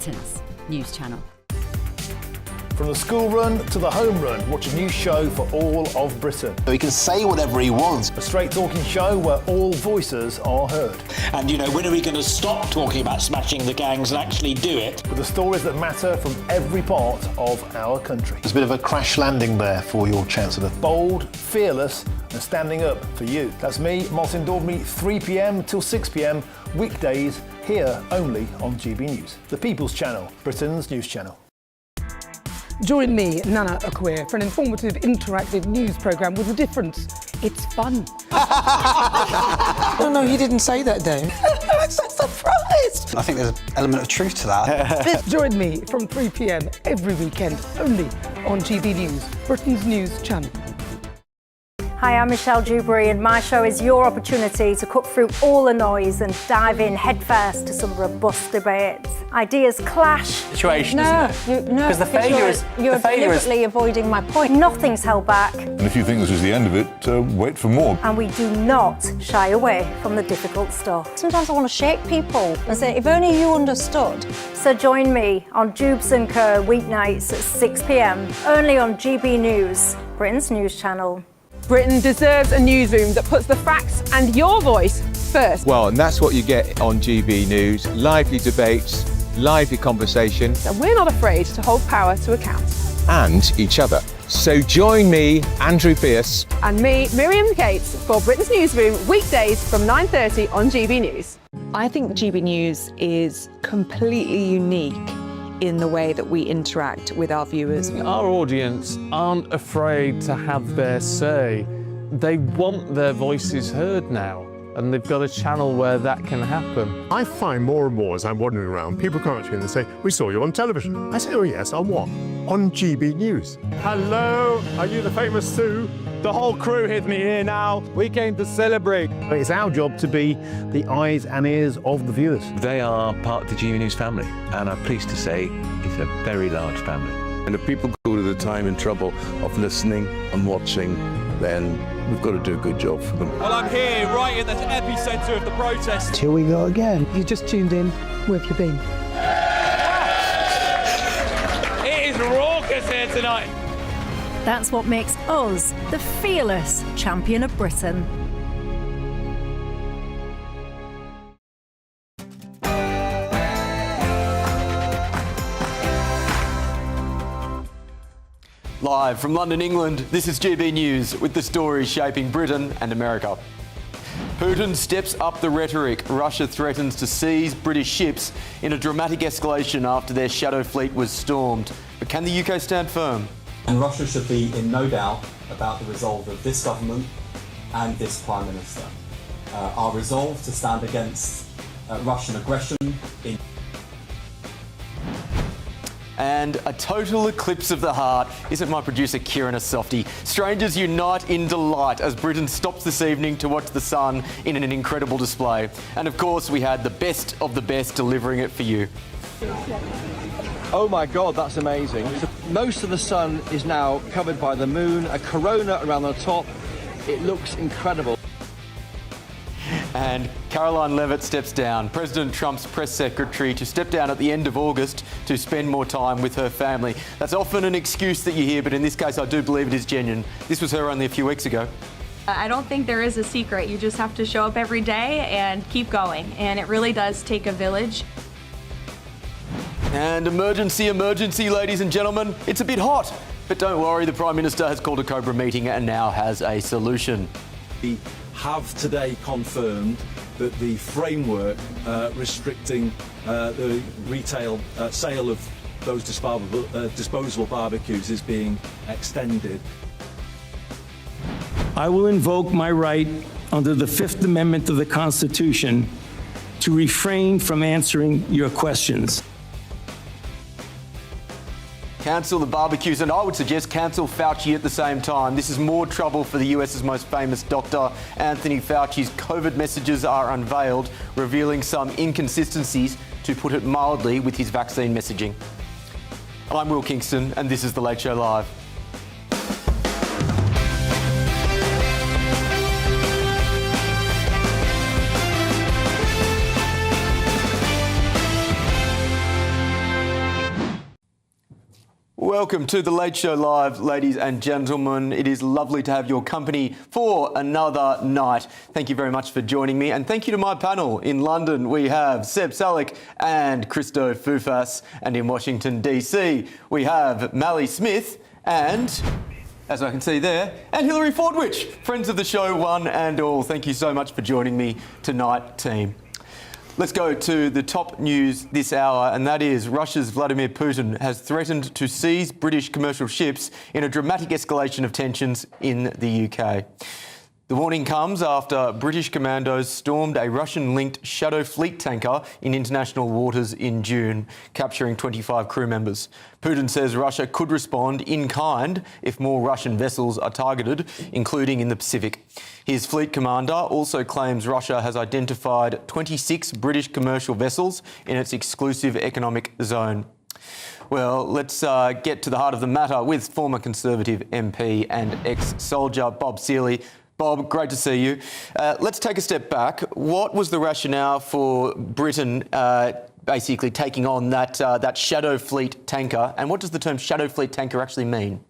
Britain's news channel. From the school run to the home run, watch a new show for all of Britain. So he can say whatever he wants. A straight talking show where all voices are heard. And, when are we going to stop talking about smashing the gangs and actually do it? With the stories that matter from every part of our country. There's a bit of a crash landing there for your Chancellor. Bold, fearless and standing up for you. That's me, Martin Daubney, 3 p.m. till 6 p.m, weekdays, here only on GB News. The People's Channel, Britain's news channel. Join me, Nana Okoye, for an informative, interactive news programme with a difference. It's fun. No, he didn't say that, Dave. I'm so surprised. I think there's an element of truth to that. Join me from 3 p.m. every weekend, only on GB News, Britain's news channel. Hi, I'm Michelle Dewberry and my show is your opportunity to cut through all the noise and dive in headfirst to some robust debates. Ideas clash. Situation, isn't it? Because the failure is... You're deliberately avoiding my point. Nothing's held back. And if you think this is the end of it, wait for more. And we do not shy away from the difficult stuff. Sometimes I want to shake people and say, if only you understood. So join me on Jubes & Co weeknights at 6 p.m, only on GB News, Britain's news channel. Britain deserves a newsroom that puts the facts and your voice first. Well, and that's what you get on GB News. Lively debates, lively conversation. And we're not afraid to hold power to account. And each other. So join me, Andrew Pierce. And me, Miriam Cates, for Britain's Newsroom, weekdays from 9:30 on GB News. I think GB News is completely unique in the way that we interact with our viewers. Our audience aren't afraid to have their say. They want their voices heard now, and they've got a channel where that can happen. I find more and more as I'm wandering around, people come up to me and they say, we saw you on television. I say, oh yes, on what? On GB News. Hello, are you the famous Sue? The whole crew with me here now. We came to celebrate. It's our job to be the eyes and ears of the viewers. They are part of the GB News family, and I'm pleased to say it's a very large family. And if people go to the time and trouble of listening and watching, then we've got to do a good job for them. Well, I'm here right in the epicentre of the protest. Here we go again. You just tuned in. Where have you been? It is raucous here tonight. That's what makes us the fearless champion of Britain. Live from London, England, this is GB News with the stories shaping Britain and America. Putin steps up the rhetoric. Russia threatens to seize British ships in a dramatic escalation after their shadow fleet was stormed. But can the UK stand firm? And Russia should be in no doubt about the resolve of this government and this Prime Minister. Our resolve to stand against Russian aggression in... And a total eclipse of the heart. Isn't my producer Kieran a softie? Strangers unite in delight as Britain stops this evening to watch the sun in an incredible display. And of course we had the best of the best delivering it for you. Oh my God, that's amazing. Most of the sun is now covered by the moon, a corona around the top. It looks incredible. And Caroline Levitt steps down, President Trump's press secretary, to step down at the end of August to spend more time with her family. That's often an excuse that you hear, but in this case I do believe it is genuine. This was her only a few weeks ago. I don't think there is a secret. You just have to show up every day and keep going. And it really does take a village. And emergency, ladies and gentlemen, it's a bit hot. But don't worry, the Prime Minister has called a Cobra meeting and now has a solution. We have today confirmed that the framework restricting the retail sale of those disposable barbecues is being extended. I will invoke my right under the Fifth Amendment of the Constitution to refrain from answering your questions. Cancel the barbecues, and I would suggest cancel Fauci at the same time. This is more trouble for the US's most famous doctor. Anthony Fauci's COVID messages are unveiled, revealing some inconsistencies, to put it mildly, with his vaccine messaging. I'm Will Kingston, and this is The Late Show Live. Welcome to The Late Show Live, ladies and gentlemen. It is lovely to have your company for another night. Thank you very much for joining me, and thank you to my panel. In London, we have Seb Salek and Christo Fufas, and in Washington, DC, we have Mally Smith and, as I can see there, and Hilary Fordwich, friends of the show, one and all. Thank you so much for joining me tonight, team. Let's go to the top news this hour, and that is Russia's Vladimir Putin has threatened to seize British commercial ships in a dramatic escalation of tensions in the UK. The warning comes after British commandos stormed a Russian-linked Shadow Fleet tanker in international waters in June, capturing 25 crew members. Putin says Russia could respond in kind if more Russian vessels are targeted, including in the Pacific. His fleet commander also claims Russia has identified 26 British commercial vessels in its exclusive economic zone. Well, let's get to the heart of the matter with former Conservative MP and ex-soldier Bob Seely. Bob, great to see you. Let's take a step back. What was the rationale for Britain basically taking on that Shadow Fleet tanker, and what does the term Shadow Fleet tanker actually mean?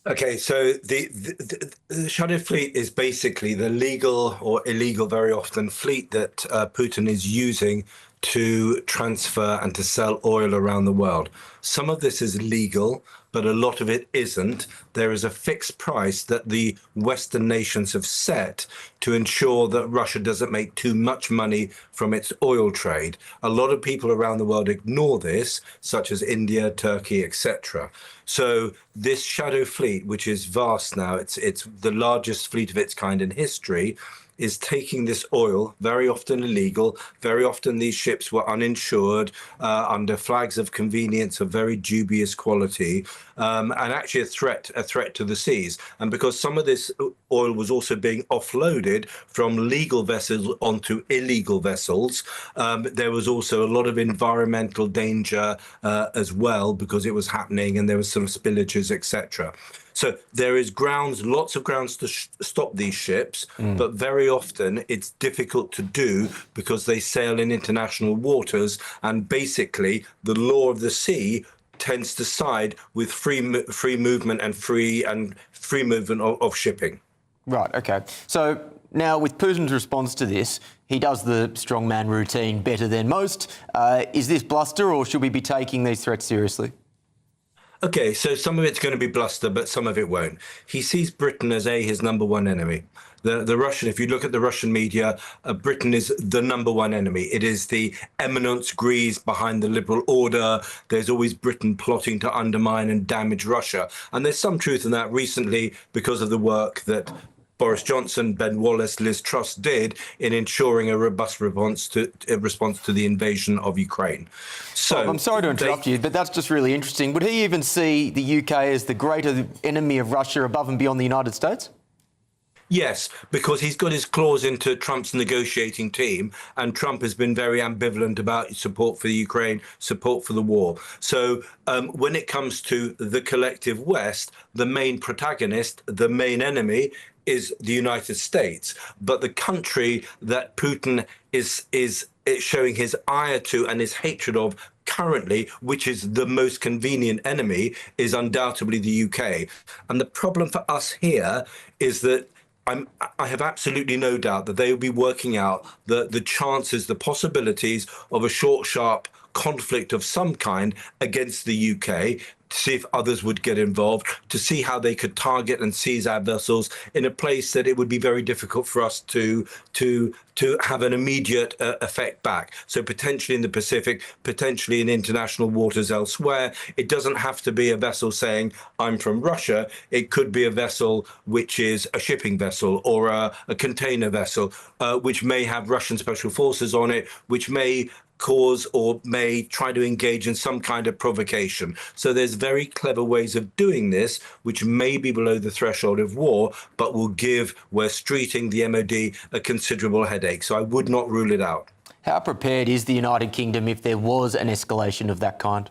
Okay, so the Shadow Fleet is basically the legal or illegal, very often, fleet that Putin is using to transfer and to sell oil around the world. Some of this is legal, but a lot of it isn't. There is a fixed price that the Western nations have set to ensure that Russia doesn't make too much money from its oil trade. A lot of people around the world ignore this, such as India, Turkey, etc. So this Shadow Fleet, which is vast now, it's the largest fleet of its kind in history, is taking this oil, very often illegal. Very often these ships were uninsured, under flags of convenience of very dubious quality, and actually a threat to the seas. And because some of this oil was also being offloaded from legal vessels onto illegal vessels, there was also a lot of environmental danger as well, because it was happening and there was some spillages, etc. So there is lots of grounds to stop these ships, but very often it's difficult to do because they sail in international waters, and basically the law of the sea tends to side with free movement and free movement of shipping. Right. Okay. So now, with Putin's response to this, he does the strongman routine better than most. Is this bluster, or should we be taking these threats seriously? Okay, so some of it's going to be bluster, but some of it won't. He sees Britain as his number one enemy. The Russian, if you look at the Russian media, Britain is the number one enemy. It is the eminence grise behind the liberal order. There's always Britain plotting to undermine and damage Russia. And there's some truth in that recently because of the work that Boris Johnson, Ben Wallace, Liz Truss did in ensuring a robust response to the invasion of Ukraine. So Bob, I'm sorry to interrupt you, but that's just really interesting. Would he even see the UK as the greater enemy of Russia above and beyond the United States? Yes, because he's got his claws into Trump's negotiating team, and Trump has been very ambivalent about support for the Ukraine, support for the war. So when it comes to the collective West, the main protagonist, the main enemy, is the United States. But the country that Putin is showing his ire to and his hatred of currently, which is the most convenient enemy, is undoubtedly the UK. And the problem for us here is that I have absolutely no doubt that they will be working out the chances, the possibilities of a short, sharp conflict of some kind against the UK, to see if others would get involved, to see how they could target and seize our vessels in a place that it would be very difficult for us to have an immediate effect back. So potentially in the Pacific, potentially in international waters elsewhere. It doesn't have to be a vessel saying, I'm from Russia. It could be a vessel which is a shipping vessel or a container vessel, which may have Russian special forces on it, which may cause or may try to engage in some kind of provocation. So there's very clever ways of doing this, which may be below the threshold of war, but will give West Streeting, the MOD, a considerable headache. So I would not rule it out. How prepared is the United Kingdom if there was an escalation of that kind?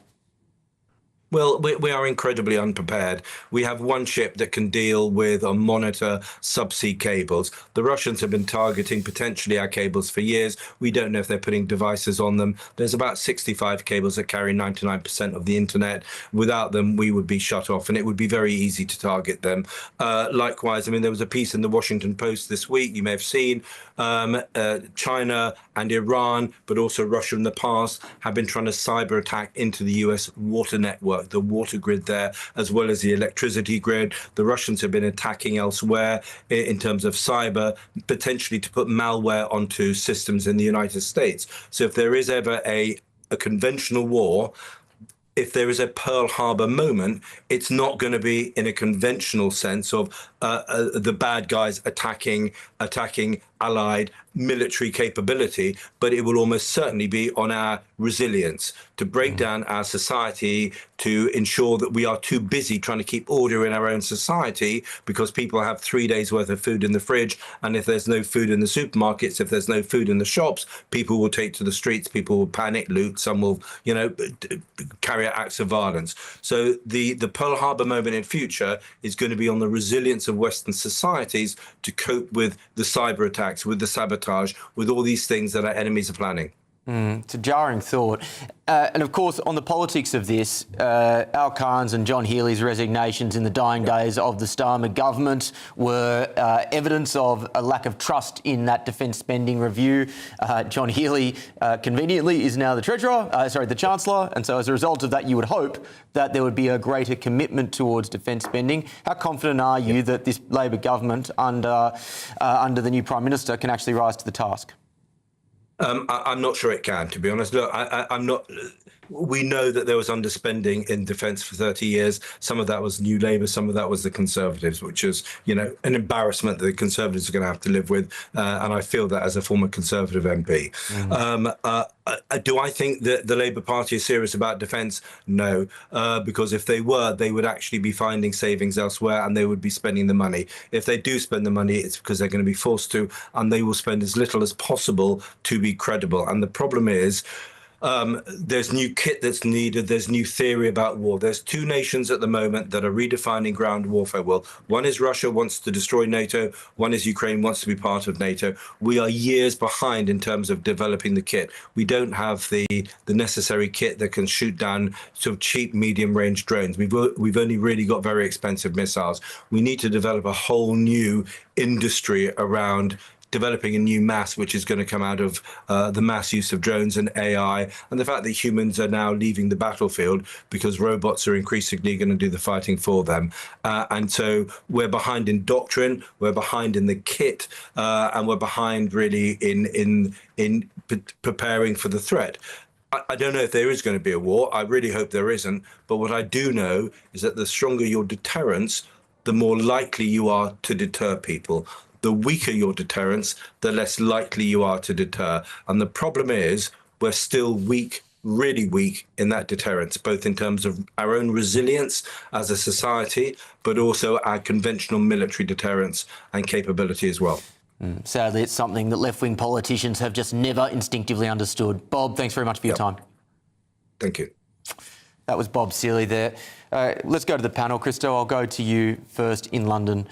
Well, we are incredibly unprepared. We have one ship that can deal with or monitor subsea cables. The Russians have been targeting potentially our cables for years. We don't know if they're putting devices on them. There's about 65 cables that carry 99% of the internet. Without them, we would be shut off, and it would be very easy to target them. Likewise, I mean, there was a piece in the Washington Post this week, you may have seen, China and Iran, but also Russia in the past, have been trying to cyber attack into the US water network, the water grid there, as well as the electricity grid. The Russians have been attacking elsewhere in terms of cyber, potentially to put malware onto systems in the United States. So if there is ever a conventional war, if there is a Pearl Harbor moment, it's not going to be in a conventional sense of the bad guys attacking allied military capability, but it will almost certainly be on our resilience to break down our society, to ensure that we are too busy trying to keep order in our own society because people have 3 days worth of food in the fridge. And if there's no food in the supermarkets, if there's no food in the shops, people will take to the streets, people will panic, loot, some will, carry out acts of violence. So the Pearl Harbor moment in future is going to be on the resilience of Western societies to cope with the cyber attacks, with the sabotage, with all these things that our enemies are planning. It's a jarring thought. And of course, on the politics of this, Al Khan's and John Healey's resignations in the dying days of the Starmer government were evidence of a lack of trust in that defence spending review. John Healey, conveniently, is now the the Chancellor. And so as a result of that, you would hope that there would be a greater commitment towards defence spending. How confident are you that this Labor government under the new Prime Minister can actually rise to the task? I'm not sure it can, to be honest. Look, I'm not. We know that there was underspending in defence for 30 years. Some of that was New Labour, some of that was the Conservatives, which is, an embarrassment that the Conservatives are going to have to live with. And I feel that as a former Conservative MP. Do I think that the Labour Party is serious about defence? No, because if they were, they would actually be finding savings elsewhere and they would be spending the money. If they do spend the money, it's because they're going to be forced to, and they will spend as little as possible to be credible. And the problem is, there's new kit that's needed. There's new theory about war. There's two nations at the moment that are redefining ground warfare. Well, one is Russia wants to destroy NATO. One is Ukraine wants to be part of NATO. We are years behind in terms of developing the kit. We don't have the necessary kit that can shoot down sort of cheap medium-range drones. We've only really got very expensive missiles. We need to develop a whole new industry around developing a new mass, which is going to come out of the mass use of drones and AI, and the fact that humans are now leaving the battlefield because robots are increasingly going to do the fighting for them. And so we're behind in doctrine, we're behind in the kit, and we're behind really in preparing for the threat. I don't know if there is going to be a war. I really hope there isn't. But what I do know is that the stronger your deterrence, the more likely you are to deter people. The weaker your deterrence, the less likely you are to deter. And the problem is we're still weak, really weak in that deterrence, both in terms of our own resilience as a society, but also our conventional military deterrence and capability as well. Sadly, it's something that left-wing politicians have just never instinctively understood. Bob, thanks very much for your time. Thank you. That was Bob Seeley there. Let's go to the panel. Christo, I'll go to you first in London.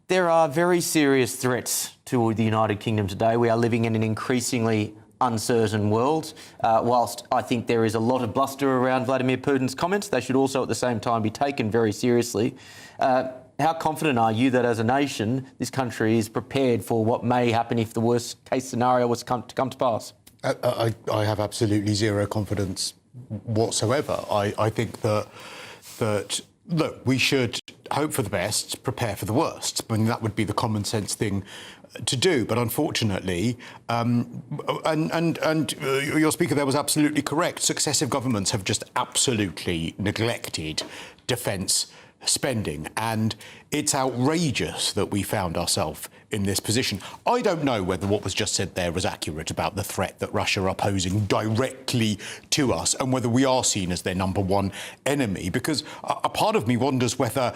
There are very serious threats to the United Kingdom today. We are living in an increasingly uncertain world. Whilst I think there is a lot of bluster around Vladimir Putin's comments, they should also at the same time be taken very seriously. How confident are you that as a nation, this country is prepared for what may happen if the worst case scenario was to come to pass? I have absolutely zero confidence whatsoever. I think that look, we should hope for the best, prepare for the worst. I mean, that would be the common sense thing to do. But unfortunately, your speaker there was absolutely correct. Successive governments have just absolutely neglected defence spending. And it's outrageous that we found ourselves in this position. I don't know whether what was just said there was accurate about the threat that Russia are posing directly to us and whether we are seen as their number one enemy, because a part of me wonders whether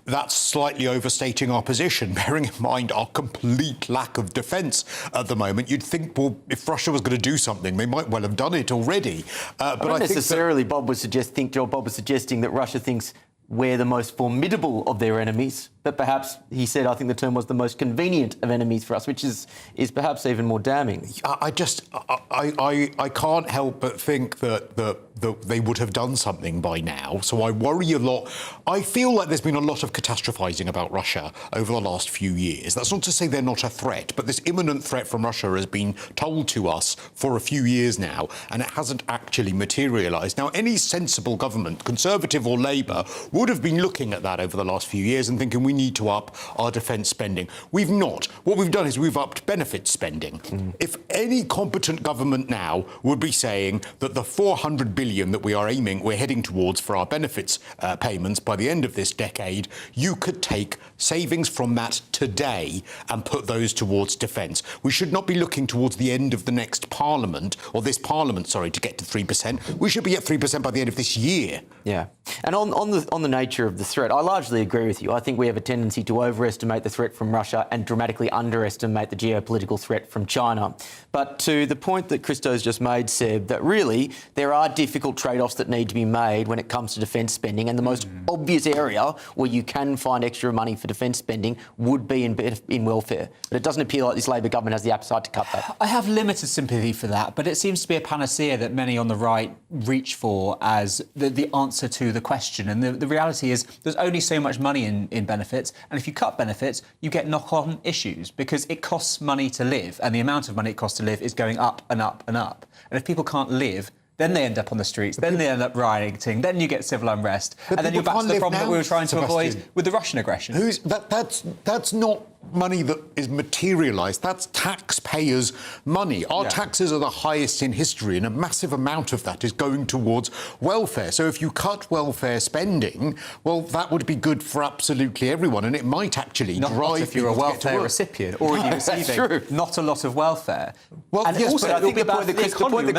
that's slightly overstating our position, bearing in mind our complete lack of defence at the moment. You'd think, well, if Russia was going to do something, they might well have done it already. But not necessarily, Bob was suggesting that Russia thinks we're the most formidable of their enemies, but perhaps he said, I think the term was the most convenient of enemies for us, which is perhaps even more damning. I can't help but think that they would have done something by now. So I worry a lot. I feel like there's been a lot of catastrophising about Russia over the last few years. That's not to say they're not a threat, but this imminent threat from Russia has been told to us for a few years now, and it hasn't actually materialised. Now, any sensible government, Conservative or Labour, would have been looking at that over the last few years and thinking we need to up our defence spending. We've not. What we've done is we've upped benefit spending. If any competent government now would be saying that the 400 billion that we're heading towards for our benefits payments by the end of this decade, you could take savings from that today and put those towards defence. We should not be looking towards the end of the next parliament, or this parliament, sorry, to get to 3%. We should be at 3% by the end of this year. Yeah. And on the nature of the threat, I largely agree with you. I think we have a tendency to overestimate the threat from Russia and dramatically underestimate the geopolitical threat from China. But to the point that Christos just made, Seb, that really there are difficult trade-offs that need to be made when it comes to defence spending, and the most obvious area where you can find extra money for defence spending would be in welfare. But it doesn't appear like this Labor government has the appetite to cut that. I have limited sympathy for that, but it seems to be a panacea that many on the right reach for as the answer to the question. And the reality is there's only so much money in benefits, and if you cut benefits, you get knock-on issues because it costs money to live, and the amount of money it costs to live is going up and up and up. And if people can't live, then they end up on the streets, then they end up rioting, then you get civil unrest, and then you're back to the problem that we were trying to avoid with the Russian aggression. That's not money that is materialised. That's taxpayers' money. Our taxes are the highest in history, and a massive amount of that is going towards welfare. So if you cut welfare spending, well, that would be good for absolutely everyone, and it might actually drive if you're a welfare recipient or you're receiving not a lot not welfare. Well, and yes, also, but I think the about point that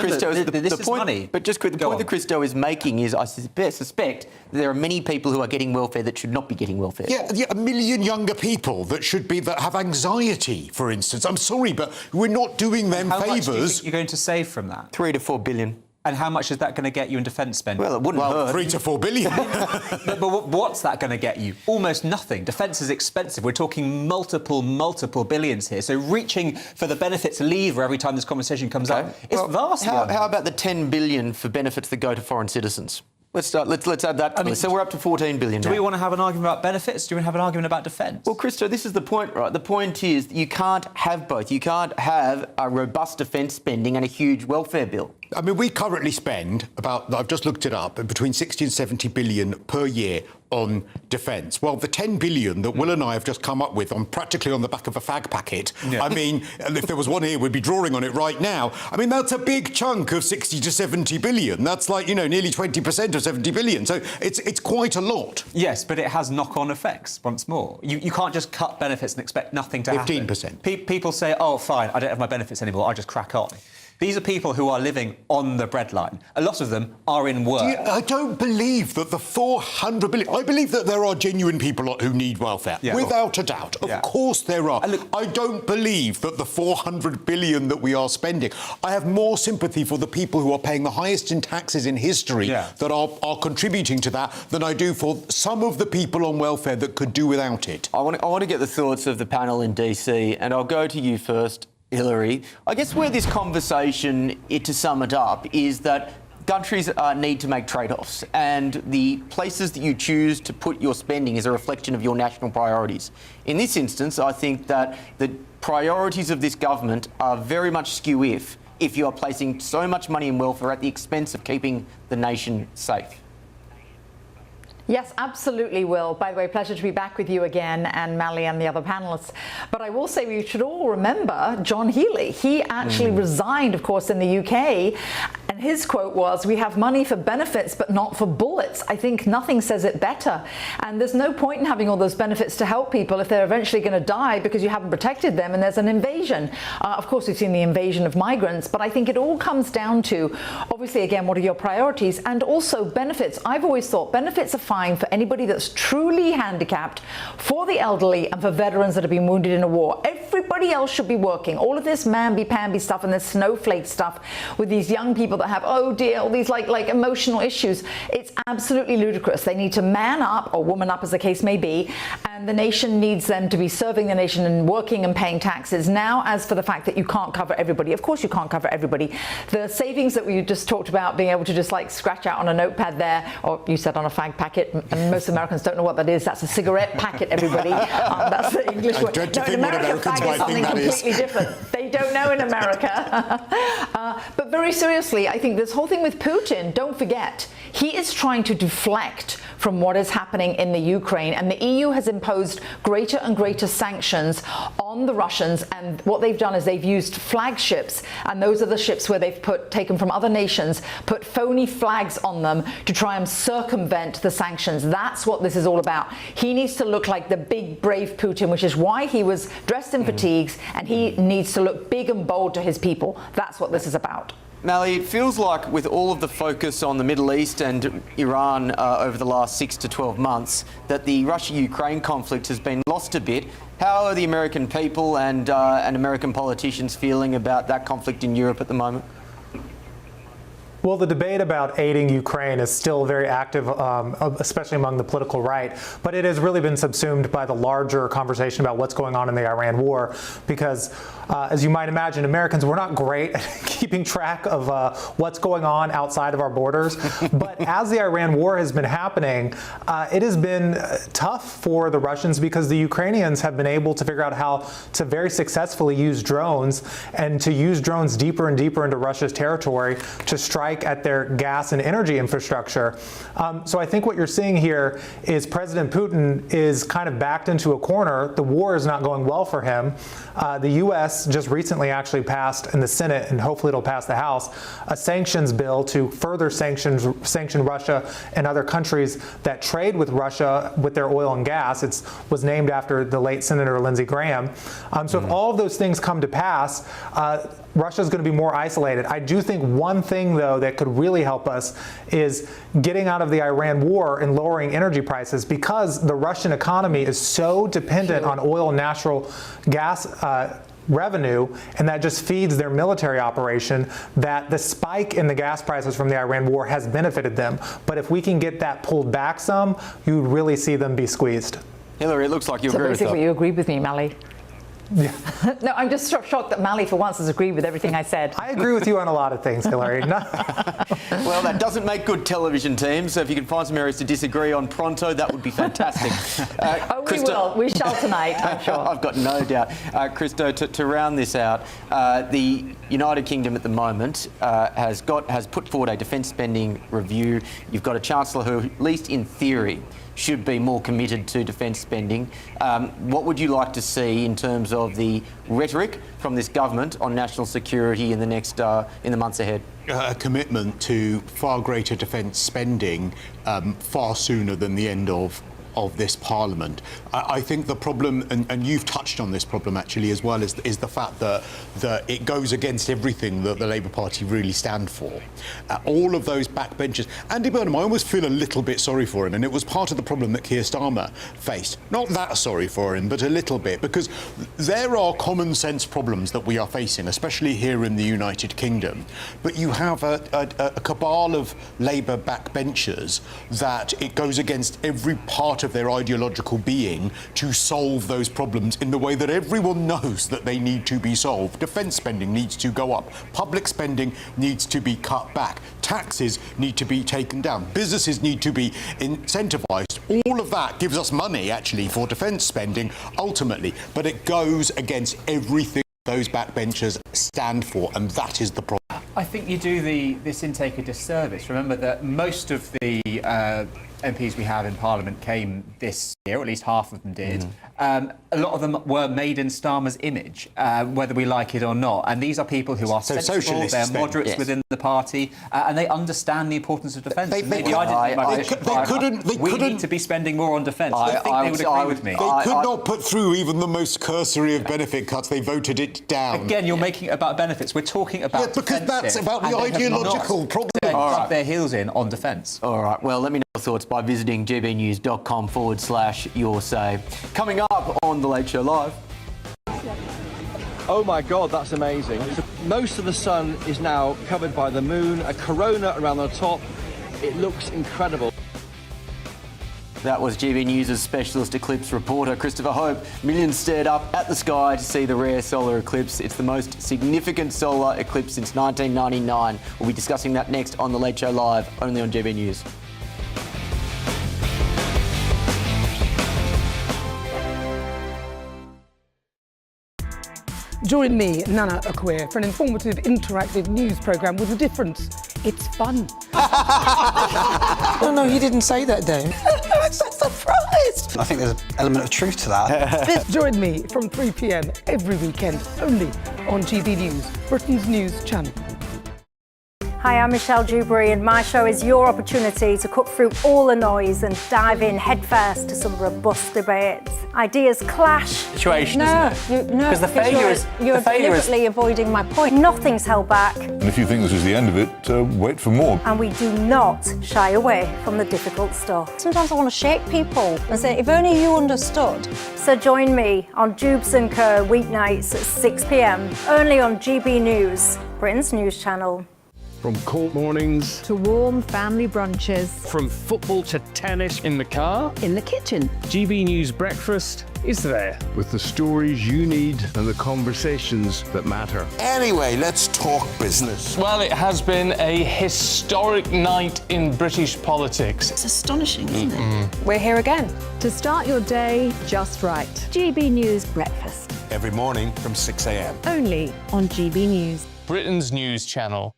Christo is making is, I suspect that there are many people who are getting welfare that should not be getting welfare. Yeah, 1 million younger people that have anxiety, for instance. I'm sorry, but we're not doing them favours. How much do you think you're going to save from that? 3 to 4 billion. And how much is that going to get you in defence spending? Well, it wouldn't hurt. 3 to 4 billion. But what's that going to get you? Almost nothing. Defence is expensive. We're talking multiple billions here. So reaching for the benefits lever every time this conversation comes up is vastly. How about the 10 billion for benefits that go to foreign citizens? Let's add that. So we're up to 14 billion now. Do we want to have an argument about benefits? Do we want to have an argument about defence? Well, Christo, this is the point, right? The point is you can't have both. You can't have a robust defence spending and a huge welfare bill. I mean, we currently spend about, I've just looked it up, between 60 and 70 billion per year on defence. Well, the 10 billion that Will and I have just come up with practically on the back of a fag packet, I mean, if there was one here, we'd be drawing on it right now. I mean, that's a big chunk of 60 to 70 billion. That's like, nearly 20% of 70 billion. So it's quite a lot. Yes, but it has knock-on effects, once more. You can't just cut benefits and expect nothing to happen. 15%. People say, oh, fine, I don't have my benefits anymore, I'll just crack on. These are people who are living on the breadline. A lot of them are in work. I don't believe that the 400 billion... I believe that there are genuine people who need welfare, without a doubt. Of course there are. I don't believe that the 400 billion that we are spending... I have more sympathy for the people who are paying the highest in taxes in history that are contributing to that than I do for some of the people on welfare that could do without it. I want to get the thoughts of the panel in DC, and I'll go to you first, Hillary. I guess where this conversation, to sum it up, is that countries need to make trade-offs, and the places that you choose to put your spending is a reflection of your national priorities. In this instance, I think that the priorities of this government are very much skew if you are placing so much money in welfare at the expense of keeping the nation safe. Yes, absolutely, Will. By the way, pleasure to be back with you again, and Mally and the other panellists. But I will say we should all remember John Healey. He actually resigned, of course, in the UK, and And his quote was, "We have money for benefits, but not for bullets." I think nothing says it better. And there's no point in having all those benefits to help people if they're eventually going to die because you haven't protected them and there's an invasion. Of course, we've seen the invasion of migrants, but I think it all comes down to, obviously, again, what are your priorities? And also benefits. I've always thought benefits are fine for anybody that's truly handicapped, for the elderly, and for veterans that have been wounded in a war. Everybody else should be working. All of this mamby-pamby stuff and this snowflake stuff with these young people that have, oh dear, all these like emotional issues, it's absolutely ludicrous. They need to man up, or woman up as the case may be, and the nation needs them to be serving the nation and working and paying taxes. Now, as for the fact that you can't cover everybody, of course you can't cover everybody. The savings that we just talked about, being able to just like scratch out on a notepad there, or you said on a fag packet, and most Americans don't know what that is. That's a cigarette packet, everybody. That's the English word. dread to think what Americans might think that is. Completely different. They don't know in America. But very seriously, I think this whole thing with Putin, don't forget, he is trying to deflect from what is happening in the Ukraine, and the EU has imposed greater and greater sanctions on the Russians, and what they've done is they've used flagships, and those are the ships where they've taken from other nations, put phony flags on them to try and circumvent the sanctions. That's what this is all about. He needs to look like the big, brave Putin, which is why he was dressed in fatigues, and he needs to look big and bold to his people. That's what this is about. Mally, it feels like with all of the focus on the Middle East and Iran over the last 6 to 12 months, that the Russia-Ukraine conflict has been lost a bit. How are the American people and American politicians feeling about that conflict in Europe at the moment? Well, the debate about aiding Ukraine is still very active, especially among the political right, but it has really been subsumed by the larger conversation about what's going on in the Iran war, because as you might imagine, Americans were not great at keeping track of what's going on outside of our borders. But as the Iran war has been happening, it has been tough for the Russians because the Ukrainians have been able to figure out how to very successfully use drones, and to use drones deeper and deeper into Russia's territory to strike at their gas and energy infrastructure. So I think what you're seeing here is President Putin is kind of backed into a corner. The war is not going well for him. The U.S. just recently actually passed in the Senate, and hopefully it'll pass the House, a sanctions bill to further sanction Russia and other countries that trade with Russia with their oil and gas. It was named after the late Senator Lindsey Graham. So if all of those things come to pass, Russia is going to be more isolated. I do think one thing, though, that could really help us is getting out of the Iran war and lowering energy prices, because the Russian economy is so dependent on oil and natural gas revenue, and that just feeds their military operation, that the spike in the gas prices from the Iran war has benefited them. But if we can get that pulled back some, you would really see them be squeezed. Hillary, it looks like you agree with that. So basically you agree with me, Mally. Yeah. No, I'm just shocked that Mally for once has agreed with everything I said. I agree with you on a lot of things, Hillary. Well, that doesn't make good television teams, so if you can find some areas to disagree on pronto, that would be fantastic. We will. We shall tonight, I'm sure. I've got no doubt. Christo, to round this out, the United Kingdom at the moment has put forward a defence spending review. You've got a Chancellor who, at least in theory, should be more committed to defence spending. What would you like to see in terms of the rhetoric from this government on national security in the next in the months ahead? A commitment to far greater defence spending far sooner than the end of this Parliament. I think the problem, and you've touched on this problem actually as well, is the fact that it goes against everything that the Labour Party really stand for. All of those backbenchers. Andy Burnham, I almost feel a little bit sorry for him, and it was part of the problem that Keir Starmer faced. Not that sorry for him, but a little bit, because there are common sense problems that we are facing, especially here in the United Kingdom. But you have a cabal of Labour backbenchers that it goes against every part of their ideological being to solve those problems in the way that everyone knows that they need to be solved. Defence spending needs to go up. Public spending needs to be cut back. Taxes need to be taken down. Businesses need to be incentivised. All of that gives us money, actually, for defence spending, ultimately. But it goes against everything those backbenchers stand for, and that is the problem. I think you do this intake a disservice. Remember that most of the MPs we have in Parliament came this year, or at least half of them did. A lot of them were made in Starmer's image, whether we like it or not. And these are people who are sensible, they're moderates within the party, and they understand the importance of defence. We need to be spending more on defence. I think they would agree with me. They could not put through even the most cursory of benefit cuts. They voted it down. Again, you're making it about benefits. We're talking about because that's about the ideological problem. Dug their heels in on defence. All right, well, let me know your thoughts by visiting gbnews.com/your say. Coming up on The Late Show Live. Oh my God, that's amazing. Most of the sun is now covered by the moon, a corona around the top. It looks incredible. That was GB News' specialist eclipse reporter, Christopher Hope. Millions stared up at the sky to see the rare solar eclipse. It's the most significant solar eclipse since 1999. We'll be discussing that next on The Late Show Live, only on GB News. Join me, Nana Akweer, for an informative, interactive news programme with a difference. It's fun. No, he didn't say that, Dave. I'm so surprised. I think there's an element of truth to that. Join me from 3 p.m. every weekend, only on GB News, Britain's news channel. Hi, I'm Michelle Dewberry, and my show is your opportunity to cut through all the noise and dive in headfirst to some robust debates. Ideas clash. Situation, isn't it? Because the failure is you're deliberately avoiding my point. Nothing's held back. And if you think this is the end of it, wait for more. And we do not shy away from the difficult stuff. Sometimes I want to shake people and say, if only you understood. So join me on Jubes & Co. weeknights at 6 p.m, only on GB News, Britain's news channel. From court mornings to warm family brunches, from football to tennis, in the car, in the kitchen. GB News Breakfast is there with the stories you need and the conversations that matter. Anyway, let's talk business. Well, it has been a historic night in British politics. It's astonishing, isn't it? We're here again to start your day just right. GB News Breakfast. Every morning from 6 a.m. Only on GB News. Britain's news channel.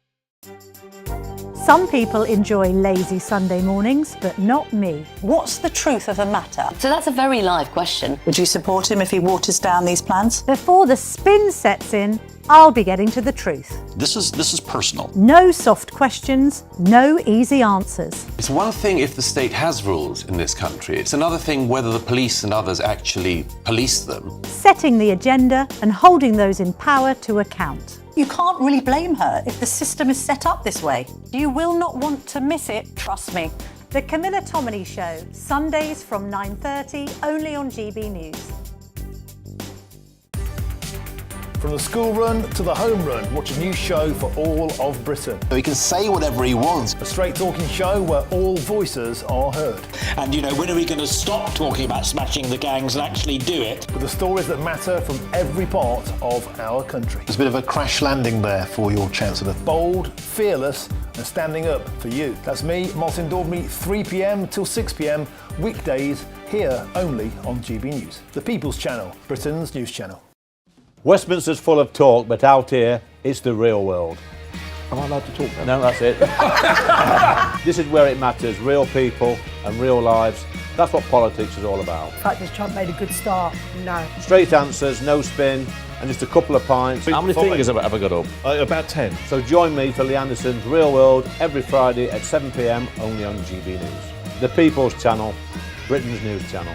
Some people enjoy lazy Sunday mornings, but not me. What's the truth of the matter? So that's a very live question. Would you support him if he waters down these plans? Before the spin sets in, I'll be getting to the truth. This is personal. No soft questions, no easy answers. It's one thing if the state has rules in this country. It's another thing whether the police and others actually police them. Setting the agenda and holding those in power to account. You can't really blame her if the system is set up this way. You will not want to miss it, trust me. The Camilla Tominey Show, Sundays from 9:30, only on GB News. From the school run to the home run, watch a new show for all of Britain. He can say whatever he wants. A straight-talking show where all voices are heard. And, when are we going to stop talking about smashing the gangs and actually do it? With the stories that matter from every part of our country. There's a bit of a crash landing there for your Chancellor. Bold, fearless and standing up for you. That's me, Martin Daubney, 3 p.m. till 6 p.m, weekdays, here only on GB News. The People's Channel, Britain's news channel. Westminster's full of talk, but out here, it's the real world. Am I allowed to talk now? No, that's it. This is where it matters, real people and real lives. That's what politics is all about. In fact, has Trump made a good start? No. Straight answers, no spin, and just a couple of pints. How many fingers have I ever got up? About 10. So join me for Lee Anderson's Real World every Friday at 7 p.m, only on GB News. The People's Channel, Britain's news channel.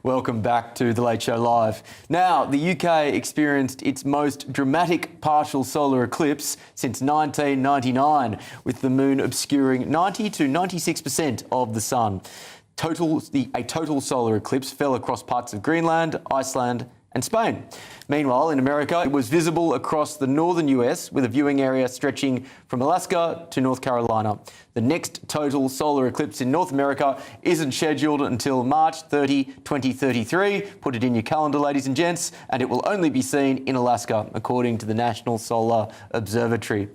Welcome back to The Late Show Live. Now, the UK experienced its most dramatic partial solar eclipse since 1999, with the moon obscuring 90 to 96% of the sun. A total solar eclipse fell across parts of Greenland, Iceland and Spain. Meanwhile, in America, it was visible across the northern US with a viewing area stretching from Alaska to North Carolina. The next total solar eclipse in North America isn't scheduled until March 30, 2033. Put it in your calendar, ladies and gents, and it will only be seen in Alaska, according to the National Solar Observatory.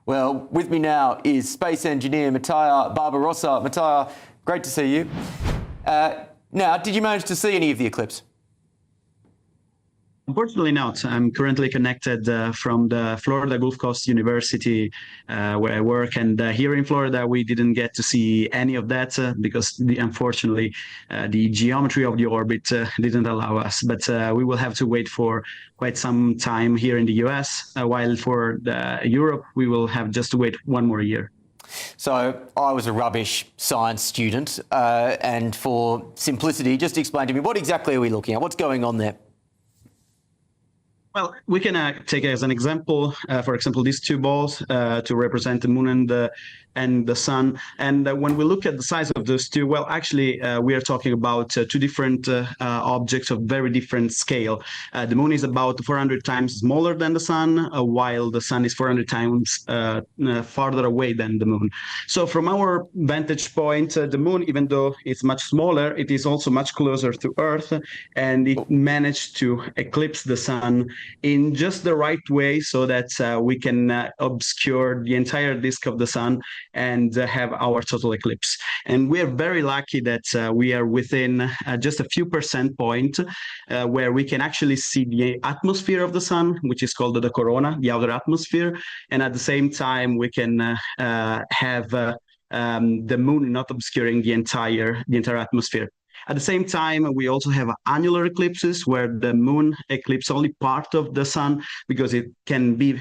Well, with me now is space engineer Mattia Barbarossa. Mattia, great to see you. Now, did you manage to see any of the eclipse? Unfortunately not. I'm currently connected from the Florida Gulf Coast University where I work. And here in Florida, we didn't get to see any of that because unfortunately, the geometry of the orbit didn't allow us. But we will have to wait for quite some time here in the US, while for Europe, we will have just to wait one more year. So I was a rubbish science student. And for simplicity, just explain to me, what exactly are we looking at? What's going on there? Well, we can take as an example, for example, these two balls to represent the moon and the sun. And when we look at the size of those two, well, actually, we are talking about two different objects of very different scale. The moon is about 400 times smaller than the sun, while the sun is 400 times farther away than the moon. So from our vantage point, the moon, even though it's much smaller, it is also much closer to Earth, and it managed to eclipse the sun in just the right way so that we can obscure the entire disk of the sun and have our total eclipse. And we are very lucky that we are within just a few percent point where we can actually see the atmosphere of the sun, which is called the corona, the outer atmosphere. And at the same time, we can have the moon not obscuring the entire atmosphere. At the same time, we also have annular eclipses where the moon eclipses only part of the sun because it can be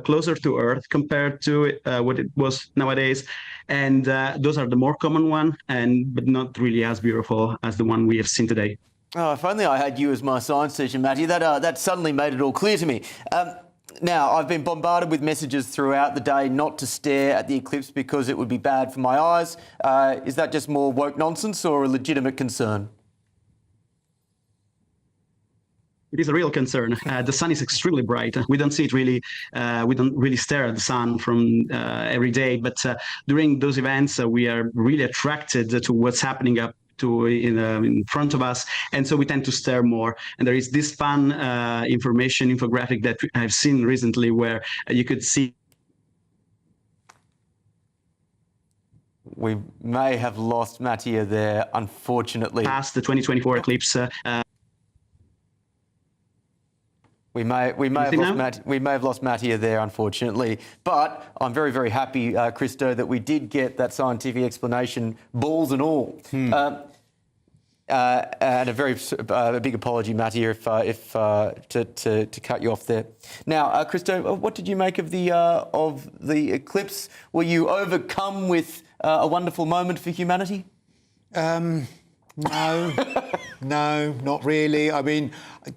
closer to Earth compared to what it was nowadays. And those are the more common one, but not really as beautiful as the one we have seen today. Oh, if only I had you as my science teacher, Matty. That suddenly made it all clear to me. Now, I've been bombarded with messages throughout the day not to stare at the eclipse because it would be bad for my eyes. Is that just more woke nonsense or a legitimate concern? It is a real concern. The sun is extremely bright. We don't see it really. We don't really stare at the sun from every day. But during those events, we are really attracted to what's happening up in front of us, and so we tend to stare more. And there is this fun infographic that I've seen recently where you could see. We may have lost Mattia there, unfortunately. Past the 2024 eclipse. We may have lost Mattia there, unfortunately. But I'm very, very happy, Christo, that we did get that scientific explanation, balls and all. And a very big apology, Mattia, to cut you off there. Now, Christo, what did you make of the eclipse? Were you overcome with a wonderful moment for humanity? No, no, not really. I mean,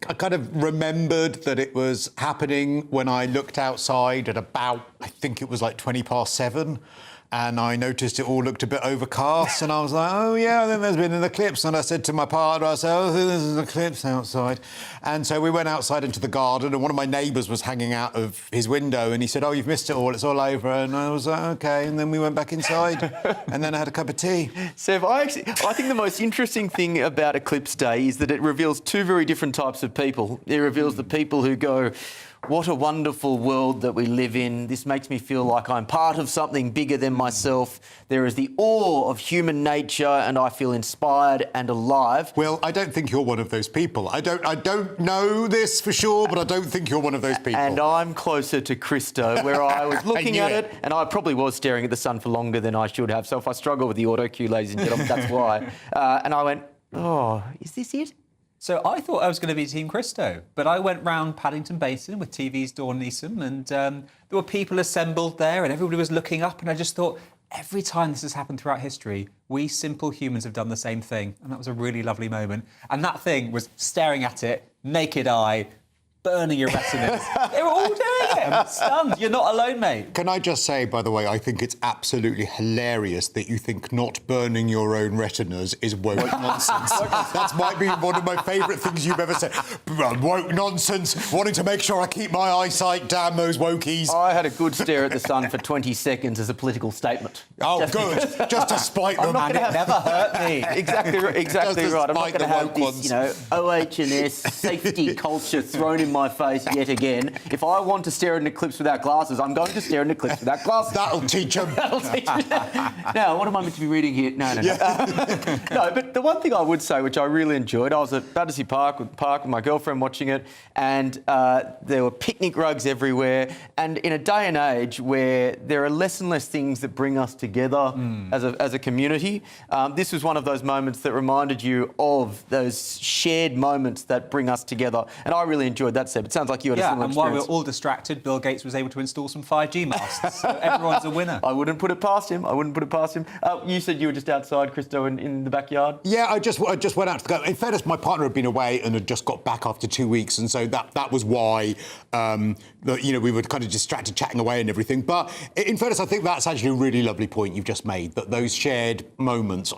I kind of remembered that it was happening when I looked outside at about, I think it was like 7:20. And I noticed it all looked a bit overcast, and I was like, oh, yeah, then there's been an eclipse. And I said to my partner, I said, oh, there's an eclipse outside. And so we went outside into the garden, and one of my neighbours was hanging out of his window, and he said, oh, you've missed it all, it's all over. And I was like, OK. And then we went back inside, and then I had a cup of tea. Sev, I think the most interesting thing about Eclipse Day is that it reveals two very different types of people. It reveals the people who go, what a wonderful world that we live in. This makes me feel like I'm part of something bigger than myself. There is the awe of human nature, and I feel inspired and alive. Well, I don't think you're one of those people. I don't know this for sure, but I don't think you're one of those people. And I'm closer to Christo, where I was looking at it, and I probably was staring at the sun for longer than I should have. So if I struggle with the auto cue, ladies and gentlemen, that's why. And I went, oh, is this it? So I thought I was going to be Team Christo, but I went round Paddington Basin with TV's Dawn Neeson, and there were people assembled there and everybody was looking up, and I just thought, every time this has happened throughout history, we simple humans have done the same thing, and that was a really lovely moment. And that thing was staring at it, naked eye, burning your retinas. They were all doing it. I'm stunned. You're not alone, mate. Can I just say, by the way, I think it's absolutely hilarious that you think not burning your own retinas is woke nonsense. That might be one of my favourite things you've ever said. Woke nonsense, wanting to make sure I keep my eyesight, damn those wokies. I had a good stare at the sun for 20 seconds as a political statement. Oh, good. Just to spite them. And it never hurt me. Exactly right. I'm not going to have this, OH&S safety culture thrown in my my face yet again. If I want to stare at an eclipse without glasses, I'm going to stare at an eclipse without glasses. That'll teach them. That'll teach them. Now, what am I meant to be reading here? No. No, but the one thing I would say, which I really enjoyed, I was at Battersea Park with my girlfriend watching it, and there were picnic rugs everywhere. And in a day and age where there are less and less things that bring us together as a community, this was one of those moments that reminded you of those shared moments that bring us together. And I really enjoyed that, Seb. It sounds like you had a similar and experience. while we were all distracted, Bill Gates was able to install some 5G masts. So everyone's a winner. I wouldn't put it past him. You said you were just outside, Christo, in the backyard? Yeah, I just went out to go. In fairness, my partner had been away and had just got back after 2 weeks, and so that was why we were kind of distracted chatting away and everything. But in fairness, I think that's actually a really lovely point you've just made, that those shared moments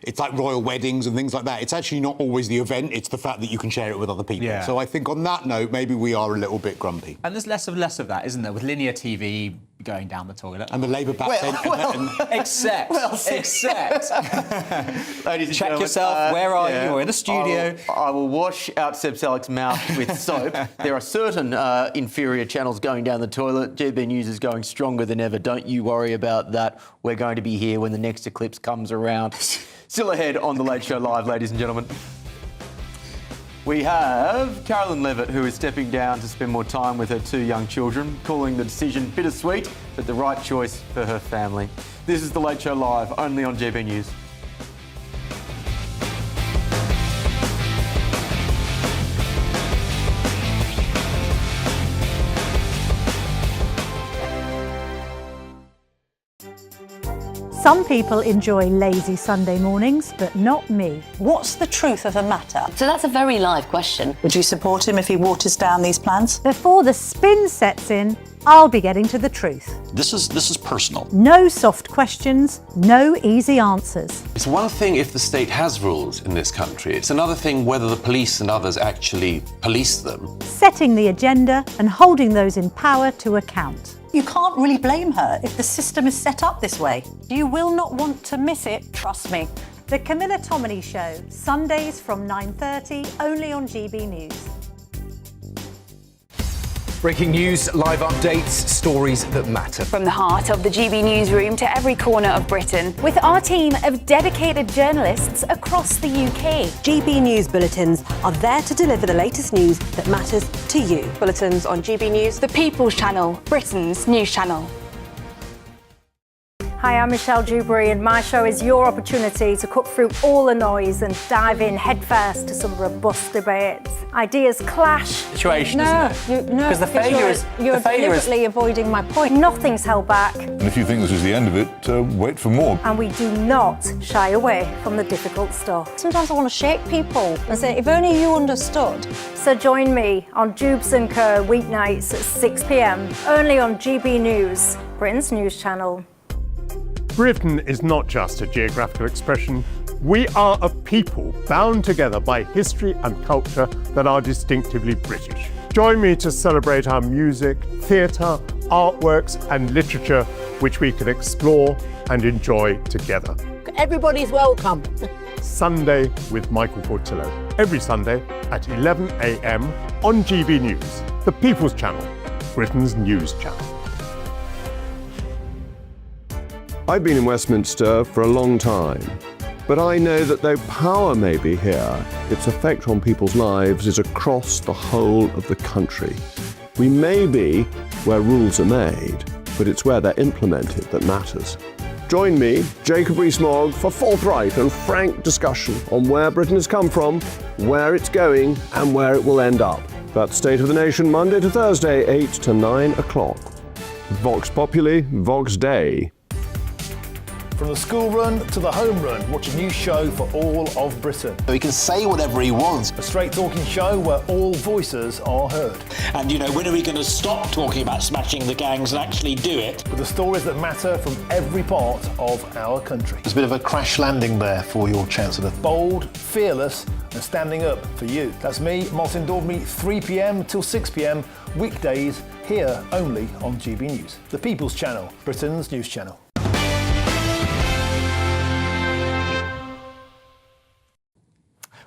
it's like royal weddings and things like that. It's actually not always the event, it's the fact that you can share it with other people. Yeah. So I think on that note, maybe we are a little bit grumpy. And there's less of that, isn't there? With linear TV going down the toilet. And the Labour backbench. Except. Ladies and check gentlemen, yourself. Where are you? You're in the studio. I will wash out Seb Selleck's mouth with soap. There are certain inferior channels going down the toilet. GB News is going stronger than ever. Don't you worry about that. We're going to be here when the next eclipse comes around. Still ahead on The Late Show Live, ladies and gentlemen. We have Carolyn Levitt, who is stepping down to spend more time with her 2 young children, calling the decision bittersweet, but the right choice for her family. This is The Late Show Live, only on GB News. Some people enjoy lazy Sunday mornings, but not me. What's the truth of the matter? So that's a very live question. Would you support him if he waters down these plans? Before the spin sets in, I'll be getting to the truth. This is personal. No soft questions, no easy answers. It's one thing if the state has rules in this country. It's another thing whether the police and others actually police them. Setting the agenda and holding those in power to account. You can't really blame her if the system is set up this way. You will not want to miss it, trust me. The Camilla Tominey Show, Sundays from 9:30, only on GB News. Breaking news, live updates, stories that matter. From the heart of the GB newsroom to every corner of Britain, with our team of dedicated journalists across the UK. GB News bulletins are there to deliver the latest news that matters to you. Bulletins on GB News, the People's Channel, Britain's news channel. Hi, I'm Michelle Dewberry, and my show is your opportunity to cut through all the noise and dive in headfirst to some robust debates. Ideas clash. Situation, because you're deliberately avoiding my point. Nothing's held back. And if you think this is the end of it, wait for more. And we do not shy away from the difficult stuff. Sometimes I want to shake people and say, if only you understood. So join me on Dubes & Co. weeknights at 6 p.m, only on GB News, Britain's news channel. Britain is not just a geographical expression. We are a people bound together by history and culture that are distinctively British. Join me to celebrate our music, theatre, artworks and literature, which we can explore and enjoy together. Everybody's welcome. Sunday with Michael Portillo. Every Sunday at 11 a.m. on GB News, the People's Channel, Britain's news channel. I've been in Westminster for a long time, but I know that though power may be here, its effect on people's lives is across the whole of the country. We may be where rules are made, but it's where they're implemented that matters. Join me, Jacob Rees-Mogg, for forthright and frank discussion on where Britain has come from, where it's going, and where it will end up. That's State of the Nation, Monday to Thursday, 8 to 9 o'clock. Vox Populi, Vox Dei. From the school run to the home run, watch a new show for all of Britain. He can say whatever he wants. A straight-talking show where all voices are heard. And, when are we going to stop talking about smashing the gangs and actually do it? With the stories that matter from every part of our country. There's a bit of a crash landing there for your Chancellor. Bold, fearless and standing up for you. That's me, Martin Daubney, 3 p.m. till 6 p.m, weekdays, here only on GB News. The People's Channel, Britain's news channel.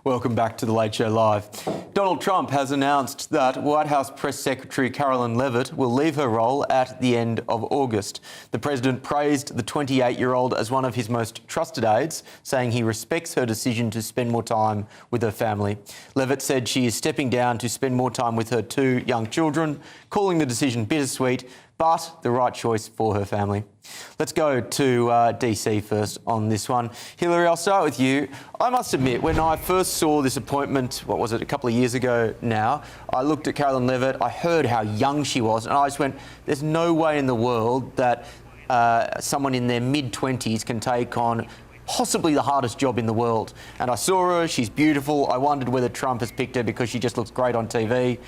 Welcome back to The Late Show Live. Donald Trump has announced that White House Press Secretary Caroline Leavitt will leave her role at the end of August. The president praised the 28-year-old as one of his most trusted aides, saying he respects her decision to spend more time with her family. Leavitt said she is stepping down to spend more time with her 2 young children, calling the decision bittersweet, but the right choice for her family. Let's go to DC first on this one. Hillary, I'll start with you. I must admit, when I first saw this appointment, what was it, a couple of years ago now, I looked at Caroline Leavitt, I heard how young she was, and I just went, there's no way in the world that someone in their mid-20s can take on possibly the hardest job in the world. And I saw her, she's beautiful. I wondered whether Trump has picked her because she just looks great on TV.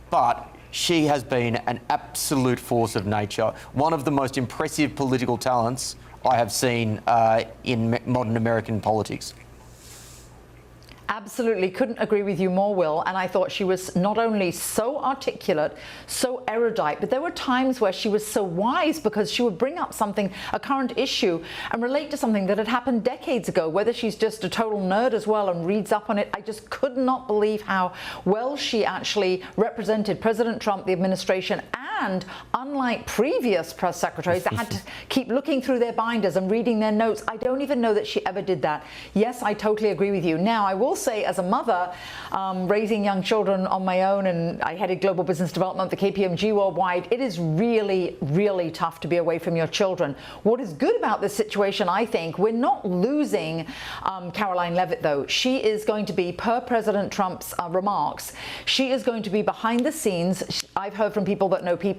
But she has been an absolute force of nature, one of the most impressive political talents I have seen in modern American politics. Absolutely, couldn't agree with you more, Will. And I thought she was not only so articulate, so erudite, but there were times where she was so wise because she would bring up something, a current issue, and relate to something that had happened decades ago. Whether she's just a total nerd as well and reads up on it, I just could not believe how well she actually represented President Trump, the administration, and unlike previous press secretaries that had to keep looking through their binders and reading their notes, I don't even know that she ever did that. Yes, I totally agree with you. Now, I will say, as a mother, raising young children on my own, and I headed global business development for KPMG worldwide, it is really, really tough to be away from your children. What is good about this situation, I think, we're not losing Caroline Leavitt, though. She is going to be, per President Trump's remarks, she is going to be behind the scenes. I've heard from people that know people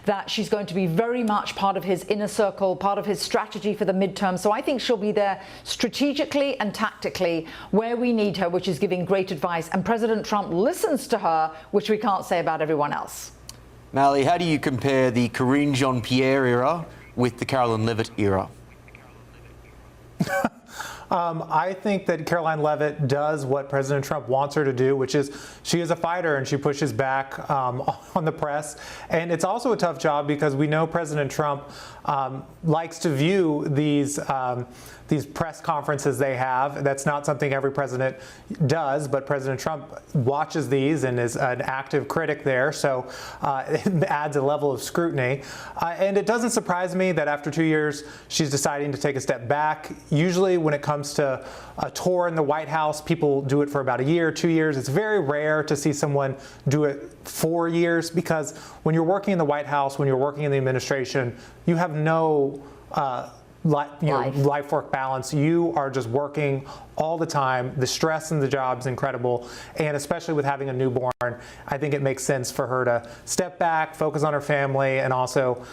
that she's going to be very much part of his inner circle, part of his strategy for the midterm. So I think she'll be there strategically and tactically where we need her, which is giving great advice. And President Trump listens to her, which we can't say about everyone else. Mally, how do you compare the Karine Jean-Pierre era with the Caroline Leavitt era? I think that Caroline Leavitt does what President Trump wants her to do, which is she is a fighter and she pushes back on the press. And it's also a tough job because we know President Trump likes to view these press conferences they have. That's not something every president does, but President Trump watches these and is an active critic there. So it adds a level of scrutiny. And it doesn't surprise me that after 2 years, she's deciding to take a step back. Usually when it comes to a tour in the White House, people do it for about a year, 2 years. It's very rare to see someone do it 4 years because when you're working in the White House, when you're working in the administration, you have no life-work balance. You are just working all the time. The stress in the job is incredible. And especially with having a newborn, I think it makes sense for her to step back, focus on her family, and also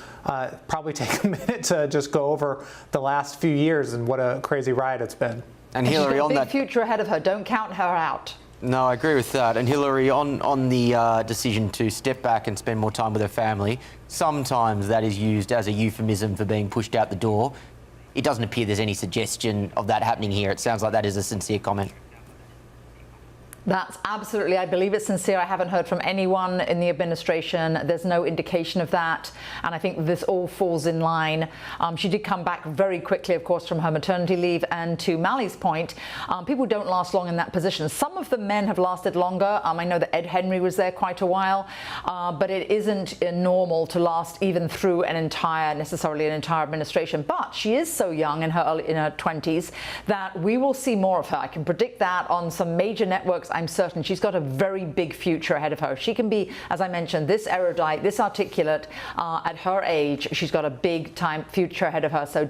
probably take a minute to just go over the last few years and what a crazy ride it's been. And Hillary, on that, big future ahead of her. Don't count her out. No, I agree with that. And Hillary, on the decision to step back and spend more time with her family, sometimes that is used as a euphemism for being pushed out the door. It doesn't appear there's any suggestion of that happening here. It sounds like that is a sincere comment. That's absolutely, I believe it's sincere. I haven't heard from anyone in the administration. There's no indication of that. And I think this all falls in line. She did come back very quickly, of course, from her maternity leave. And to Mally's point, people don't last long in that position. Some of the men have lasted longer. I know that Ed Henry was there quite a while, but it isn't normal to last even through necessarily an entire administration. But she is so young in her 20s that we will see more of her. I can predict that on some major networks. I'm certain she's got a very big future ahead of her. She can be, as I mentioned, this erudite, this articulate at her age. She's got a big time future ahead of her. So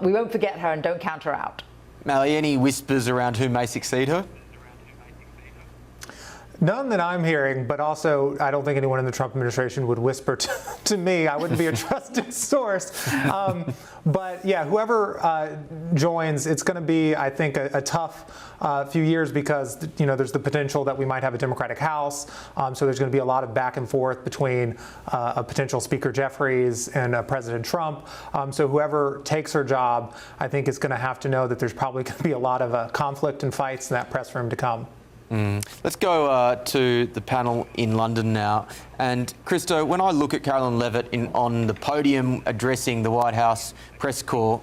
we won't forget her and don't count her out. Mally, any whispers around who may succeed her? None that I'm hearing, but also I don't think anyone in the Trump administration would whisper to me. I wouldn't be a trusted source. But yeah, whoever joins, it's going to be, I think, a tough few years because, there's the potential that we might have a Democratic House. So there's going to be a lot of back and forth between a potential Speaker Jeffries and President Trump. So whoever takes her job, I think is going to have to know that there's probably going to be a lot of conflict and fights in that press room to come. Let's go to the panel in London now. And Christo, when I look at Caroline Leavitt on the podium addressing the White House press corps,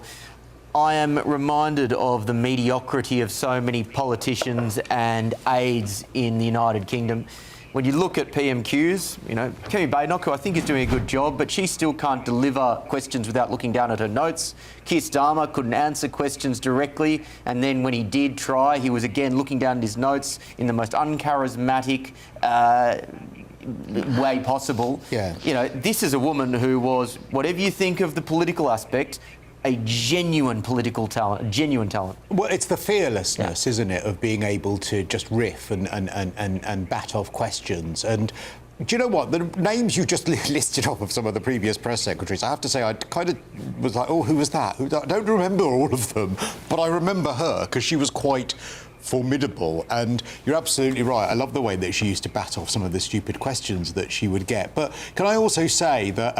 I am reminded of the mediocrity of so many politicians and aides in the United Kingdom. When you look at PMQs, you know, Kemi Badenoch, who I think is doing a good job, but she still can't deliver questions without looking down at her notes. Keir Starmer couldn't answer questions directly, and then when he did try, he was again looking down at his notes in the most uncharismatic way possible. Yeah. You know, this is a woman who was, whatever you think of the political aspect, a genuine political talent, a genuine talent. Well, it's the fearlessness, isn't it, of being able to just riff and bat off questions. And do you know what? The names you just listed off of some of the previous press secretaries, I have to say, I kind of was like, oh, who was that? I don't remember all of them, but I remember her because she was quite formidable. And you're absolutely right. I love the way that she used to bat off some of the stupid questions that she would get. But can I also say that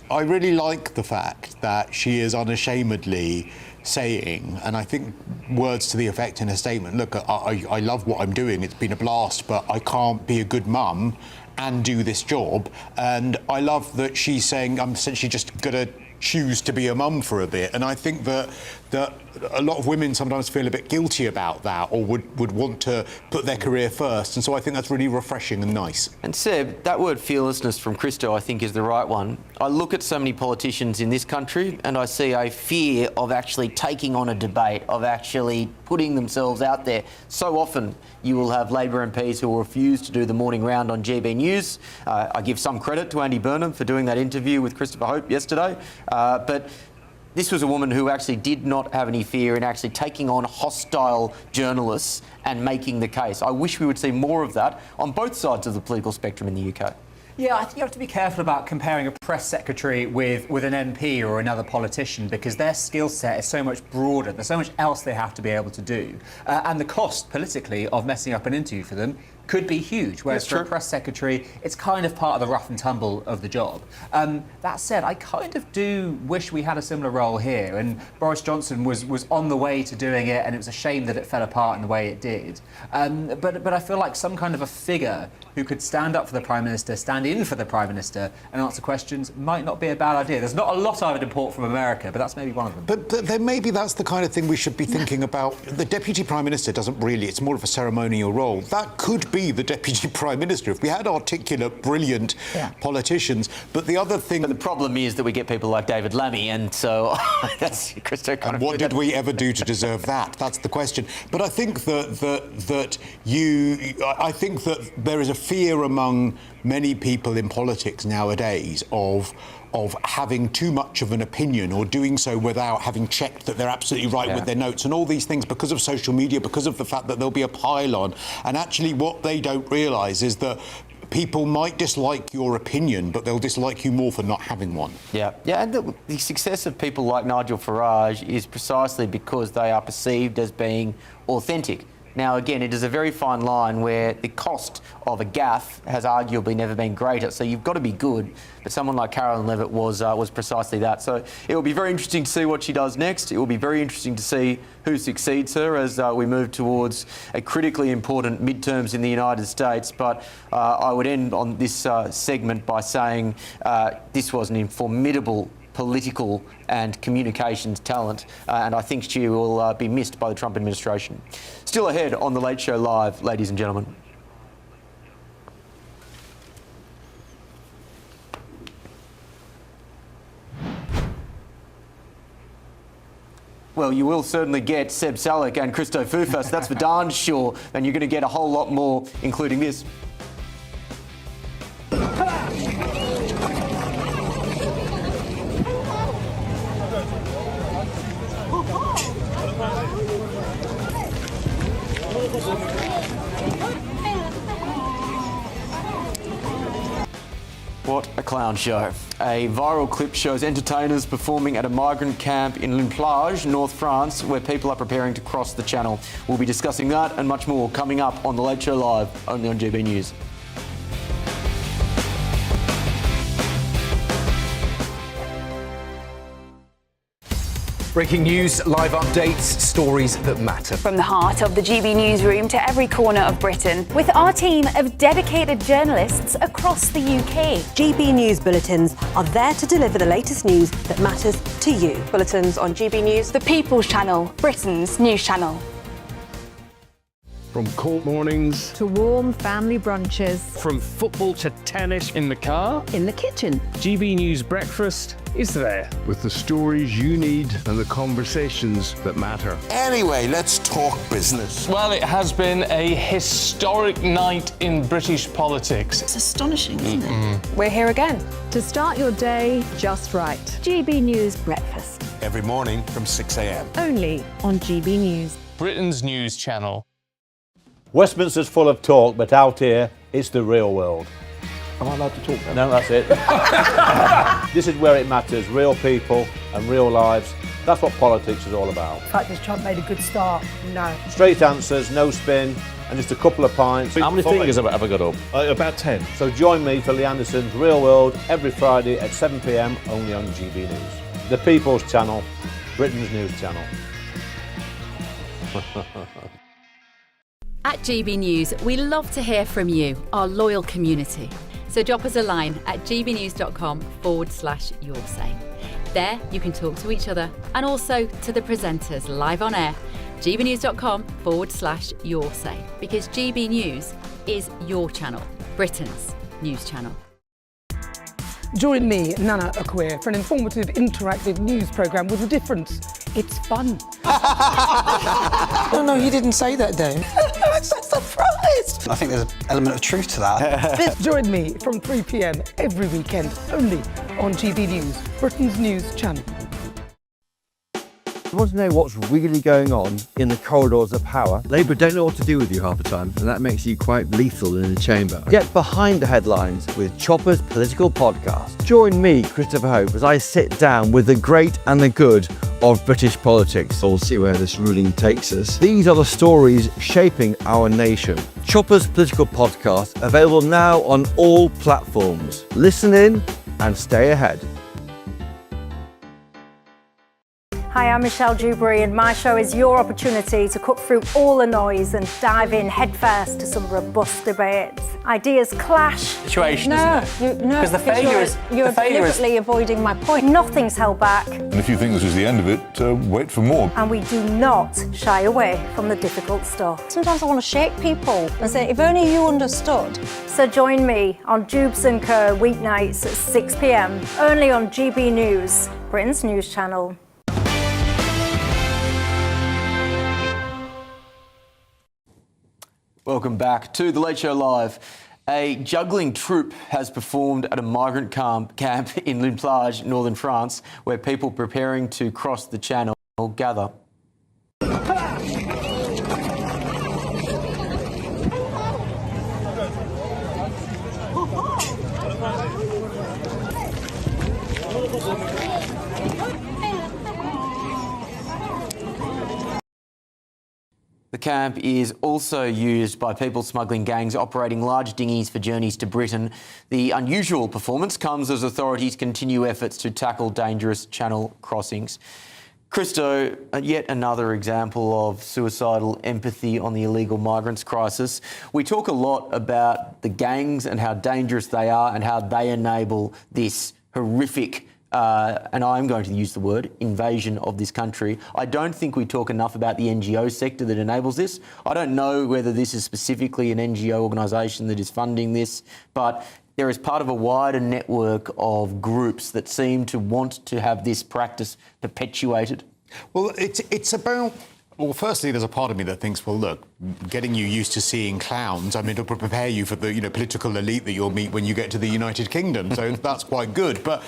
I really like the fact that she is unashamedly saying, and I think words to the effect in her statement, look, I love what I'm doing, it's been a blast, but I can't be a good mum and do this job. And I love that she's saying I'm essentially just gonna choose to be a mum for a bit. And I think that a lot of women sometimes feel a bit guilty about that, or would want to put their career first. And so I think that's really refreshing and nice. And Seb, that word fearlessness from Christo I think is the right one. I look at so many politicians in this country and I see a fear of actually taking on a debate, of actually putting themselves out there. So often you will have Labor MPs who will refuse to do the morning round on GB News. I give some credit to Andy Burnham for doing that interview with Christopher Hope yesterday. But this was a woman who actually did not have any fear in actually taking on hostile journalists and making the case. I wish we would see more of that on both sides of the political spectrum in the UK. Yeah, I think you have to be careful about comparing a press secretary with an MP or another politician, because their skill set is so much broader. There's so much else they have to be able to do. And the cost politically of messing up an interview for them could be huge, whereas for a press secretary, it's kind of part of the rough and tumble of the job. That said, I kind of do wish we had a similar role here, and Boris Johnson was on the way to doing it, and it was a shame that it fell apart in the way it did. But I feel like some kind of a figure who could stand up for the Prime Minister, stand in for the Prime Minister and answer questions might not be a bad idea. There's not a lot I would import from America, but that's maybe one of them. But then maybe that's the kind of thing we should be thinking about. The Deputy Prime Minister doesn't really, it's more of a ceremonial role. That could be the Deputy Prime Minister if we had articulate, brilliant politicians. But the other thing... But the problem is that we get people like David Lammy, and so that's Christo kind and of... what did we ever do to deserve that? That's the question. But I think that there is a fear among many people in politics nowadays of having too much of an opinion, or doing so without having checked that they're absolutely right with their notes, and all these things because of social media, because of the fact that there'll be a pile-on. And actually what they don't realise is that people might dislike your opinion, but they'll dislike you more for not having one. Yeah, and the success of people like Nigel Farage is precisely because they are perceived as being authentic. Now, again, it is a very fine line where the cost of a gaffe has arguably never been greater. So you've got to be good. But someone like Caroline Levitt was precisely that. So it will be very interesting to see what she does next. It will be very interesting to see who succeeds her as we move towards a critically important midterms in the United States. But I would end on this segment by saying this was an formidable political and communications talent, and I think she will be missed by the Trump administration. Still ahead on The Late Show Live, ladies and gentlemen. Well, you will certainly get Seb Salek and Christo Fufas, that's for darn sure, and you're going to get a whole lot more, including this. What a clown show. A viral clip shows entertainers performing at a migrant camp in La Plage, North France, where people are preparing to cross the channel. We'll be discussing that and much more coming up on The Late Show Live, only on GB News. Breaking news, live updates, stories that matter. From the heart of the GB newsroom to every corner of Britain, with our team of dedicated journalists across the UK. GB News bulletins are there to deliver the latest news that matters to you. Bulletins on GB News, the People's Channel, Britain's news channel. From court mornings to warm family brunches. From football to tennis in the car. In the kitchen. GB News Breakfast is there. With the stories you need and the conversations that matter. Anyway, let's talk business. Well, it has been a historic night in British politics. It's astonishing, isn't it? We're here again. To start your day just right. GB News Breakfast. Every morning from 6 a.m. Only on GB News. Britain's news channel. Westminster's full of talk, but out here, it's the real world. Am I allowed to talk now? No, that's it. This is where it matters, real people and real lives. That's what politics is all about. The fact that Trump made a good start, no. Straight answers, no spin, and just a couple of pints. How many fingers have I got up? About 10. So join me for Lee Anderson's Real World every Friday at 7 p.m, only on GB News. The People's Channel, Britain's news channel. At GB News, we love to hear from you, our loyal community. So drop us a line at gbnews.com/yoursay. There you can talk to each other and also to the presenters live on air. gbnews.com/yoursay, because GB News is your channel, Britain's news channel. Join me, Nana Akwe, for an informative, interactive news programme with a difference. It's fun. No, he didn't say that, Dave. I'm so surprised. I think there's an element of truth to that. Join me from 3 p.m. every weekend, only on GB News, Britain's news channel. You want to know what's really going on in the corridors of power? Labour don't know what to do with you half the time, and that makes you quite lethal in the chamber. Get behind the headlines with Chopper's political podcast. Join me, Christopher Hope, as I sit down with the great and the good of British politics. We'll see where this ruling takes us. These are the stories shaping our nation. Chopper's political podcast, available now on all platforms. Listen in and stay ahead. Hi, I'm Michelle Dewberry, and my show is your opportunity to cut through all the noise and dive in headfirst to some robust debates. Ideas clash. Situation, isn't it? Because you're deliberately avoiding my point. Nothing's held back. And if you think this is the end of it, wait for more. And we do not shy away from the difficult stuff. Sometimes I want to shake people and say, if only you understood. So join me on Jubes and Kerr weeknights at 6 p.m, only on GB News, Britain's news channel. Welcome back to The Late Show Live. A juggling troupe has performed at a migrant camp in La Plage, northern France, where people preparing to cross the Channel gather. The camp is also used by people smuggling gangs operating large dinghies for journeys to Britain. The unusual performance comes as authorities continue efforts to tackle dangerous channel crossings. Christo, yet another example of suicidal empathy on the illegal migrants crisis. We talk a lot about the gangs and how dangerous they are and how they enable this horrific and I'm going to use the word, invasion of this country. I don't think we talk enough about the NGO sector that enables this. I don't know whether this is specifically an NGO organisation that is funding this, but there is part of a wider network of groups that seem to want to have this practice perpetuated. Well, it's about... Well, firstly, there's a part of me that thinks, well, look, getting you used to seeing clowns, I mean, it'll prepare you for the, political elite that you'll meet when you get to the United Kingdom. So that's quite good. But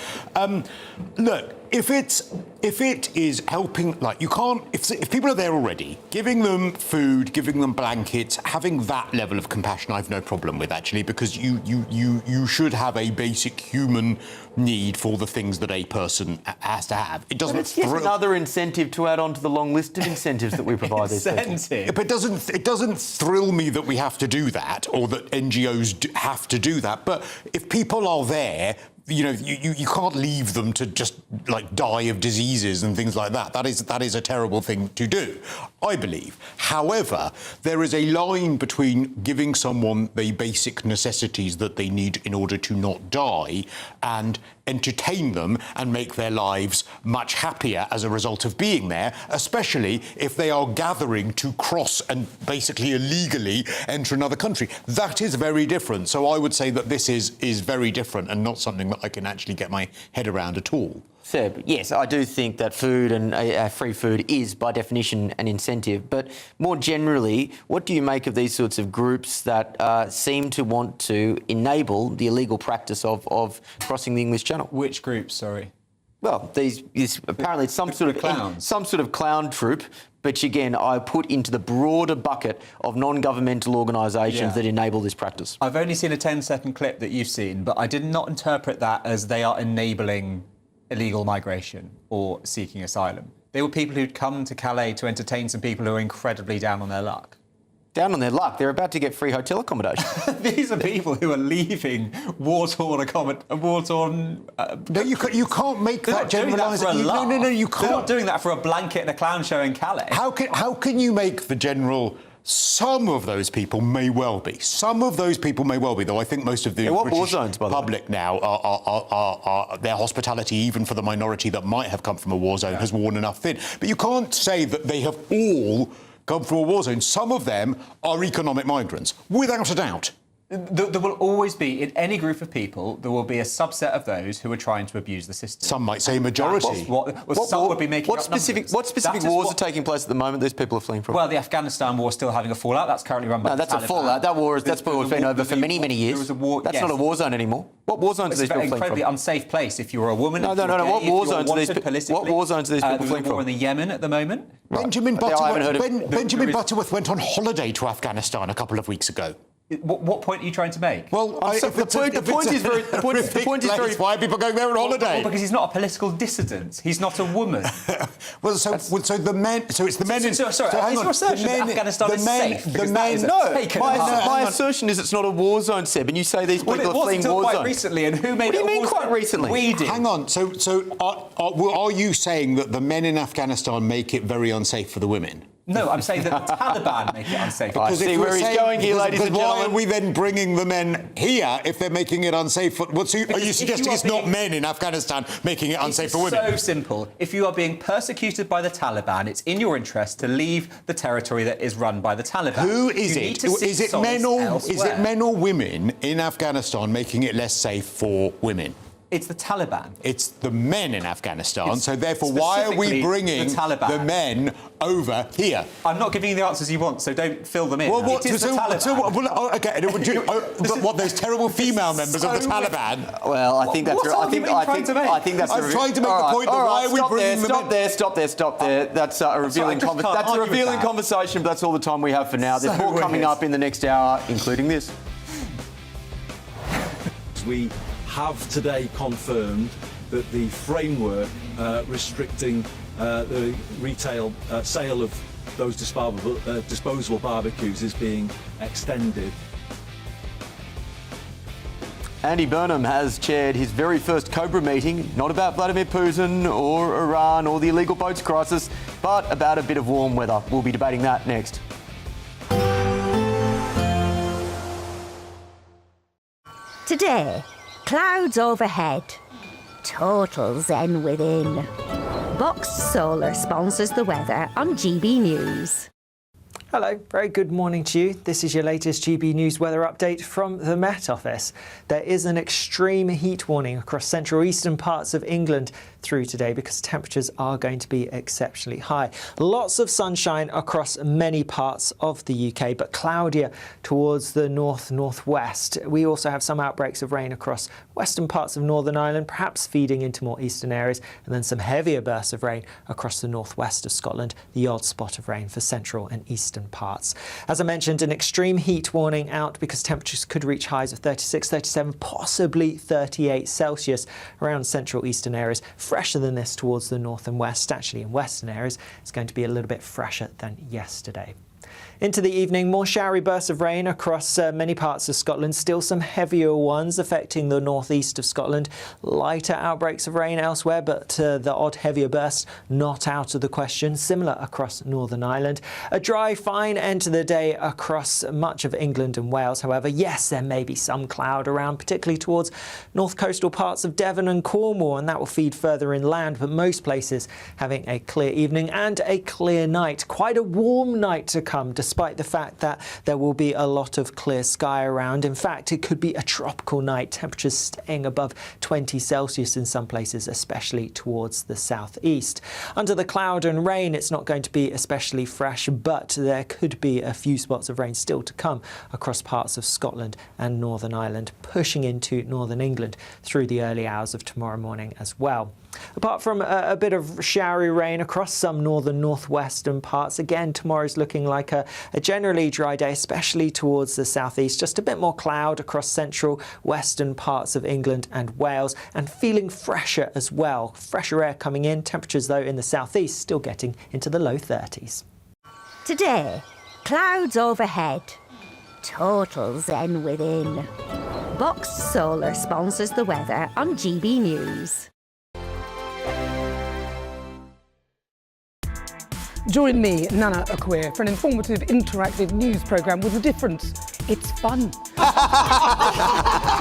look, if it is helping, like, you can't, if people are there already, giving them food, giving them blankets, having that level of compassion, I've no problem with, actually, because you should have a basic human need for the things that a person has to have. It doesn't. It's yet another incentive to add on to the long list of incentives that we provide these people. But it doesn't thrill me that we have to do that, or that NGOs have to do that. But if people are there, you can't leave them to just like die of diseases and things like that. That is a terrible thing to do, I believe. However, there is a line between giving someone the basic necessities that they need in order to not die and entertain them and make their lives much happier as a result of being there, especially if they are gathering to cross and basically illegally enter another country. That is very different. So I would say that this is very different and not something that I can actually get my head around at all. Seb, yes, I do think that food and free food is, by definition, an incentive. But more generally, what do you make of these sorts of groups that seem to want to enable the illegal practice of crossing the English Channel? Which groups, sorry? Well, apparently it's some sort of clown troupe, which again I put into the broader bucket of non-governmental organisations that enable this practice. I've only seen a 10-second clip that you've seen, but I did not interpret that as they are enabling illegal migration or seeking asylum. They were people who'd come to Calais to entertain some people who are incredibly down on their luck. Down on their luck? They're about to get free hotel accommodation. These are people who are leaving war-torn No, you can't make that generalisation. No, you can't. They're not doing that for a blanket and a clown show in Calais. How can you make the general... Some of those people may well be. Some of those people may well be, though I think most of the British public now are their hospitality, even for the minority that might have come from a war zone, has worn enough thin. But you can't say that they have all come from a war zone. Some of them are economic migrants, without a doubt. There will always be, in any group of people, there will be a subset of those who are trying to abuse the system. Some might say majority. What specific wars are taking place at the moment these people are fleeing from? Well, the Afghanistan war is still having a fallout. That's currently run by the Taliban. That's a fallout. That war has been over for many, many years. There was a war, that's not a war zone anymore. What war zones are these people fleeing from? It's an incredibly unsafe place if you're a woman. No. What war zones are these people fleeing from? There's a war in the Yemen at the moment. Benjamin Butterworth went on holiday to Afghanistan a couple of weeks ago. What point are you trying to make? Well, the point is very. Why are people going there on holiday? Well, because he's not a political dissident. He's not a woman. So the men. So it's the men. Sorry, is your assertion that Afghanistan is safe? My assertion is it's not a war zone, Seb, and you say these people are fleeing war zones. Quite recently, and who made it? What do you mean quite recently? We did. Hang on. So are you saying that the men in Afghanistan make it very unsafe for the women? No, I'm saying that the Taliban make it unsafe. I see where he's going here, ladies and gentlemen. Why are we then bringing the men here if they're making it unsafe? Are you suggesting it's not men in Afghanistan making it unsafe for women? It's so simple. If you are being persecuted by the Taliban, it's in your interest to leave the territory that is run by the Taliban. Who is it? Is it men or women in Afghanistan making it less safe for women? It's the Taliban. It's the men in Afghanistan, so therefore why are we bringing the men over here? I'm not giving you the answers you want, so don't fill them in. It is the Taliban. What, those terrible female members of the Taliban? Well, I think that's... I think that's... I'm trying to make the point that why are we bringing them in? Stop there. That's a revealing conversation, but that's all the time we have for now. There's more coming up in the next hour, including this. We have today confirmed that the framework restricting the retail sale of those disposable barbecues is being extended. Andy Burnham has chaired his very first Cobra meeting, not about Vladimir Putin or Iran or the illegal boats crisis, but about a bit of warm weather. We'll be debating that next. Today, clouds overhead, total zen within. Boxed Solar sponsors the weather on GB News. Hello, very good morning to you. This is your latest GB News weather update from the Met Office. There is an extreme heat warning across central eastern parts of England through today because temperatures are going to be exceptionally high. Lots of sunshine across many parts of the UK, but cloudier towards the northwest. We also have some outbreaks of rain across western parts of Northern Ireland, perhaps feeding into more eastern areas, and then some heavier bursts of rain across the northwest of Scotland, the odd spot of rain for central and eastern parts. As I mentioned, an extreme heat warning out because temperatures could reach highs of 36, 37, possibly 38 Celsius around central eastern areas. Fresher than this towards the north and west. Actually, in western areas, it's going to be a little bit fresher than yesterday. Into the evening, more showery bursts of rain across many parts of Scotland. Still some heavier ones affecting the northeast of Scotland. Lighter outbreaks of rain elsewhere, but the odd heavier burst not out of the question. Similar across Northern Ireland. A dry, fine end to the day across much of England and Wales. However, yes, there may be some cloud around, particularly towards north coastal parts of Devon and Cornwall, and that will feed further inland, but most places having a clear evening and a clear night. Quite a warm night to come, despite the fact that there will be a lot of clear sky around. In fact, it could be a tropical night, temperatures staying above 20 Celsius in some places, especially towards the southeast. Under the cloud and rain, it's not going to be especially fresh, but there could be a few spots of rain still to come across parts of Scotland and Northern Ireland, pushing into northern England through the early hours of tomorrow morning as well. Apart from a bit of showery rain across some northern northwestern parts, again tomorrow's looking like a generally dry day, especially towards the southeast. Just a bit more cloud across central western parts of England and Wales, and feeling fresher as well. Fresher air coming in, temperatures though in the southeast still getting into the low 30s. Today, clouds overhead, total zen within. Box Solar sponsors the weather on GB News. Join me, Nana Akweer, for an informative, interactive news programme with a difference. It's fun.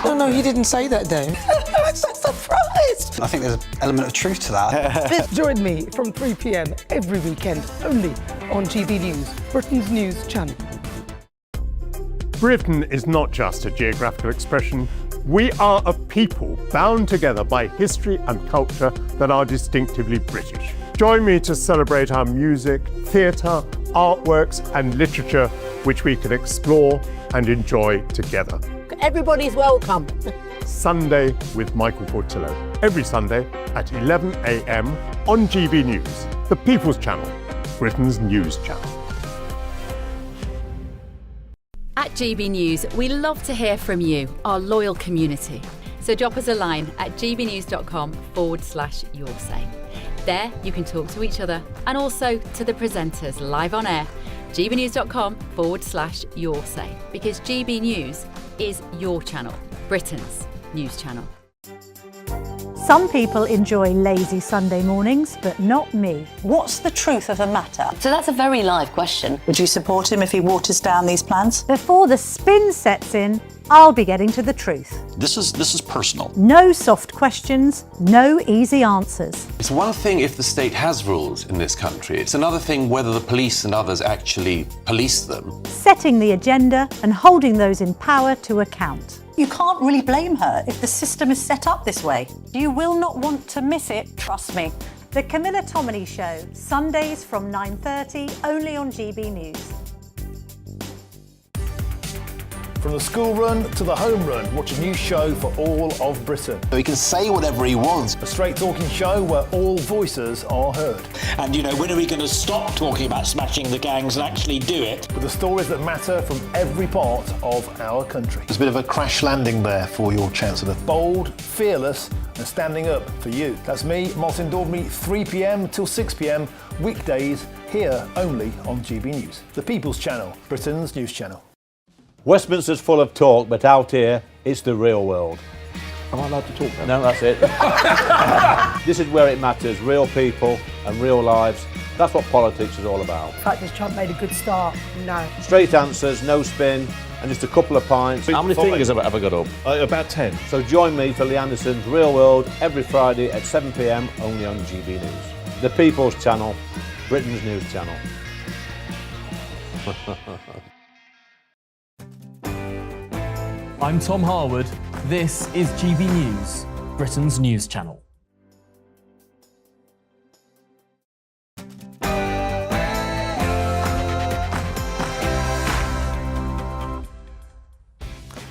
No, he didn't say that, Dave. I'm so surprised. I think there's an element of truth to that. Join me from 3 p.m. every weekend, only on GB News, Britain's news channel. Britain is not just a geographical expression. We are a people bound together by history and culture that are distinctively British. Join me to celebrate our music, theatre, artworks and literature which we can explore and enjoy together. Everybody's welcome. Sunday with Michael Portillo. Every Sunday at 11 a.m. on GB News, the People's Channel, Britain's news channel. At GB News, we love to hear from you, our loyal community. So drop us a line at gbnews.com/yoursay. There you can talk to each other and also to the presenters live on air. gbnews.com/yoursay, because GB News is your channel, Britain's news channel. Some people enjoy lazy Sunday mornings, but not me. What's the truth of the matter? So that's a very live question. Would you support him if he waters down these plans? Before the spin sets in, I'll be getting to the truth. This is personal. No soft questions, no easy answers. It's one thing if the state has rules in this country. It's another thing whether the police and others actually police them. Setting the agenda and holding those in power to account. You can't really blame her if the system is set up this way. You will not want to miss it, trust me. The Camilla Tominey Show, Sundays from 9:30, only on GB News. From the school run to the home run, watch a new show for all of Britain. He can say whatever he wants. A straight talking show where all voices are heard. And when are we going to stop talking about smashing the gangs and actually do it? With the stories that matter from every part of our country. There's a bit of a crash landing there for your Chancellor. Bold, fearless and standing up for you. That's me, Martin Daubney, 3 p.m. till 6 p.m, weekdays, here only on GB News. The People's Channel, Britain's news channel. Westminster's full of talk, but out here, it's the real world. Am I allowed to talk now? No, that's it. This is where it matters, real people and real lives. That's what politics is all about. The fact that Trump made a good start, no. Straight answers, no spin, and just a couple of pints. How many fingers have I got up? About 10. So join me for Lee Anderson's Real World every Friday at 7 p.m, only on GB News. The People's Channel, Britain's news channel. I'm Tom Harwood. This is GB News, Britain's news channel.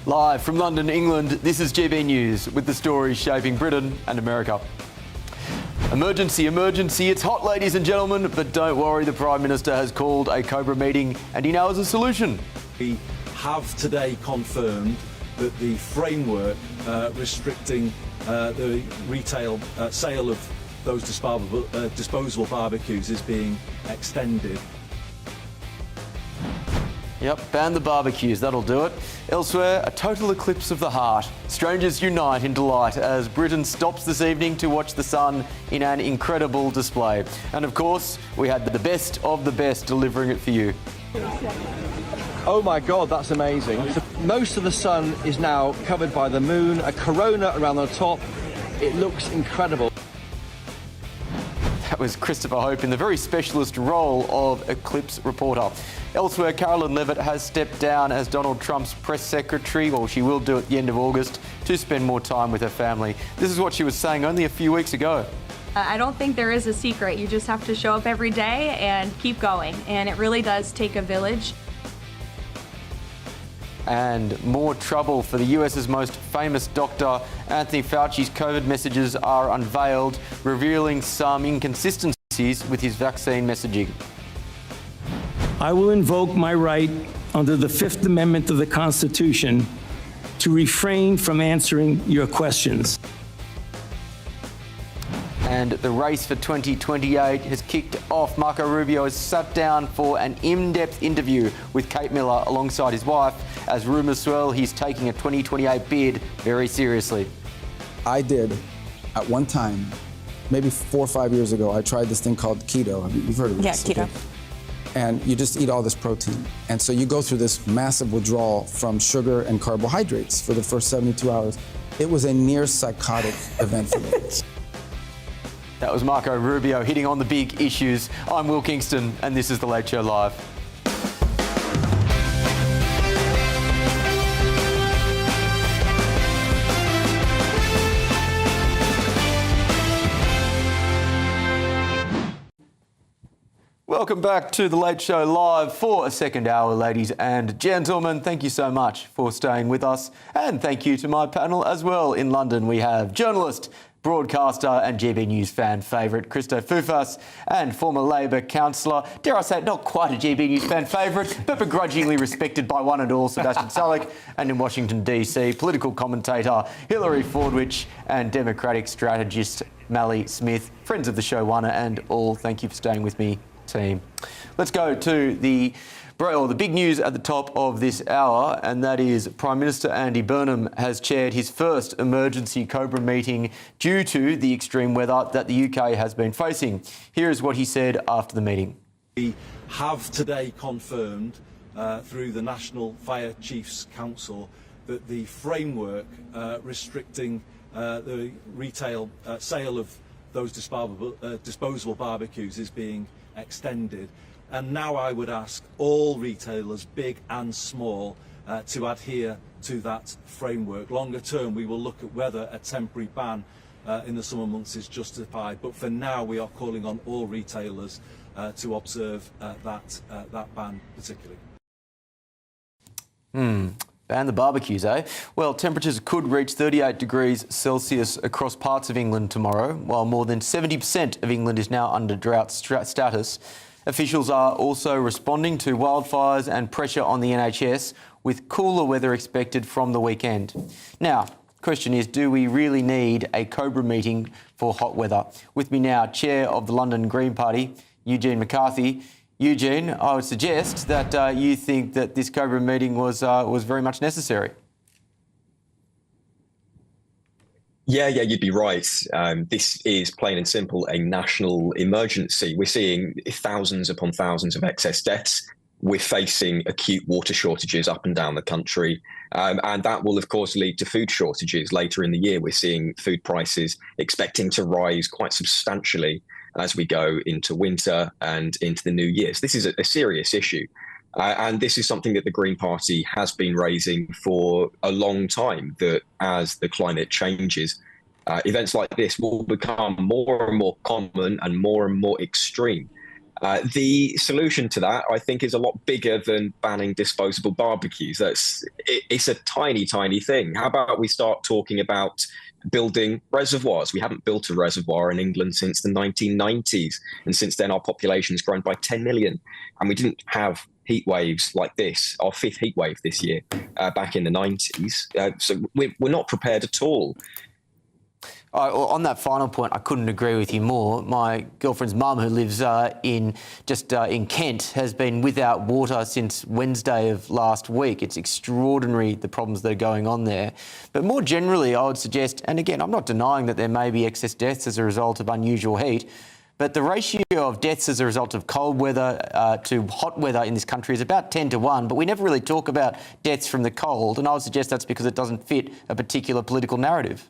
Live from London, England, this is GB News with the stories shaping Britain and America. Emergency, emergency, it's hot, ladies and gentlemen, but don't worry, the Prime Minister has called a Cobra meeting and he now has a solution. We have today confirmed that the framework restricting the retail sale of those disposable barbecues is being extended. Yep, ban the barbecues, that'll do it. Elsewhere, a total eclipse of the heart. Strangers unite in delight as Britain stops this evening to watch the sun in an incredible display. And of course, we had the best of the best delivering it for you. Oh my God, that's amazing. Most of the sun is now covered by the moon, a corona around the top. It looks incredible. That was Christopher Hope in the very specialist role of eclipse reporter. Elsewhere, Carolyn Levitt has stepped down as Donald Trump's press secretary, or she will do at the end of August, to spend more time with her family. This is what she was saying only a few weeks ago. I don't think there is a secret. You just have to show up every day and keep going. And it really does take a village. And more trouble for the US's most famous doctor. Anthony Fauci's COVID messages are unveiled, revealing some inconsistencies with his vaccine messaging. I will invoke my right under the Fifth Amendment of the Constitution to refrain from answering your questions. And the race for 2028 has kicked off. Marco Rubio has sat down for an in-depth interview with Kate Miller alongside his wife. As rumours swirl, he's taking a 2028 bid very seriously. I did, at one time, maybe 4 or 5 years ago, I tried this thing called keto. You've heard of this? Yeah, keto. Okay? And you just eat all this protein. And so you go through this massive withdrawal from sugar and carbohydrates for the first 72 hours. It was a near psychotic event for me. That was Marco Rubio hitting on the big issues. I'm Will Kingston, and this is The Late Show Live. Welcome back to The Late Show Live for a second hour, ladies and gentlemen. Thank you so much for staying with us. And thank you to my panel as well. In London, we have journalist, broadcaster and GB News fan favourite Christo Foufas and former Labor councillor, dare I say it, not quite a GB News fan favourite, but begrudgingly respected by one and all, Sebastian Salek, and in Washington DC, political commentator Hilary Fordwich and Democratic strategist Mally Smith. Friends of the show, one and all, thank you for staying with me, team. Let's go to the big news at the top of this hour, and that is Prime Minister Andy Burnham has chaired his first emergency Cobra meeting due to the extreme weather that the UK has been facing. Here is what he said after the meeting. We have today confirmed through the National Fire Chiefs Council that the framework restricting the retail sale of those disposable barbecues is being extended. And now I would ask all retailers, big and small, to adhere to that framework. Longer term, we will look at whether a temporary ban in the summer months is justified. But for now, we are calling on all retailers to observe that ban particularly. Ban the barbecues, eh? Well, temperatures could reach 38 degrees Celsius across parts of England tomorrow, while more than 70% of England is now under drought status. Officials are also responding to wildfires and pressure on the NHS, with cooler weather expected from the weekend. Now, question is, do we really need a Cobra meeting for hot weather? With me now, Chair of the London Green Party, Eugene McCarthy. Eugene, I would suggest that you think that this Cobra meeting was very much necessary. Yeah, you'd be right. This is plain and simple a national emergency. We're seeing thousands upon thousands of excess deaths. We're facing acute water shortages up and down the country. And that will, of course, lead to food shortages later in the year. We're seeing food prices expecting to rise quite substantially as we go into winter and into the new year. So this is a serious issue. And this is something that the Green Party has been raising for a long time, that as the climate changes, events like this will become more and more common and more extreme. The solution to that, I think, is a lot bigger than banning disposable barbecues. It's a tiny thing. How about we start talking about building reservoirs? We haven't built a reservoir in England since the 1990s. And since then, our population has grown by 10 million. And we didn't have heat waves like this, our fifth heat wave this year, back in the 90s. So we're not prepared at all. On that final point, I couldn't agree with you more. My girlfriend's mum, who lives in Kent, has been without water since Wednesday of last week. It's extraordinary, the problems that are going on there. But more generally, I would suggest, and again, I'm not denying that there may be excess deaths as a result of unusual heat, but the ratio of deaths as a result of cold weather to hot weather in this country is about 10 to 1, but we never really talk about deaths from the cold, and I would suggest that's because it doesn't fit a particular political narrative.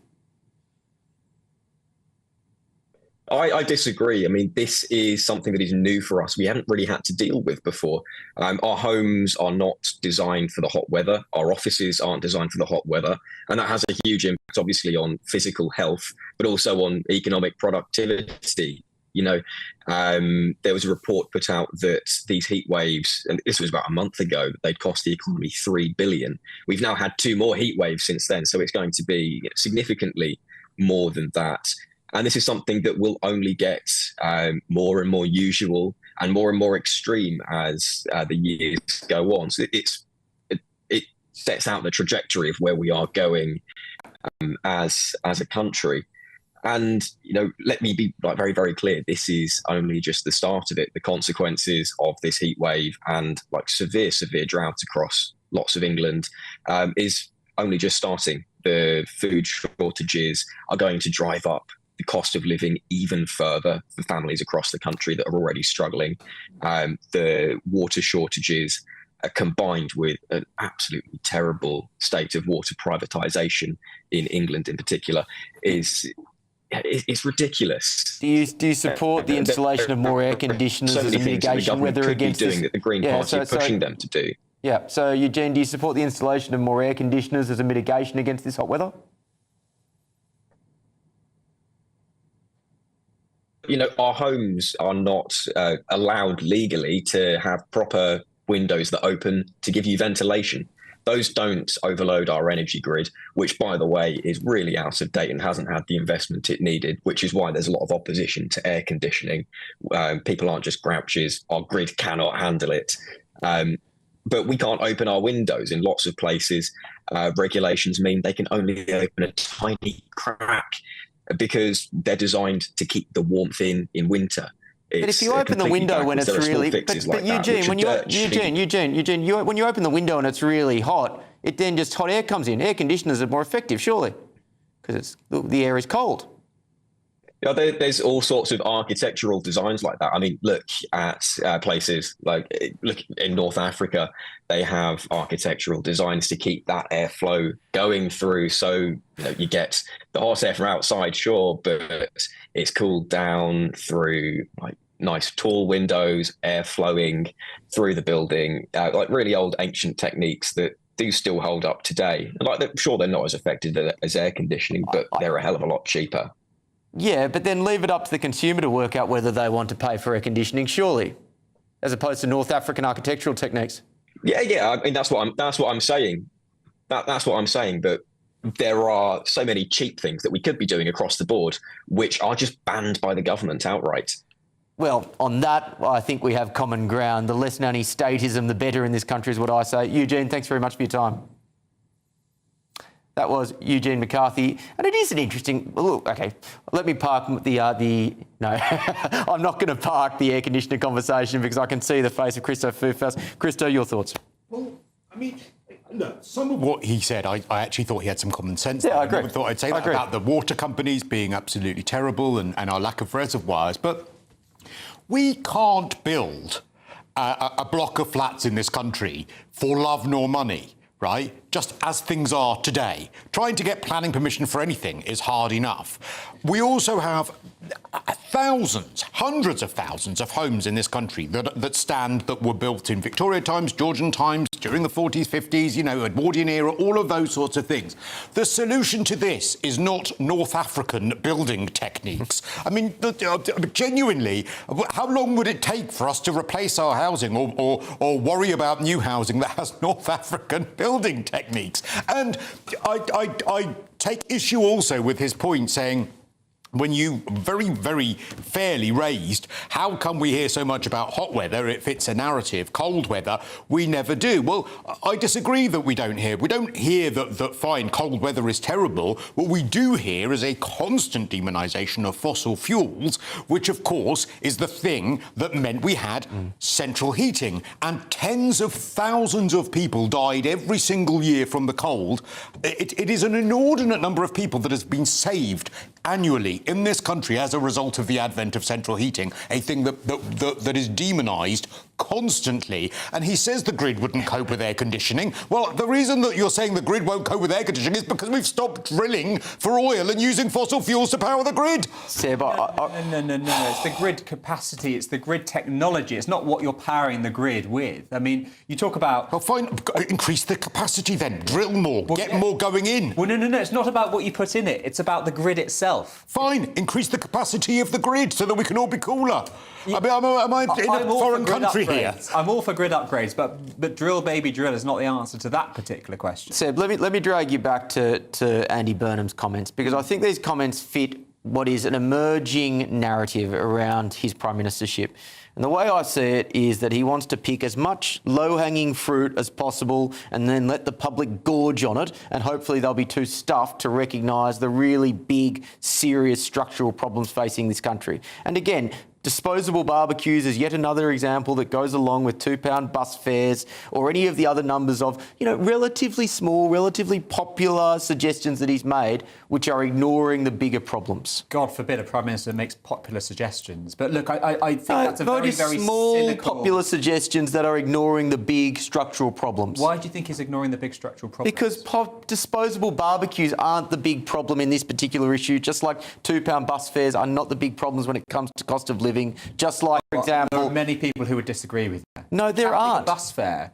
I disagree. I mean, this is something that is new for us. We haven't really had to deal with before. Our homes are not designed for the hot weather. Our offices aren't designed for the hot weather. And that has a huge impact, obviously, on physical health, but also on economic productivity. You know, there was a report put out that these heat waves, and this was about a month ago, they'd cost the economy $3 billion. We've now had 2 more heat waves since then, so it's going to be significantly more than that. And this is something that will only get more and more usual and more extreme as the years go on. So it sets out the trajectory of where we are going as a country. And, you know, let me be very, very clear. This is only just the start of it. The consequences of this heat wave and severe drought across lots of England is only just starting. The food shortages are going to drive up the cost of living even further for families across the country that are already struggling. The water shortages, combined with an absolutely terrible state of water privatisation in England in particular, it's ridiculous. Do you support the installation of more air conditioners as a mitigation, whether against doing that the Green Party are pushing them to do? Yeah. So, Eugene, do you support the installation of more air conditioners as a mitigation against this hot weather? You know, our homes are not allowed legally to have proper windows that open to give you ventilation. Those don't overload our energy grid, which, by the way, is really out of date and hasn't had the investment it needed, which is why there's a lot of opposition to air conditioning. People aren't just grouches. Our grid cannot handle it. But we can't open our windows in lots of places. Regulations mean they can only open a tiny crack because they're designed to keep the warmth in winter. But if you open the window when it's really, but Eugene, when you open the window and it's really hot, it then just hot air comes in. Air conditioners are more effective, surely, because the air is cold. Yeah, there's all sorts of architectural designs like that. I mean, look at places look in North Africa. They have architectural designs to keep that airflow going through. So you get the hot air from outside, sure, but it's cooled down through nice tall windows, air flowing through the building, really old ancient techniques that do still hold up today. Sure, they're not as effective as air conditioning, but they're a hell of a lot cheaper. Yeah, but then leave it up to the consumer to work out whether they want to pay for air conditioning, surely, as opposed to North African architectural techniques. Yeah. I mean, that's what I'm saying. That's what I'm saying. But there are so many cheap things that we could be doing across the board, which are just banned by the government outright. Well, on that, I think we have common ground. The less nanny statism, the better in this country is what I say. Eugene, thanks very much for your time. That was Eugene McCarthy, and it is an interesting look. Okay, let me park no, I'm not going to park the air conditioner conversation because I can see the face of Christo Foufas. Christo, your thoughts? Well, I mean, no, some of what he said, I actually thought he had some common sense. Yeah, I agree. I thought I'd say that about the water companies being absolutely terrible and our lack of reservoirs, but we can't build a block of flats in this country for love nor money. Right? Just as things are today. Trying to get planning permission for anything is hard enough. We also have thousands, hundreds of thousands of homes in this country that were built in Victoria times, Georgian times, during the 40s, 50s, Edwardian era, all of those sorts of things. The solution to this is not North African building techniques. I mean, genuinely, how long would it take for us to replace our housing or worry about new housing that has North African building techniques? And I take issue also with his point saying when you very, very fairly raised, how come we hear so much about hot weather? It fits a narrative. Cold weather, we never do. Well, I disagree that we don't hear. We don't hear that fine, cold weather is terrible. What we do hear is a constant demonisation of fossil fuels, which, of course, is the thing that meant we had central heating. And tens of thousands of people died every single year from the cold. It is an inordinate number of people that has been saved annually in this country as a result of the advent of central heating, a thing that is demonised constantly. And he says the grid wouldn't cope with air conditioning. Well, the reason that you're saying the grid won't cope with air conditioning is because we've stopped drilling for oil and using fossil fuels to power the grid. Seb, no. It's the grid capacity, it's the grid technology. It's not what you're powering the grid with. I mean, you talk about... Well, fine, increase the capacity then. Drill more, get more going in. Well, no. It's not about what you put in it. It's about the grid itself. Fine, increase the capacity of the grid so that we can all be cooler. I mean, am I in a foreign country here? I'm all for grid upgrades, but drill, baby, drill is not the answer to that particular question. Seb, let me drag you back to Andy Burnham's comments, because I think these comments fit what is an emerging narrative around his prime ministership. And the way I see it is that he wants to pick as much low-hanging fruit as possible and then let the public gorge on it, and hopefully they'll be too stuffed to recognise the really big, serious structural problems facing this country. And again, disposable barbecues is yet another example that goes along with £2 bus fares or any of the other numbers of, relatively small, relatively popular suggestions that he's made, which are ignoring the bigger problems. God forbid a Prime Minister makes popular suggestions. But look, I think that's a very, very small, cynical... popular suggestions that are ignoring the big structural problems. Why do you think he's ignoring the big structural problems? Because disposable barbecues aren't the big problem in this particular issue, just like £2 bus fares are not the big problems when it comes to cost of living. Just like, for example... There are many people who would disagree with you. No, there aren't. Bus fare.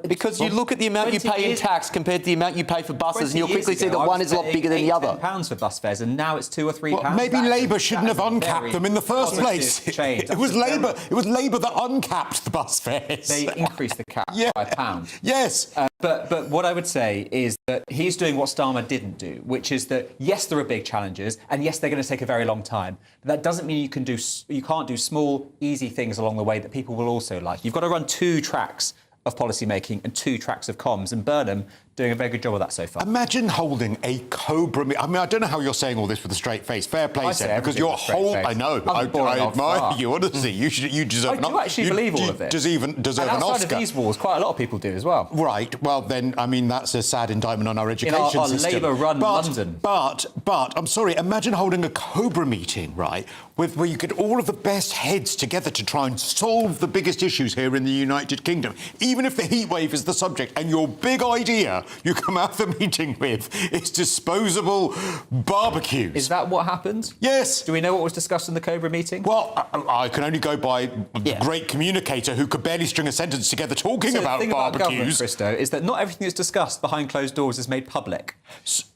Because you look at the amount you pay in tax compared to the amount you pay for buses, and you'll quickly see that one is a lot bigger than the other. £10 for bus fares, and now it's £2 or £3. Well, maybe Labour shouldn't have uncapped them in the first place. It was Labour that uncapped the bus fares. They increased the cap by £1. Yes. But what I would say is that he's doing what Starmer didn't do, which is that, yes, there are big challenges, and yes, they're going to take a very long time. But that doesn't mean you can't do small, easy things along the way that people will also like. You've got to run 2 tracks of policy making and 2 tracks of comms, and Burnham doing a very good job of that so far. Imagine holding a Cobra meeting. I mean, I don't know how you're saying all this with a straight face. Fair play, Seb, because your whole... I know. I admire you, honestly. You deserve... I do actually believe all of it. Deserve an Oscar. Outside of these walls, quite a lot of people do as well. Right. Well, then, I mean, that's a sad indictment on our education system. In our Labour-run London. But, I'm sorry, imagine holding a Cobra meeting, right, where you get all of the best heads together to try and solve the biggest issues here in the United Kingdom, even if the heatwave is the subject, and your big idea you come out of the meeting with is disposable barbecues. Is that what happened? Yes. Do we know what was discussed in the Cobra meeting? Well, I can only go by the great communicator who could barely string a sentence together talking about barbecues. The thing about government, Christo, is that not everything that's discussed behind closed doors is made public.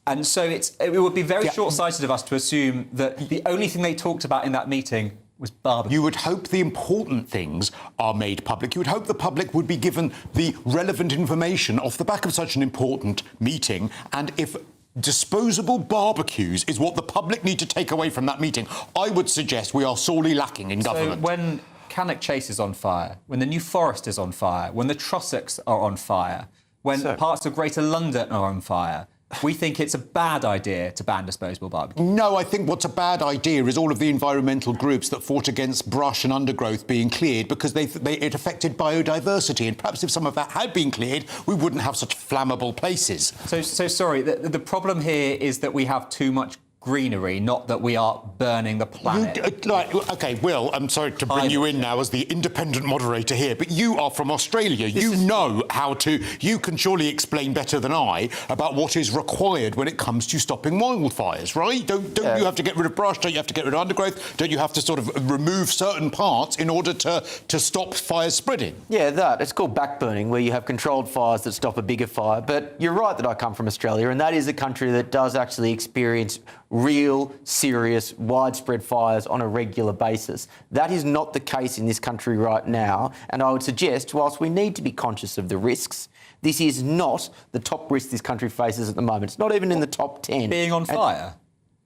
And so it would be very short-sighted of us to assume that the only thing they talked about in that meeting was barbecue. You would hope the important things are made public. You would hope the public would be given the relevant information off the back of such an important meeting. And if disposable barbecues is what the public need to take away from that meeting, I would suggest we are sorely lacking in government. So when Cannock Chase is on fire, when the New Forest is on fire, when the Trossachs are on fire, when parts of Greater London are on fire, we think it's a bad idea to ban disposable barbecues. No, I think what's a bad idea is all of the environmental groups that fought against brush and undergrowth being cleared because it affected biodiversity. And perhaps if some of that had been cleared, we wouldn't have such flammable places. So sorry, the problem here is that we have too much greenery, not that we are burning the planet. OK, Will, I'm sorry to bring you in now as the independent moderator here, but you are from Australia. You know how to... You can surely explain better than I about what is required when it comes to stopping wildfires, right? Don't you have to get rid of brush? Don't you have to get rid of undergrowth? Don't you have to sort of remove certain parts in order to stop fires spreading? Yeah, that. It's called backburning, where you have controlled fires that stop a bigger fire. But you're right that I come from Australia, and that is a country that does actually experience real, serious, widespread fires on a regular basis. That is not the case in this country right now, and I would suggest, whilst we need to be conscious of the risks, this is not the top risk this country faces at the moment. It's not even in the top 10. Being on fire?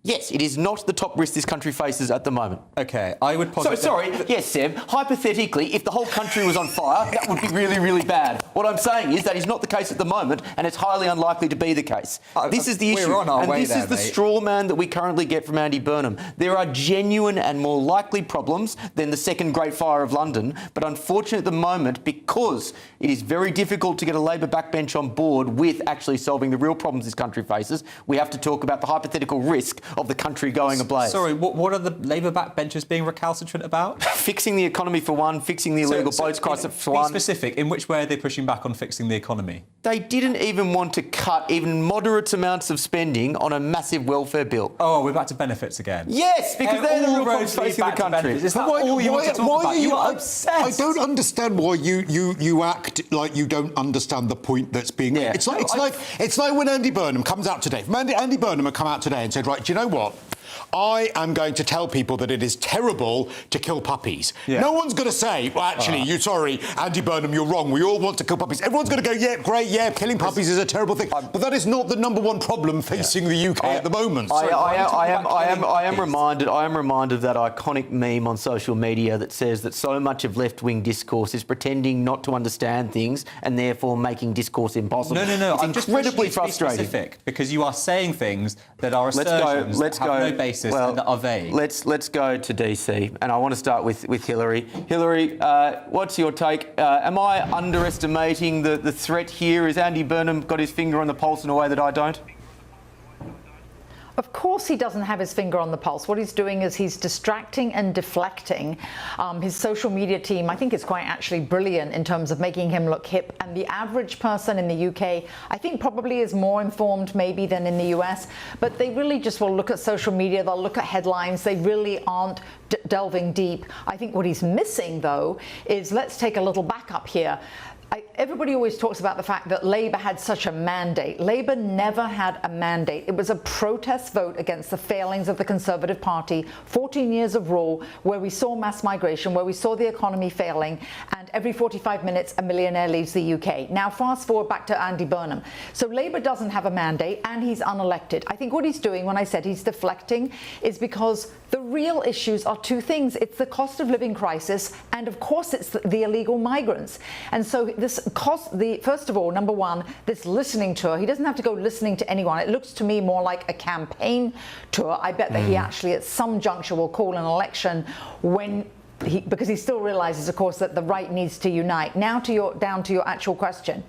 Yes, it is not the top risk this country faces at the moment. Okay, I would posit... Yes, Seb, hypothetically, if the whole country was on fire, that would be really, really bad. What I'm saying is that is not the case at the moment, and it's highly unlikely to be the case. This is the issue. We're on our way this there, is the mate. straw man that we currently get from Andy Burnham. There are genuine and more likely problems than the second Great Fire of London, but unfortunately at the moment, because it is very difficult to get a Labor backbench on board with actually solving the real problems this country faces, we have to talk about the hypothetical risk of the country going ablaze. Sorry, what are the Labour backbenchers being recalcitrant about? Fixing the economy for one, fixing the illegal boats crisis for one. Be specific. In which way are they pushing back on fixing the economy? They didn't even want to cut even moderate amounts of spending on a massive welfare bill. Oh, we're back to benefits again. Yes, because they're the real problems facing the country. Is that all you want to talk about? You are obsessed. I don't understand why you act like you don't understand the point that's being made. It's like when Andy Burnham comes out today. Andy Burnham had come out today and said, right, do you know what? I am going to tell people that it is terrible to kill puppies. Yeah. No one's going to say, well, actually, sorry, Andy Burnham, you're wrong. We all want to kill puppies. Everyone's going to go, yeah, great, yeah, killing puppies is a terrible thing. But that is not the number one problem facing the UK at the moment. I am reminded of that iconic meme on social media that says that so much of left-wing discourse is pretending not to understand things and therefore making discourse impossible. No. It's incredibly frustrating. Specific, because you are saying things that are assertions that have no basis and that are vague. Let's go to DC, and I want to start with Hillary. Hillary, what's your take? Am I underestimating the threat here? Is Andy Burnham got his finger on the pulse in a way that I don't? Of course he doesn't have his finger on the pulse. What he's doing is he's distracting and deflecting. His social media team, I think, is quite actually brilliant in terms of making him look hip. And the average person in the UK, I think, probably is more informed maybe than in the US. But they really just will look at social media. They'll look at headlines. They really aren't delving deep. I think what he's missing, though, is let's take a little backup here. Everybody always talks about the fact that Labour had such a mandate. Labour never had a mandate. It was a protest vote against the failings of the Conservative Party, 14 years of rule, where we saw mass migration, where we saw the economy failing, and every 45 minutes a millionaire leaves the UK. Now fast forward back to Andy Burnham. So Labour doesn't have a mandate and he's unelected. I think what he's doing when I said he's deflecting is because the real issues are two things. It's the cost of living crisis and of course it's the illegal migrants. And so this first of all, number one, this listening tour, he doesn't have to go listening to anyone. It looks to me more like a campaign tour. I bet that he actually at some juncture will call an election because he still realizes, of course, that the right needs to unite. Now down to your actual question.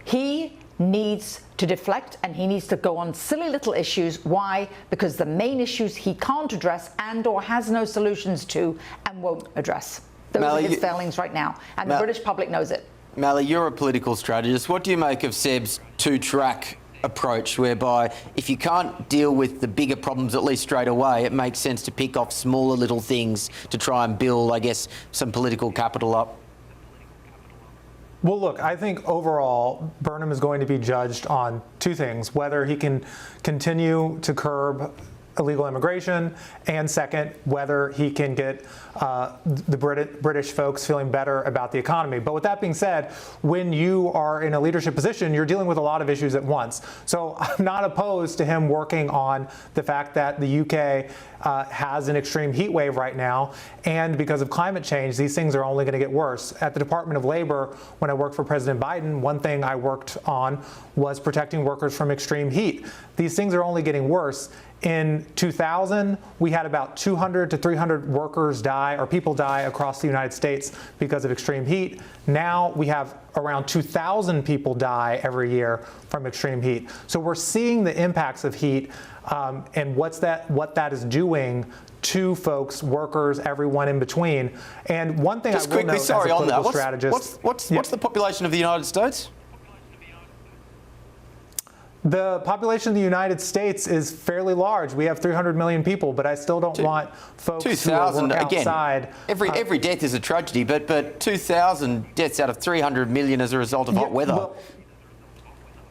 He needs to deflect and he needs to go on silly little issues. Why? Because the main issues he can't address and or has no solutions to and won't address. Those are his failings right now. And the British public knows it. Mally, you're a political strategist. What do you make of Seb's two-track approach, whereby if you can't deal with the bigger problems at least straight away, it makes sense to pick off smaller little things to try and build, I guess, some political capital up? Well, look, I think overall, Burnham is going to be judged on two things: whether he can continue to curb illegal immigration, and second, whether he can get the British folks feeling better about the economy. But with that being said, when you are in a leadership position, you're dealing with a lot of issues at once. So I'm not opposed to him working on the fact that the UK has an extreme heat wave right now, and because of climate change, these things are only going to get worse. At the Department of Labor, when I worked for President Biden, one thing I worked on was protecting workers from extreme heat. These things are only getting worse. In 2000, we had about 200 to 300 workers die, or people die, across the United States because of extreme heat. Now we have around 2,000 people die every year from extreme heat. So we're seeing the impacts of heat and what that is doing to folks, workers, everyone in between. And one thing just I will quickly, note as a political strategist, what's the population of the United States? The population of the United States is fairly large. We have 300 million people, but I still don't want folks who work outside. Again, every death is a tragedy, but 2,000 deaths out of 300 million as a result of hot weather.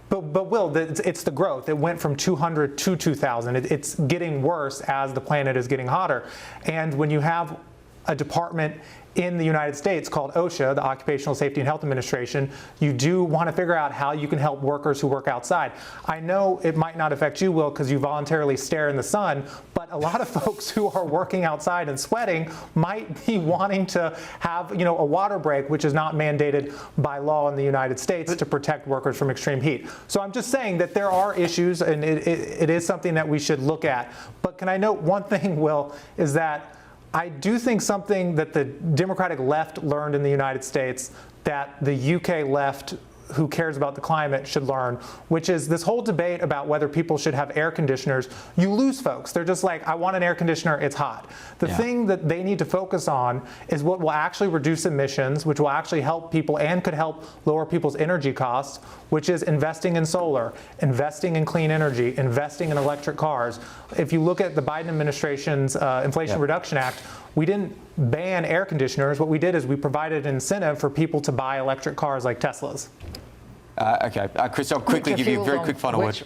But Will, it's the growth. It went from 200 to 2,000. It's getting worse as the planet is getting hotter. And when you have a department in the United States called OSHA, the Occupational Safety and Health Administration, you do want to figure out how you can help workers who work outside. I know it might not affect you, Will, because you voluntarily stare in the sun, but a lot of folks who are working outside and sweating might be wanting to have, a water break, which is not mandated by law in the United States to protect workers from extreme heat. So I'm just saying that there are issues, and it is something that we should look at. But can I note one thing, Will, is that I do think something that the Democratic left learned in the United States that the UK left, who cares about the climate, should learn, which is this whole debate about whether people should have air conditioners. You lose folks. They're just like, I want an air conditioner, it's hot. The thing that they need to focus on is what will actually reduce emissions, which will actually help people and could help lower people's energy costs, which is investing in solar, investing in clean energy, investing in electric cars. If you look at the Biden administration's Inflation Reduction Act, we didn't ban air conditioners. What we did is we provided an incentive for people to buy electric cars like Teslas. Okay, Chris, I'll quickly give you a very quick final word.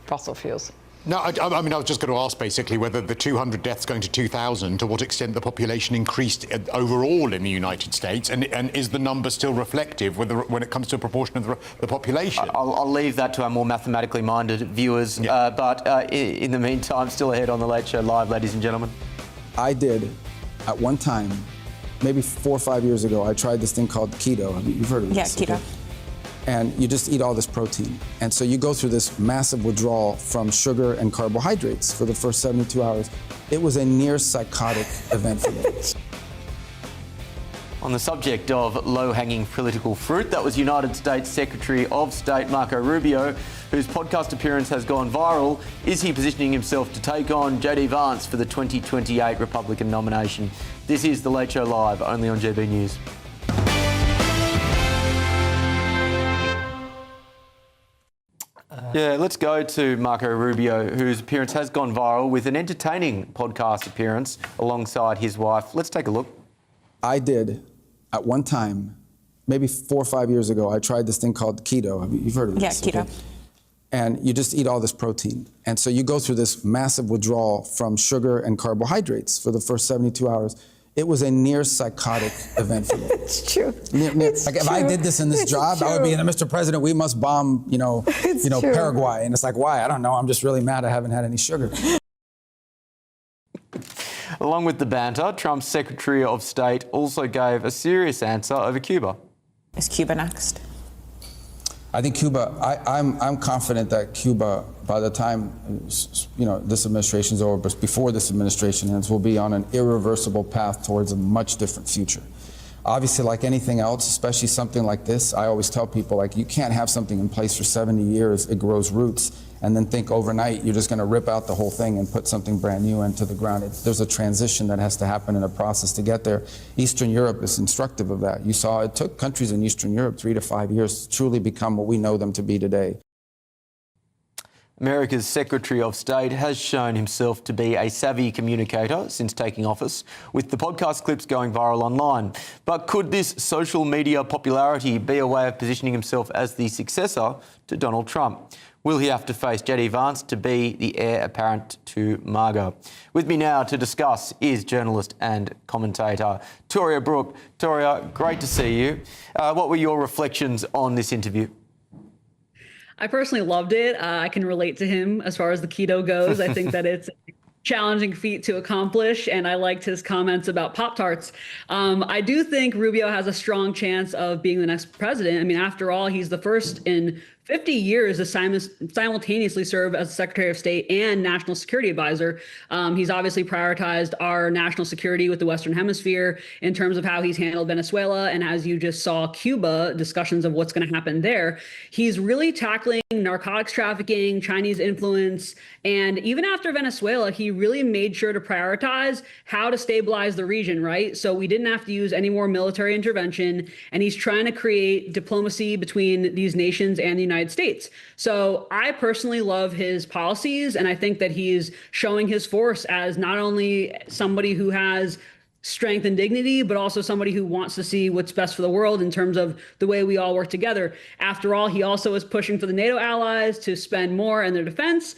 Fossil fuels. No, I mean, I was just going to ask basically whether the 200 deaths going to 2,000, to what extent the population increased overall in the United States, and is the number still reflective when it comes to a proportion of the population? I'll leave that to our more mathematically minded viewers, but in the meantime, still ahead on The Late Show Live, ladies and gentlemen. I did, at one time, maybe 4 or 5 years ago, I tried this thing called keto. You've heard of this? Yeah, keto. Okay? And you just eat all this protein. And so you go through this massive withdrawal from sugar and carbohydrates for the first 72 hours. It was a near psychotic event for me. On the subject of low-hanging political fruit, that was United States Secretary of State Marco Rubio, whose podcast appearance has gone viral. Is he positioning himself to take on J.D. Vance for the 2028 Republican nomination? This is The Late Show Live, only on GB News. Yeah, let's go to Marco Rubio, whose appearance has gone viral with an entertaining podcast appearance alongside his wife. Let's take a look. I did, at one time, maybe 4 or 5 years ago, I tried this thing called keto. You've heard of this? Yeah, keto. Okay? And you just eat all this protein. And so you go through this massive withdrawal from sugar and carbohydrates for the first 72 hours. It was a near psychotic event for me. It's true. If I did this in this job, I would be, Mr. President, we must bomb, Paraguay. And it's like, why? I don't know. I'm just really mad I haven't had any sugar. Along with the banter, Trump's Secretary of State also gave a serious answer over Cuba. Is Cuba next? I think Cuba, I'm confident that Cuba, by the time, this administration's over, but before this administration ends, will be on an irreversible path towards a much different future. Obviously, like anything else, especially something like this, I always tell people, you can't have something in place for 70 years, it grows roots, and then think overnight you're just going to rip out the whole thing and put something brand new into the ground. There's a transition that has to happen in a process to get there. Eastern Europe is instructive of that. You saw it took countries in Eastern Europe 3 to 5 years to truly become what we know them to be today. America's Secretary of State has shown himself to be a savvy communicator since taking office, with the podcast clips going viral online. But could this social media popularity be a way of positioning himself as the successor to Donald Trump? Will he have to face J.D. Vance to be the heir apparent to Margot? With me now to discuss is journalist and commentator Toria Brooke. Toria, great to see you. What were your reflections on this interview? I personally loved it. I can relate to him as far as the keto goes. I think that it's a challenging feat to accomplish, and I liked his comments about Pop-Tarts. I do think Rubio has a strong chance of being the next president. I mean, after all, he's the first in 50 years to simultaneously serve as Secretary of State and National Security Advisor. He's obviously prioritized our national security with the Western Hemisphere in terms of how he's handled Venezuela. And as you just saw, Cuba, discussions of what's going to happen there. He's really tackling narcotics trafficking, Chinese influence. And even after Venezuela, he really made sure to prioritize how to stabilize the region, right? So we didn't have to use any more military intervention. And he's trying to create diplomacy between these nations and the United States. So I personally love his policies, and I think that he's showing his force as not only somebody who has strength and dignity, but also somebody who wants to see what's best for the world in terms of the way we all work together. After all, he also is pushing for the NATO allies to spend more in their defense.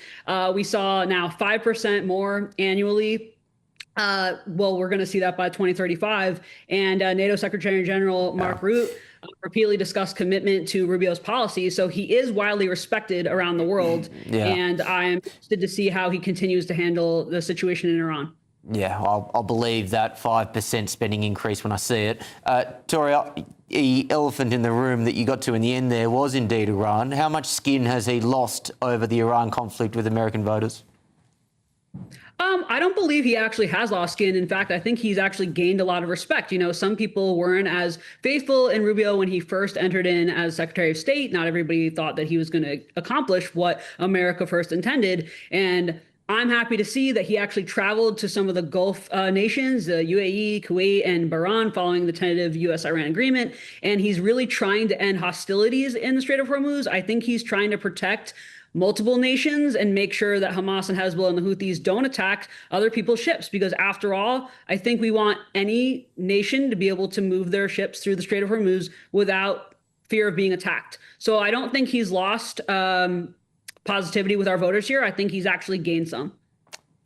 We saw now 5% more annually well, we're going to see that by 2035. And NATO Secretary General Mark Rutte repeatedly discussed commitment to Rubio's policy. So he is widely respected around the world. Yeah. And I am interested to see how he continues to handle the situation in Iran. Yeah, I'll believe that 5% spending increase when I see it. Toria, the elephant in the room that you got to in the end there was indeed Iran. How much skin has he lost over the Iran conflict with American voters? I don't believe he actually has lost skin. In fact, I think he's actually gained a lot of respect. You know, some people weren't as faithful in Rubio when he first entered in as Secretary of State. Not everybody thought that he was going to accomplish what America first intended. And I'm happy to see that he actually traveled to some of the Gulf nations, the UAE, Kuwait, and Bahrain, following the tentative U.S.-Iran agreement. And he's really trying to end hostilities in the Strait of Hormuz. I think he's trying to protect multiple nations and make sure that Hamas and Hezbollah and the Houthis don't attack other people's ships. Because after all, I think we want any nation to be able to move their ships through the Strait of Hormuz without fear of being attacked. So I don't think he's lost positivity with our voters here. I think he's actually gained some.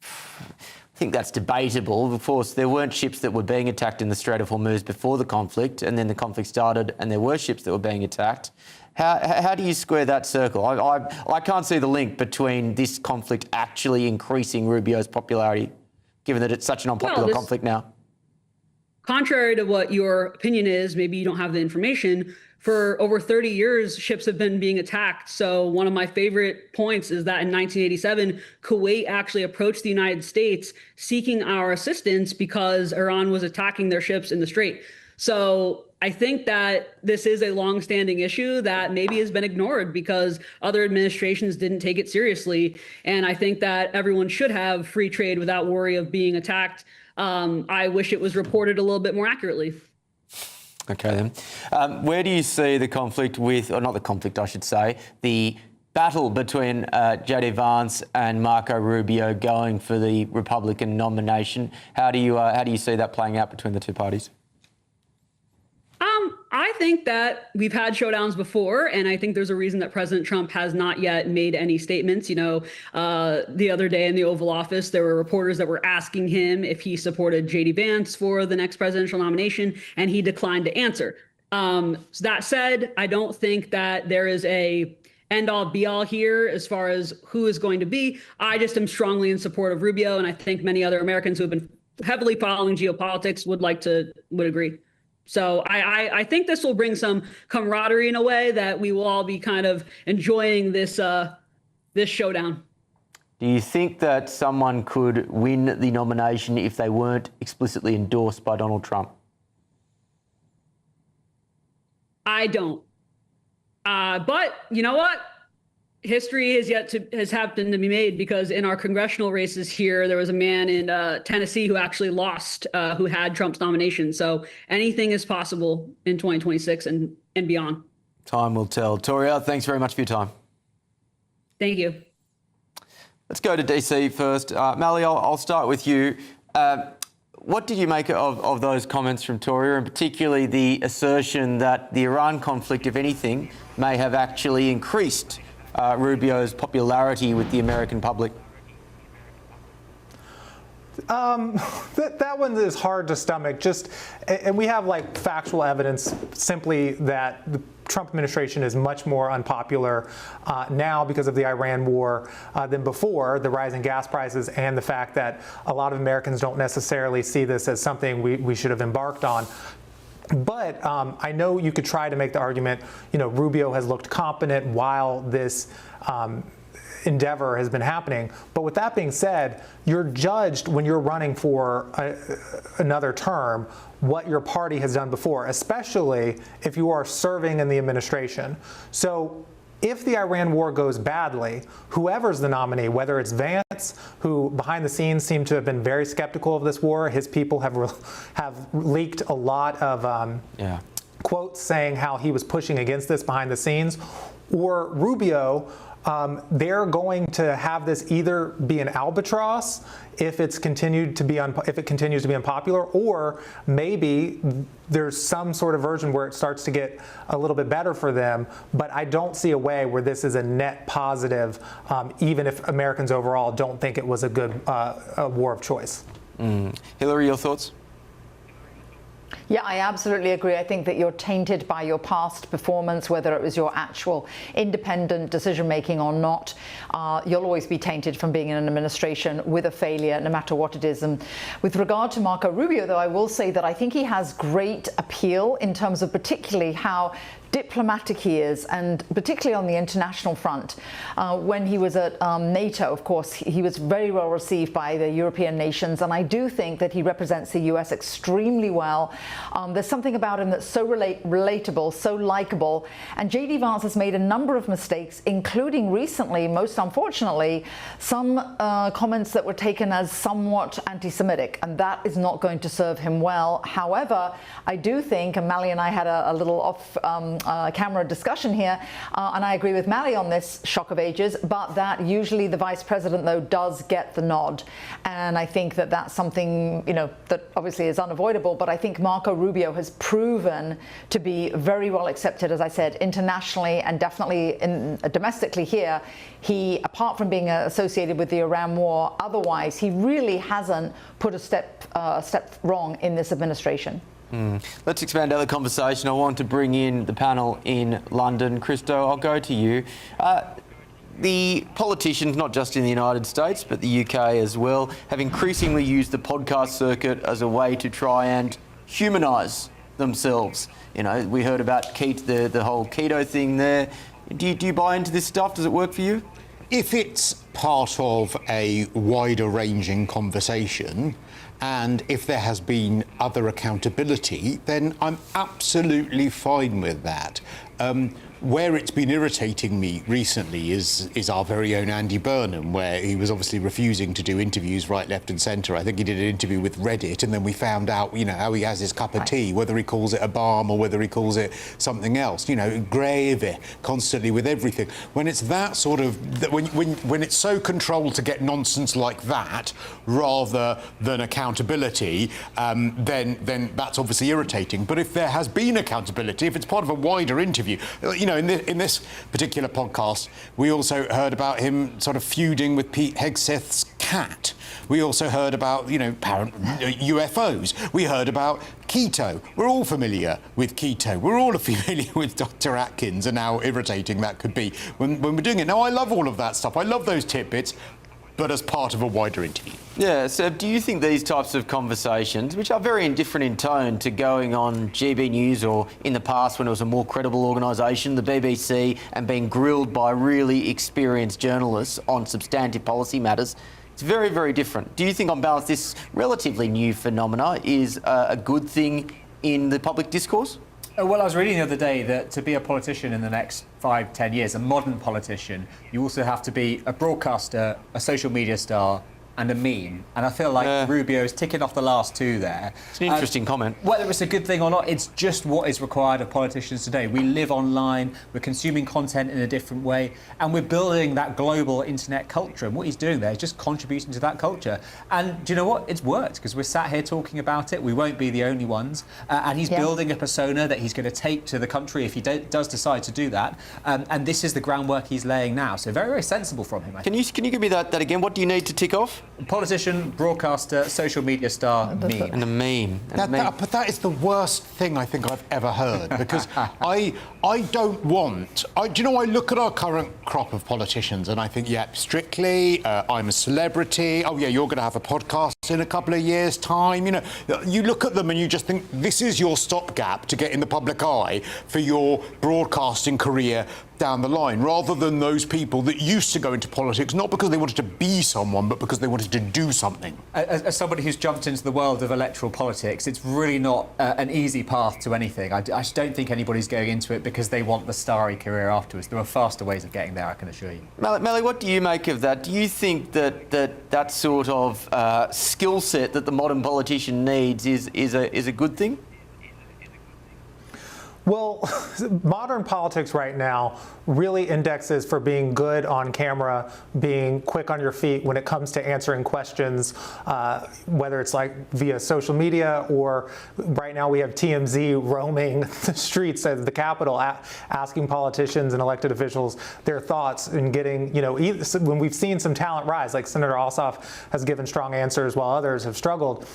I think that's debatable. Of course, there weren't ships that were being attacked in the Strait of Hormuz before the conflict, and then the conflict started and there were ships that were being attacked. How do you square that circle? I can't see the link between this conflict actually increasing Rubio's popularity, given that it's such an unpopular conflict now. Contrary to what your opinion is, maybe you don't have the information, for over 30 years, ships have been being attacked. So one of my favorite points is that in 1987, Kuwait actually approached the United States seeking our assistance because Iran was attacking their ships in the Strait. So I think that this is a longstanding issue that maybe has been ignored because other administrations didn't take it seriously. And I think that everyone should have free trade without worry of being attacked. I wish it was reported a little bit more accurately. Okay, then. Where do you see the conflict with, or not the conflict, I should say, the battle between J.D. Vance and Marco Rubio going for the Republican nomination? How do you see that playing out between the two parties? I think that we've had showdowns before, and I think there's a reason that President Trump has not yet made any statements. You know, the other day in the Oval Office, there were reporters that were asking him if he supported J.D. Vance for the next presidential nomination, and he declined to answer. That said, I don't think that there is a end-all be-all here as far as who is going to be. I just am strongly in support of Rubio, and I think many other Americans who have been heavily following geopolitics would agree. So I think this will bring some camaraderie in a way that we will all be kind of enjoying this this showdown. Do you think that someone could win the nomination if they weren't explicitly endorsed by Donald Trump? I don't. But you know what? History has happened to be made, because in our congressional races here, there was a man in Tennessee who actually lost, who had Trump's nomination. So anything is possible in 2026 and beyond. Time will tell. Toria, thanks very much for your time. Thank you. Let's go to DC first. Mally, I'll start with you. What did you make of those comments from Toria, and particularly the assertion that the Iran conflict, if anything, may have actually increased Rubio's popularity with the American public? That one is hard to stomach. And we have like factual evidence simply that the Trump administration is much more unpopular now because of the Iran war than before, the rising gas prices, and the fact that a lot of Americans don't necessarily see this as something we should have embarked on. But I know you could try to make the argument, you know, Rubio has looked competent while this endeavor has been happening. But with that being said, you're judged when you're running for another term what your party has done before, especially if you are serving in the administration. So if the Iran war goes badly, whoever's the nominee, whether it's Vance, who behind the scenes seemed to have been very skeptical of this war, his people have leaked a lot of quotes saying how he was pushing against this behind the scenes, or Rubio, they're going to have this either be an albatross if it continues to be unpopular, or maybe there's some sort of version where it starts to get a little bit better for them. But I don't see a way where this is a net positive, even if Americans overall don't think it was a good war of choice. Hillary, your thoughts? Yeah, I absolutely agree. I think that you're tainted by your past performance, whether it was your actual independent decision-making or not. You'll always be tainted from being in an administration with a failure, no matter what it is. And with regard to Marco Rubio, though, I will say that I think he has great appeal in terms of particularly how diplomatic he is, and particularly on the international front. When he was at NATO, of course, he was very well received by the European nations, and I do think that he represents the US extremely well. There's something about him that's so relatable, so likable, and J.D. Vance has made a number of mistakes, including recently, most unfortunately, some comments that were taken as somewhat anti-Semitic, and that is not going to serve him well. However, I do think, and Mally and I had a little off camera discussion here, and I agree with Mally on this, shock of ages, but that usually the vice president, though, does get the nod. And I think that that's something, you know, that obviously is unavoidable, but I think Marco Rubio has proven to be very well accepted, as I said, internationally and definitely domestically here. He, apart from being associated with the Iran war, otherwise, he really hasn't put a step wrong in this administration. Let's expand out the conversation. I want to bring in the panel in London. Christo, I'll go to you. The politicians, not just in the United States, but the UK as well, have increasingly used the podcast circuit as a way to try and humanise themselves. You know, we heard about the whole keto thing there. Do you buy into this stuff? Does it work for you? If it's part of a wider-ranging conversation, and if there has been other accountability, then I'm absolutely fine with that. Where it's been irritating me recently is our very own Andy Burnham, where he was obviously refusing to do interviews right, left and centre. I think he did an interview with Reddit, and then we found out, you know, how he has his cup of tea, whether he calls it a balm or whether he calls it something else. You know, gravy, constantly with everything. When it's that sort of, when it's so controlled to get nonsense like that, rather than accountability, then that's obviously irritating. But if there has been accountability, if it's part of a wider interview, you know, in this particular podcast, we also heard about him sort of feuding with Pete Hegseth's cat. We also heard about, you know, apparent UFOs. We heard about keto. We're all familiar with keto. We're all familiar with Dr. Atkins and how irritating that could be when we're doing it. Now, I love all of that stuff. I love those tidbits, but as part of a wider interview. Yeah, so do you think these types of conversations, which are very different in tone to going on GB News or in the past when it was a more credible organisation, the BBC, and being grilled by really experienced journalists on substantive policy matters, it's very, very different. Do you think, on balance, this relatively new phenomena is a good thing in the public discourse? Well, I was reading the other day that to be a politician in the next 5-10 years, a modern politician, you also have to be a broadcaster, a social media star, and a meme. And I feel like Rubio is ticking off the last two there. It's an interesting comment. Whether it's a good thing or not, it's just what is required of politicians today. We live online, we're consuming content in a different way, and we're building that global internet culture. And what he's doing there is just contributing to that culture. And do you know what? It's worked, because we're sat here talking about it. We won't be the only ones. And he's building a persona that he's going to take to the country if he does decide to do that. And this is the groundwork he's laying now. So very, very sensible from him, I think. Can you give me that again? What do you need to tick off? Politician, broadcaster, social media star, meme. And a meme. But that is the worst thing I think I've ever heard, because I don't want... do you know, I look at our current crop of politicians and I think, yeah, Strictly, I'm a celebrity, oh yeah, you're going to have a podcast in a couple of years' time. You know, you look at them and you just think, this is your stopgap to get in the public eye for your broadcasting career down the line, rather than those people that used to go into politics not because they wanted to be someone, but because they wanted to do something. As somebody who's jumped into the world of electoral politics, it's really not an easy path to anything. I just don't think anybody's going into it because they want the starry career afterwards. There are faster ways of getting there, I can assure you. Melly, what do you make of that? Do you think that sort of skill set that the modern politician needs is a good thing? Well, modern politics right now really indexes for being good on camera, being quick on your feet when it comes to answering questions, whether it's like via social media or right now we have TMZ roaming the streets of the Capitol asking politicians and elected officials their thoughts and getting, when we've seen some talent rise, like Senator Ossoff has given strong answers while others have struggled.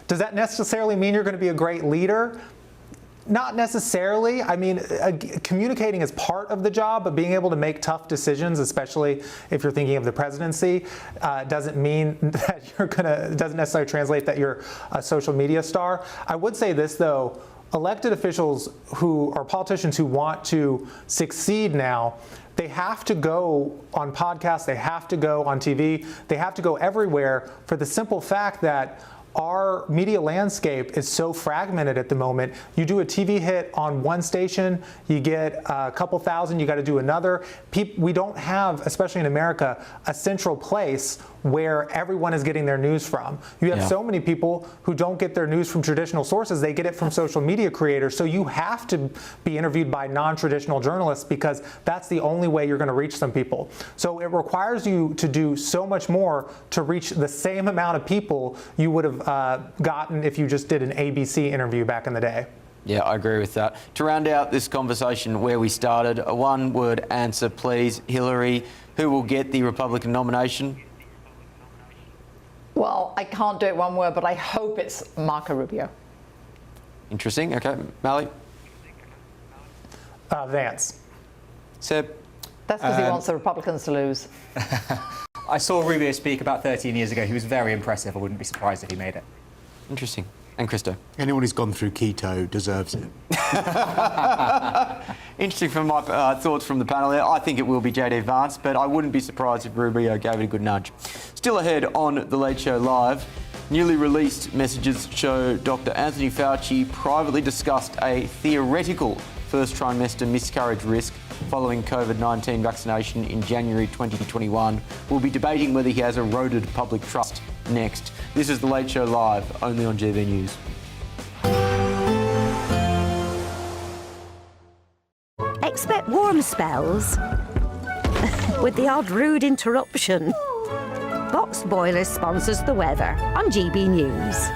Does that necessarily mean you're going to be a great leader? Not necessarily. I mean, communicating is part of the job, but being able to make tough decisions, especially if you're thinking of the presidency, doesn't mean that doesn't necessarily translate that you're a social media star. I would say this though, elected officials who are politicians who want to succeed now, they have to go on podcasts, they have to go on TV, they have to go everywhere for the simple fact that our media landscape is so fragmented at the moment. You do a TV hit on one station, you get a couple thousand, you got to do another. We don't have, especially in America, a central place where everyone is getting their news from. You have so many people who don't get their news from traditional sources, they get it from social media creators. So you have to be interviewed by non-traditional journalists because that's the only way you're going to reach some people. So it requires you to do so much more to reach the same amount of people you would have gotten if you just did an ABC interview back in the day. Yeah, I agree with that. To round out this conversation where we started, a one-word answer, please. Hillary, who will get the Republican nomination? Well, I can't do it one word, but I hope it's Marco Rubio. Interesting. Okay. Mally? Vance. Seb? That's because he wants the Republicans to lose. I saw Rubio speak about 13 years ago. He was very impressive. I wouldn't be surprised if he made it. Interesting. And Christo? Anyone who's gone through keto deserves it. Interesting from my thoughts from the panel there. I think it will be JD Vance, but I wouldn't be surprised if Rubio gave it a good nudge. Still ahead on The Late Show Live, newly released messages show Dr. Anthony Fauci privately discussed a theoretical first trimester miscarriage risk following COVID-19 vaccination in January 2021. We'll be debating whether he has eroded public trust next. This is The Late Show Live, only on GB News. Expect warm spells with the odd rude interruption. Box Boilers sponsors the weather on GB News.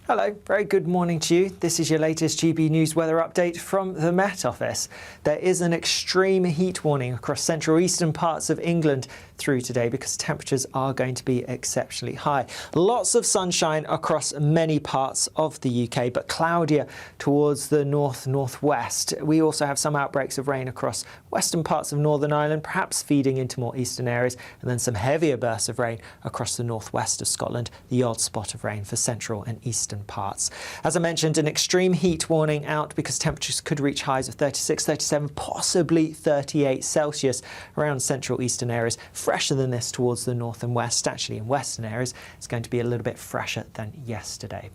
Hello, very good morning to you. This is your latest GB News weather update from the Met Office. There is an extreme heat warning across central eastern parts of England through today because temperatures are going to be exceptionally high. Lots of sunshine across many parts of the UK, but cloudier towards the northwest. We also have some outbreaks of rain across western parts of Northern Ireland, perhaps feeding into more eastern areas, and then some heavier bursts of rain across the northwest of Scotland, the odd spot of rain for central and eastern parts. As I mentioned, an extreme heat warning out because temperatures could reach highs of 36, 37, possibly 38 Celsius around central eastern areas. Fresher than this towards the north and west. Actually, in western areas, it's going to be a little bit fresher than yesterday.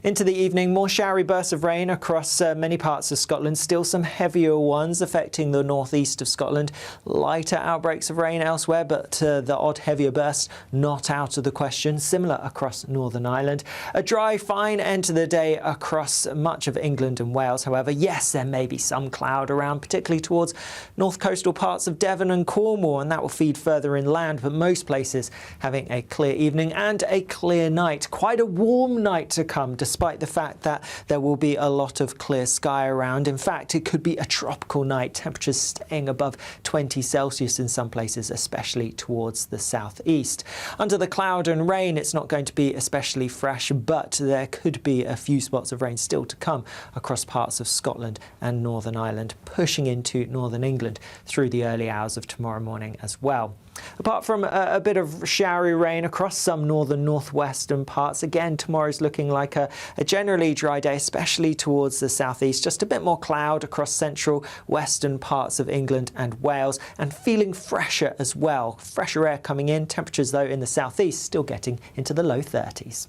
Into the evening, more showery bursts of rain across many parts of Scotland. Still some heavier ones affecting the northeast of Scotland. Lighter outbreaks of rain elsewhere, but the odd heavier bursts not out of the question. Similar across Northern Ireland. A dry, fine end to the day across much of England and Wales. However, yes, there may be some cloud around, particularly towards north coastal parts of Devon and Cornwall, and that will feed further inland. But most places having a clear evening and a clear night. Quite a warm night to come, despite the fact that there will be a lot of clear sky around. In fact, it could be a tropical night, temperatures staying above 20 Celsius in some places, especially towards the southeast. Under the cloud and rain, it's not going to be especially fresh, but there could be a few spots of rain still to come across parts of Scotland and Northern Ireland, pushing into northern England through the early hours of tomorrow morning as well. Apart from a bit of showery rain across some northern northwestern parts, again tomorrow's looking like a generally dry day, especially towards the southeast. Just a bit more cloud across central western parts of England and Wales, and feeling fresher as well. Fresher air coming in, temperatures though in the southeast still getting into the low 30s.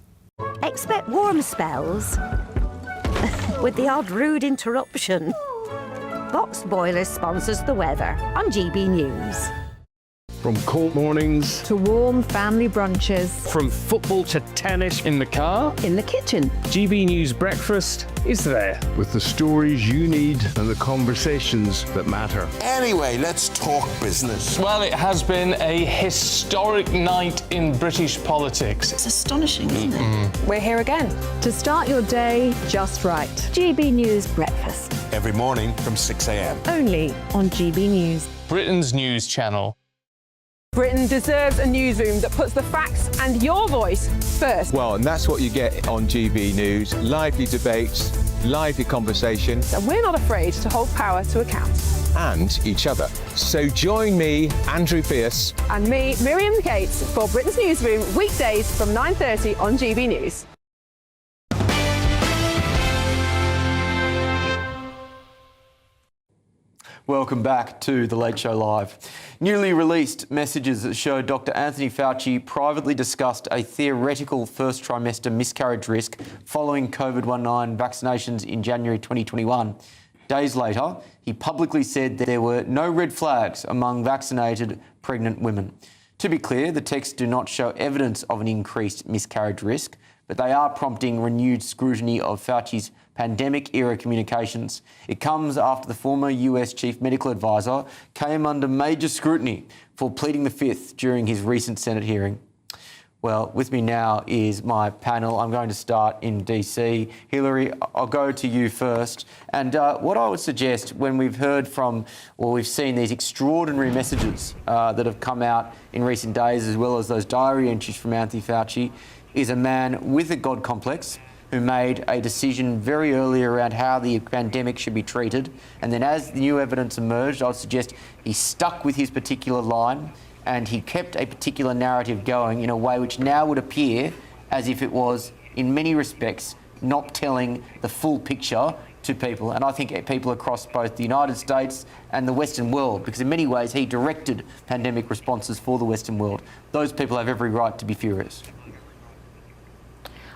Expect warm spells with the odd rude interruption. Box Boilers sponsors the weather on GB News. From court mornings to warm family brunches. From football to tennis in the car. In the kitchen. GB News Breakfast is there with the stories you need and the conversations that matter. Anyway, let's talk business. Well, it has been a historic night in British politics. It's astonishing, isn't it? We're here again to start your day just right. GB News Breakfast. Every morning from 6 a.m. Only on GB News. Britain's news channel. Britain deserves a newsroom that puts the facts and your voice first. Well, and that's what you get on GB News. Lively debates, lively conversations. And we're not afraid to hold power to account. And each other. So join me, Andrew Pierce. And me, Miriam Gates, for Britain's Newsroom, weekdays from 9:30 on GB News. Welcome back to The Late Show Live. Newly released messages that show Dr. Anthony Fauci privately discussed a theoretical first trimester miscarriage risk following COVID-19 vaccinations in January 2021. Days later, he publicly said that there were no red flags among vaccinated pregnant women. To be clear, the texts do not show evidence of an increased miscarriage risk, but they are prompting renewed scrutiny of Fauci's pandemic-era communications. It comes after the former US chief medical advisor came under major scrutiny for pleading the fifth during his recent Senate hearing. Well, with me now is my panel. I'm going to start in DC. Hillary, I'll go to you first. And what I would suggest when we've heard from, or we've seen these extraordinary messages that have come out in recent days, as well as those diary entries from Anthony Fauci, is a man with a God complex who made a decision very early around how the pandemic should be treated. And then as the new evidence emerged, I would suggest he stuck with his particular line and he kept a particular narrative going in a way which now would appear as if it was, in many respects, not telling the full picture to people. And I think people across both the United States and the Western world, because in many ways he directed pandemic responses for the Western world. Those people have every right to be furious.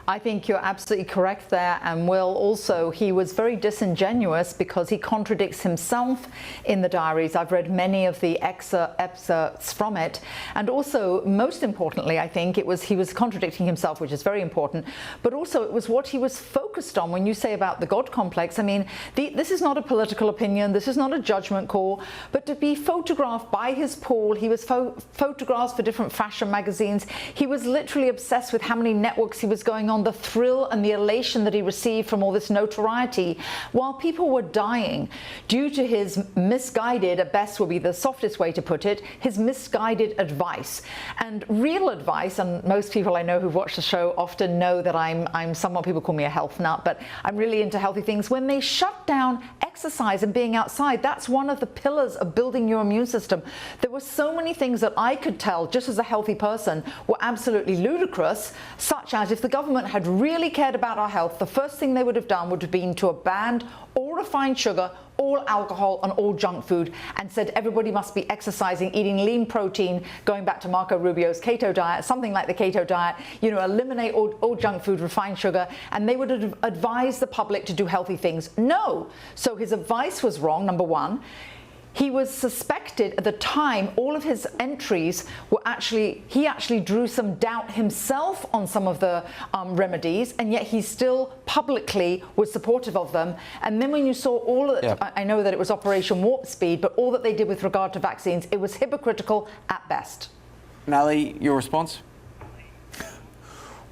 I think you're absolutely correct there, and Will also, he was very disingenuous because he contradicts himself in the diaries. I've read many of the excerpts from it, and also, most importantly, I think he was contradicting himself, which is very important, but also it was what he was focused on. When you say about the God complex, I mean, this is not a political opinion, this is not a judgment call, but to be photographed by his pool, he was photographed for different fashion magazines, he was literally obsessed with how many networks he was going on, the thrill and the elation that he received from all this notoriety, while people were dying due to his misguided, at best would be the softest way to put it, his misguided advice. And real advice, and most people I know who've watched the show often know that I'm someone, people call me a health nut, but I'm really into healthy things. When they shut down exercise and being outside, that's one of the pillars of building your immune system. There were so many things that I could tell just as a healthy person were absolutely ludicrous, such as if the government had really cared about our health, the first thing they would have done would have been to have banned all refined sugar, all alcohol and all junk food, and said everybody must be exercising, eating lean protein, going back to Marco Rubio's keto diet, something like the keto diet, eliminate all junk food, refined sugar, and they would have advised the public to do healthy things. No. So his advice was wrong, number one. He was suspected at the time, all of his entries were he actually drew some doubt himself on some of the remedies, and yet he still publicly was supportive of them. And then when you saw all of it, I know that it was Operation Warp Speed, but all that they did with regard to vaccines, it was hypocritical at best. Nally, your response?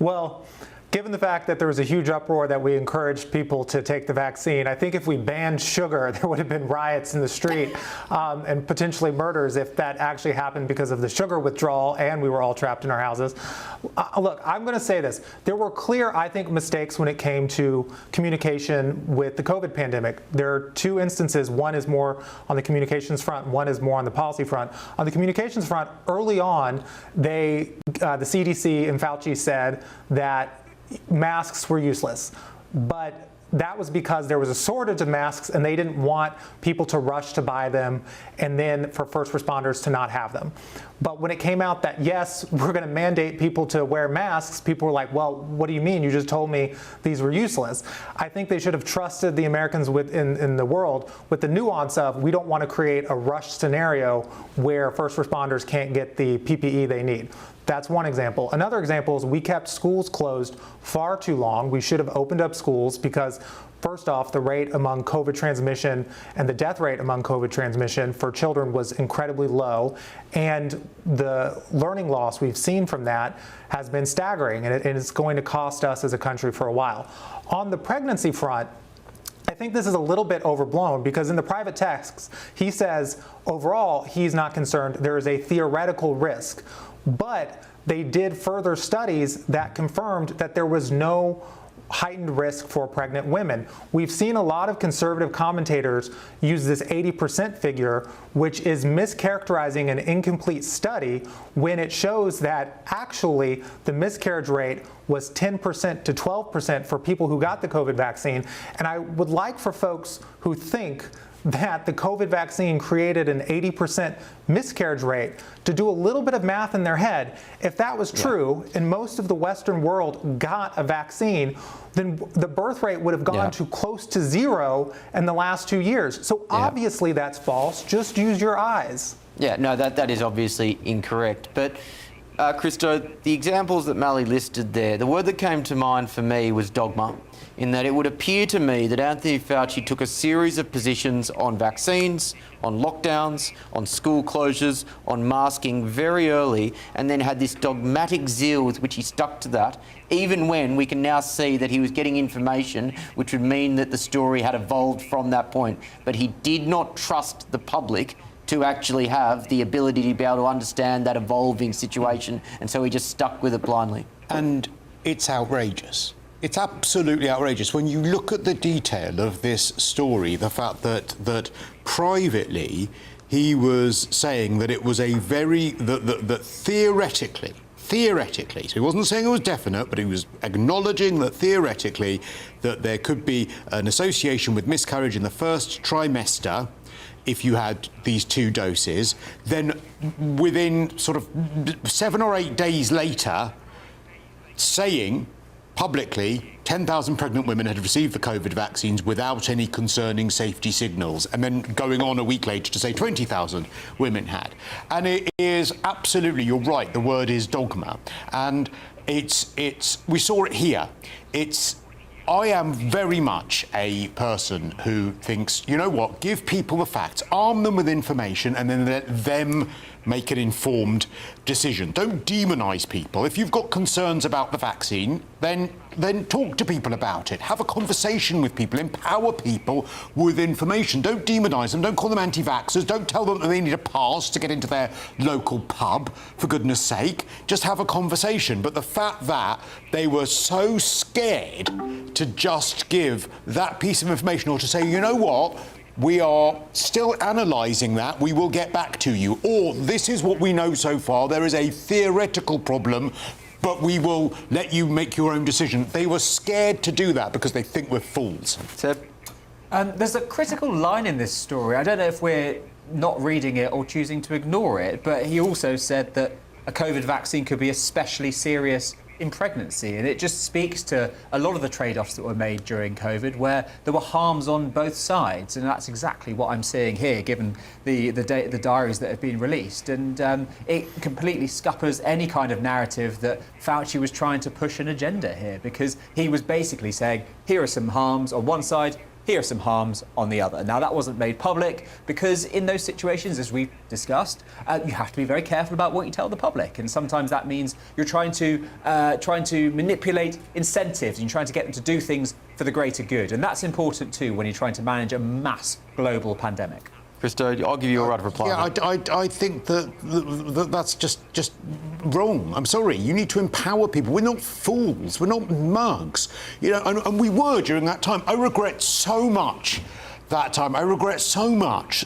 Well, given the fact that there was a huge uproar that we encouraged people to take the vaccine, I think if we banned sugar, there would have been riots in the street and potentially murders if that actually happened because of the sugar withdrawal and we were all trapped in our houses. Look, I'm going to say this. There were clear, I think, mistakes when it came to communication with the COVID pandemic. There are two instances. One is more on the communications front, one is more on the policy front. On the communications front, early on, the CDC and Fauci said that masks were useless. But that was because there was a shortage of masks and they didn't want people to rush to buy them and then for first responders to not have them. But when it came out that, yes, we're going to mandate people to wear masks, people were like, well, what do you mean? You just told me these were useless. I think they should have trusted the Americans in the world with the nuance of we don't want to create a rush scenario where first responders can't get the PPE they need. That's one example. Another example is we kept schools closed far too long. We should have opened up schools because, first off, the rate among COVID transmission and the death rate among COVID transmission for children was incredibly low. And the learning loss we've seen from that has been staggering, and it's going to cost us as a country for a while. On the pregnancy front, I think this is a little bit overblown because in the private texts, he says overall he's not concerned. There is a theoretical risk. But they did further studies that confirmed that there was no heightened risk for pregnant women. We've seen a lot of conservative commentators use this 80% figure, which is mischaracterizing an incomplete study when it shows that actually the miscarriage rate was 10% to 12% for people who got the COVID vaccine. And I would like for folks who think that the COVID vaccine created an 80% miscarriage rate to do a little bit of math in their head. If that was true, and most of the Western world got a vaccine, then the birth rate would have gone to close to zero in the last 2 years. So obviously that's false. Just use your eyes. Yeah, no, that is obviously incorrect. But Christo, the examples that Mally listed there, the word that came to mind for me was dogma, in that it would appear to me that Anthony Fauci took a series of positions on vaccines, on lockdowns, on school closures, on masking very early, and then had this dogmatic zeal with which he stuck to that, even when we can now see that he was getting information which would mean that the story had evolved from that point. But he did not trust the public to actually have the ability to be able to understand that evolving situation, and so he just stuck with it blindly. And it's outrageous. It's absolutely outrageous. When you look at the detail of this story, the fact that privately he was saying that it was a that theoretically, so he wasn't saying it was definite, but he was acknowledging that theoretically that there could be an association with miscarriage in the first trimester if you had these 2 doses, then within sort of 7 or 8 days later, saying publicly 10,000 pregnant women had received the COVID vaccines without any concerning safety signals, and then going on a week later to say 20,000 women had. And it is absolutely, you're right, the word is dogma. And we saw it here. I am very much a person who thinks, you know what, give people the facts, arm them with information, and then let them make an informed decision. Don't demonise people. If you've got concerns about the vaccine, then talk to people about it. Have a conversation with people. Empower people with information. Don't demonise them. Don't call them anti-vaxxers. Don't tell them that they need a pass to get into their local pub, for goodness sake. Just have a conversation. But the fact that they were so scared to just give that piece of information, or to say, you know what, we are still analysing that, we will get back to you. Or this is what we know so far, there is a theoretical problem, but we will let you make your own decision. They were scared to do that because they think we're fools. Seb? There's a critical line in this story. I don't know if we're not reading it or choosing to ignore it, but he also said that a COVID vaccine could be especially serious in pregnancy, and it just speaks to a lot of the trade-offs that were made during COVID, where there were harms on both sides, and that's exactly what I'm seeing here, given the diaries that have been released. And it completely scuppers any kind of narrative that Fauci was trying to push an agenda here, because he was basically saying, here are some harms on one side, here are some harms on the other. Now, that wasn't made public because in those situations, as we've discussed, you have to be very careful about what you tell the public. And sometimes that means you're trying to manipulate incentives and you're trying to get them to do things for the greater good. And that's important too when you're trying to manage a mass global pandemic. Christo, I'll give you a right of reply. Yeah, I think that's just wrong. I'm sorry. You need to empower people. We're not fools. We're not mugs. You know, and we were during that time. I regret so much that time. I regret so much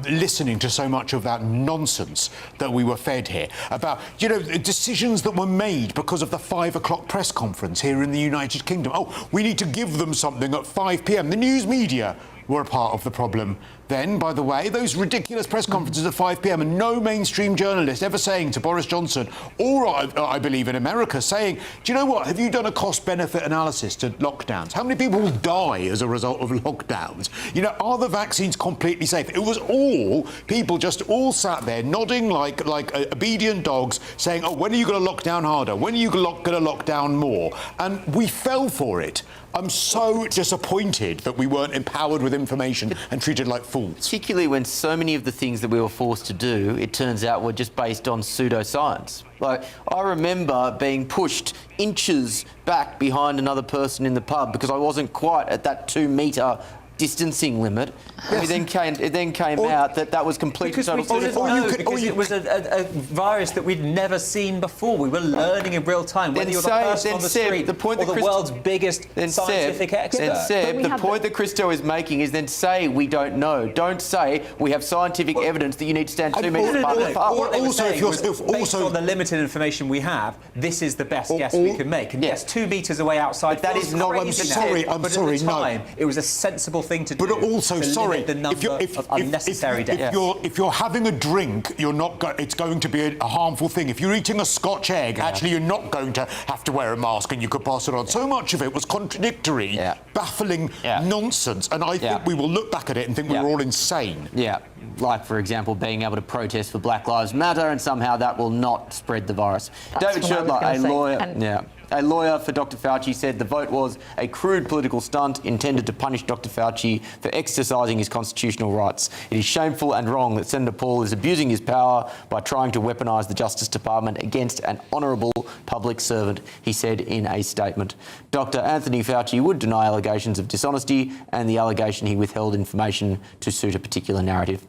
listening to so much of that nonsense that we were fed here about, you know, decisions that were made because of the 5 o'clock press conference here in the United Kingdom. Oh, we need to give them something at 5 p.m. The news media were a part of the problem then, by the way. Those ridiculous press conferences at 5 p.m. and no mainstream journalist ever saying to Boris Johnson, or I believe in America, saying, do you know what, have you done a cost-benefit analysis to lockdowns? How many people will die as a result of lockdowns? You know, are the vaccines completely safe? It was all people just all sat there nodding like obedient dogs, saying, oh, when are you going to lock down harder? When are you going to lock down more? And we fell for it. I'm so disappointed that we weren't empowered with information and treated like fools. Particularly when so many of the things that we were forced to do, it turns out, were just based on pseudoscience. Like, I remember being pushed inches back behind another person in the pub because I wasn't quite at that 2-metre distancing limit. Yes. It then came out that was completely total pseudoscience. Because it was a virus that we'd never seen before. We were learning in real time. Whether you're the person on the street or the world's biggest scientific expert. Then Seb, the point that Christo is making is then say we don't know. Don't say we have scientific evidence that you need to stand 2 metres apart. Based on the limited information we have, this is the best guess we can make. And yes, 2 metres away outside. That is not. I'm sorry. But at the time, it was a sensible thing to do. But also, sorry, the number of unnecessary deaths. If you're having a drink, it's going to be a harmful thing. If you're eating a Scotch egg, actually, you're not going to have to wear a mask and you could pass it on. So much of it was contradictory, baffling nonsense, and I think we will look back at it and think we were all insane. Yeah, like, for example, being able to protest for Black Lives Matter, and somehow that will not spread the virus. David Shertler, a lawyer for Dr. Fauci, said the vote was a crude political stunt intended to punish Dr. Fauci for exercising his constitutional rights. It is shameful and wrong that Senator Paul is abusing his power by trying to weaponise the Justice Department against an honourable public servant, he said in a statement. Dr. Anthony Fauci would deny allegations of dishonesty and the allegation he withheld information to suit a particular narrative.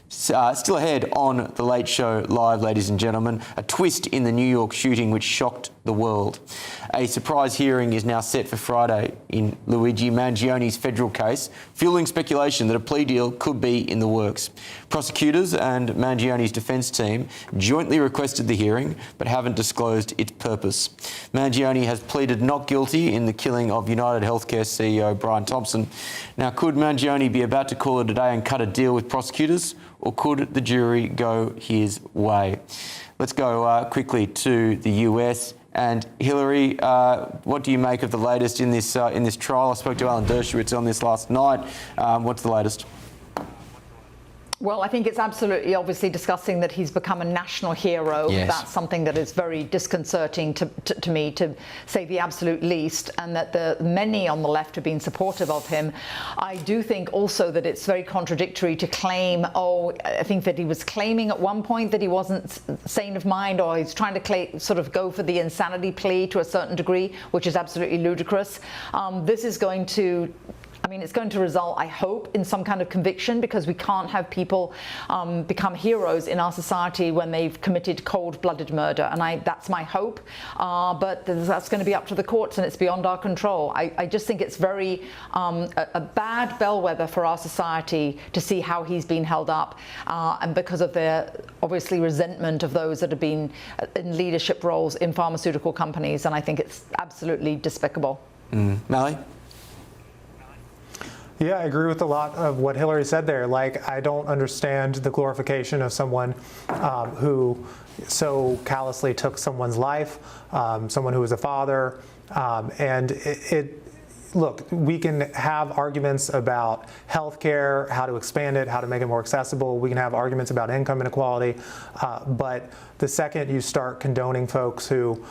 Still ahead on The Late Show Live, ladies and gentlemen, a twist in the New York shooting which shocked the world. A surprise hearing is now set for Friday in Luigi Mangioni's federal case, fueling speculation that a plea deal could be in the works. Prosecutors and Mangioni's defence team jointly requested the hearing but haven't disclosed its purpose. Mangioni has pleaded not guilty in the killing of United Healthcare CEO Brian Thompson. Now, could Mangioni be about to call it a day and cut a deal with prosecutors, or could the jury go his way? Let's go quickly to the US. And Hillary, what do you make of the latest in this trial? I spoke to Alan Dershowitz on this last night. What's the latest? Well, I think it's absolutely obviously discussing that he's become a national hero. Yes. That's something that is very disconcerting to me, to say the absolute least, and that the many on the left have been supportive of him. I do think also that it's very contradictory to claim, I think that he was claiming at one point that he wasn't sane of mind, or he's trying to sort of go for the insanity plea to a certain degree, which is absolutely ludicrous. This is going to... it's going to result, I hope, in some kind of conviction, because we can't have people become heroes in our society when they've committed cold-blooded murder, and that's my hope. But that's going to be up to the courts, and it's beyond our control. I just think it's very a bad bellwether for our society to see how he's been held up, and because of the obviously resentment of those that have been in leadership roles in pharmaceutical companies, and I think it's absolutely despicable. Mally? Yeah, I agree with a lot of what Hillary said there. Like, I don't understand the glorification of someone who so callously took someone's life, someone who was a father, and look, we can have arguments about healthcare, how to expand it, how to make it more accessible. We can have arguments about income inequality, but the second you start condoning folks who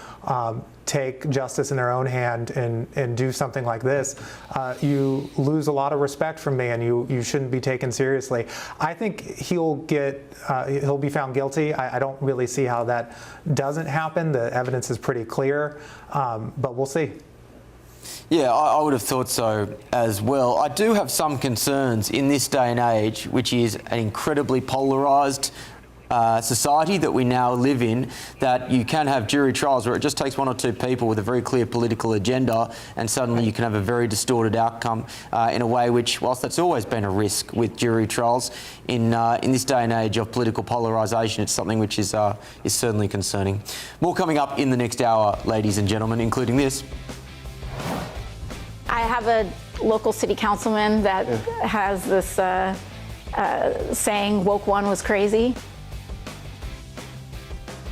take justice in their own hand and do something like this, you lose a lot of respect from me, and you shouldn't be taken seriously. I think he'll be found guilty. I don't really see how that doesn't happen. The evidence is pretty clear, but we'll see. Yeah, I would have thought so as well. I do have some concerns in this day and age, which is an incredibly polarised society that we now live in, that you can have jury trials where it just takes one or two people with a very clear political agenda and suddenly you can have a very distorted outcome in a way which, whilst that's always been a risk with jury trials, in this day and age of political polarisation, it's something which is certainly concerning. More coming up in the next hour, ladies and gentlemen, including this. I have a local city councilman that has this saying, woke one was crazy.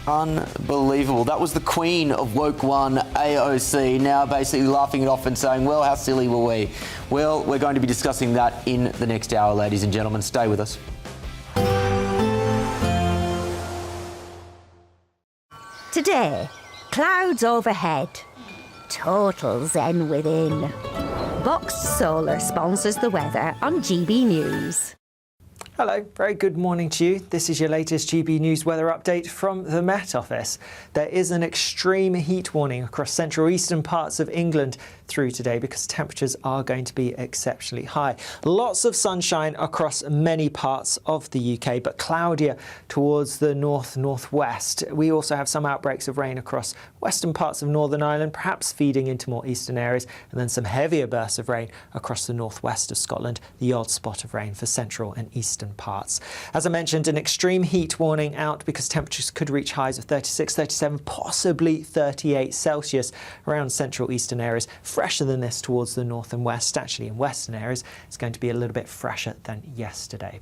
Unbelievable. That was the queen of Woke One, AOC, now basically laughing it off and saying, well, how silly were we? Well, we're going to be discussing that in the next hour, ladies and gentlemen. Stay with us. Today, clouds overhead. Total zen within. Boxed Solar sponsors the weather on GB News. Hello, very good morning to you. This is your latest GB News weather update from the Met Office. There is an extreme heat warning across central eastern parts of England through today because temperatures are going to be exceptionally high. Lots of sunshine across many parts of the UK, but cloudier towards the northwest. We also have some outbreaks of rain across western parts of Northern Ireland, perhaps feeding into more eastern areas, and then some heavier bursts of rain across the northwest of Scotland, the odd spot of rain for central and eastern parts. As I mentioned, an extreme heat warning out because temperatures could reach highs of 36, 37, possibly 38 Celsius around central eastern areas. Fresher than this towards the north and west. Actually, in western areas, it's going to be a little bit fresher than yesterday.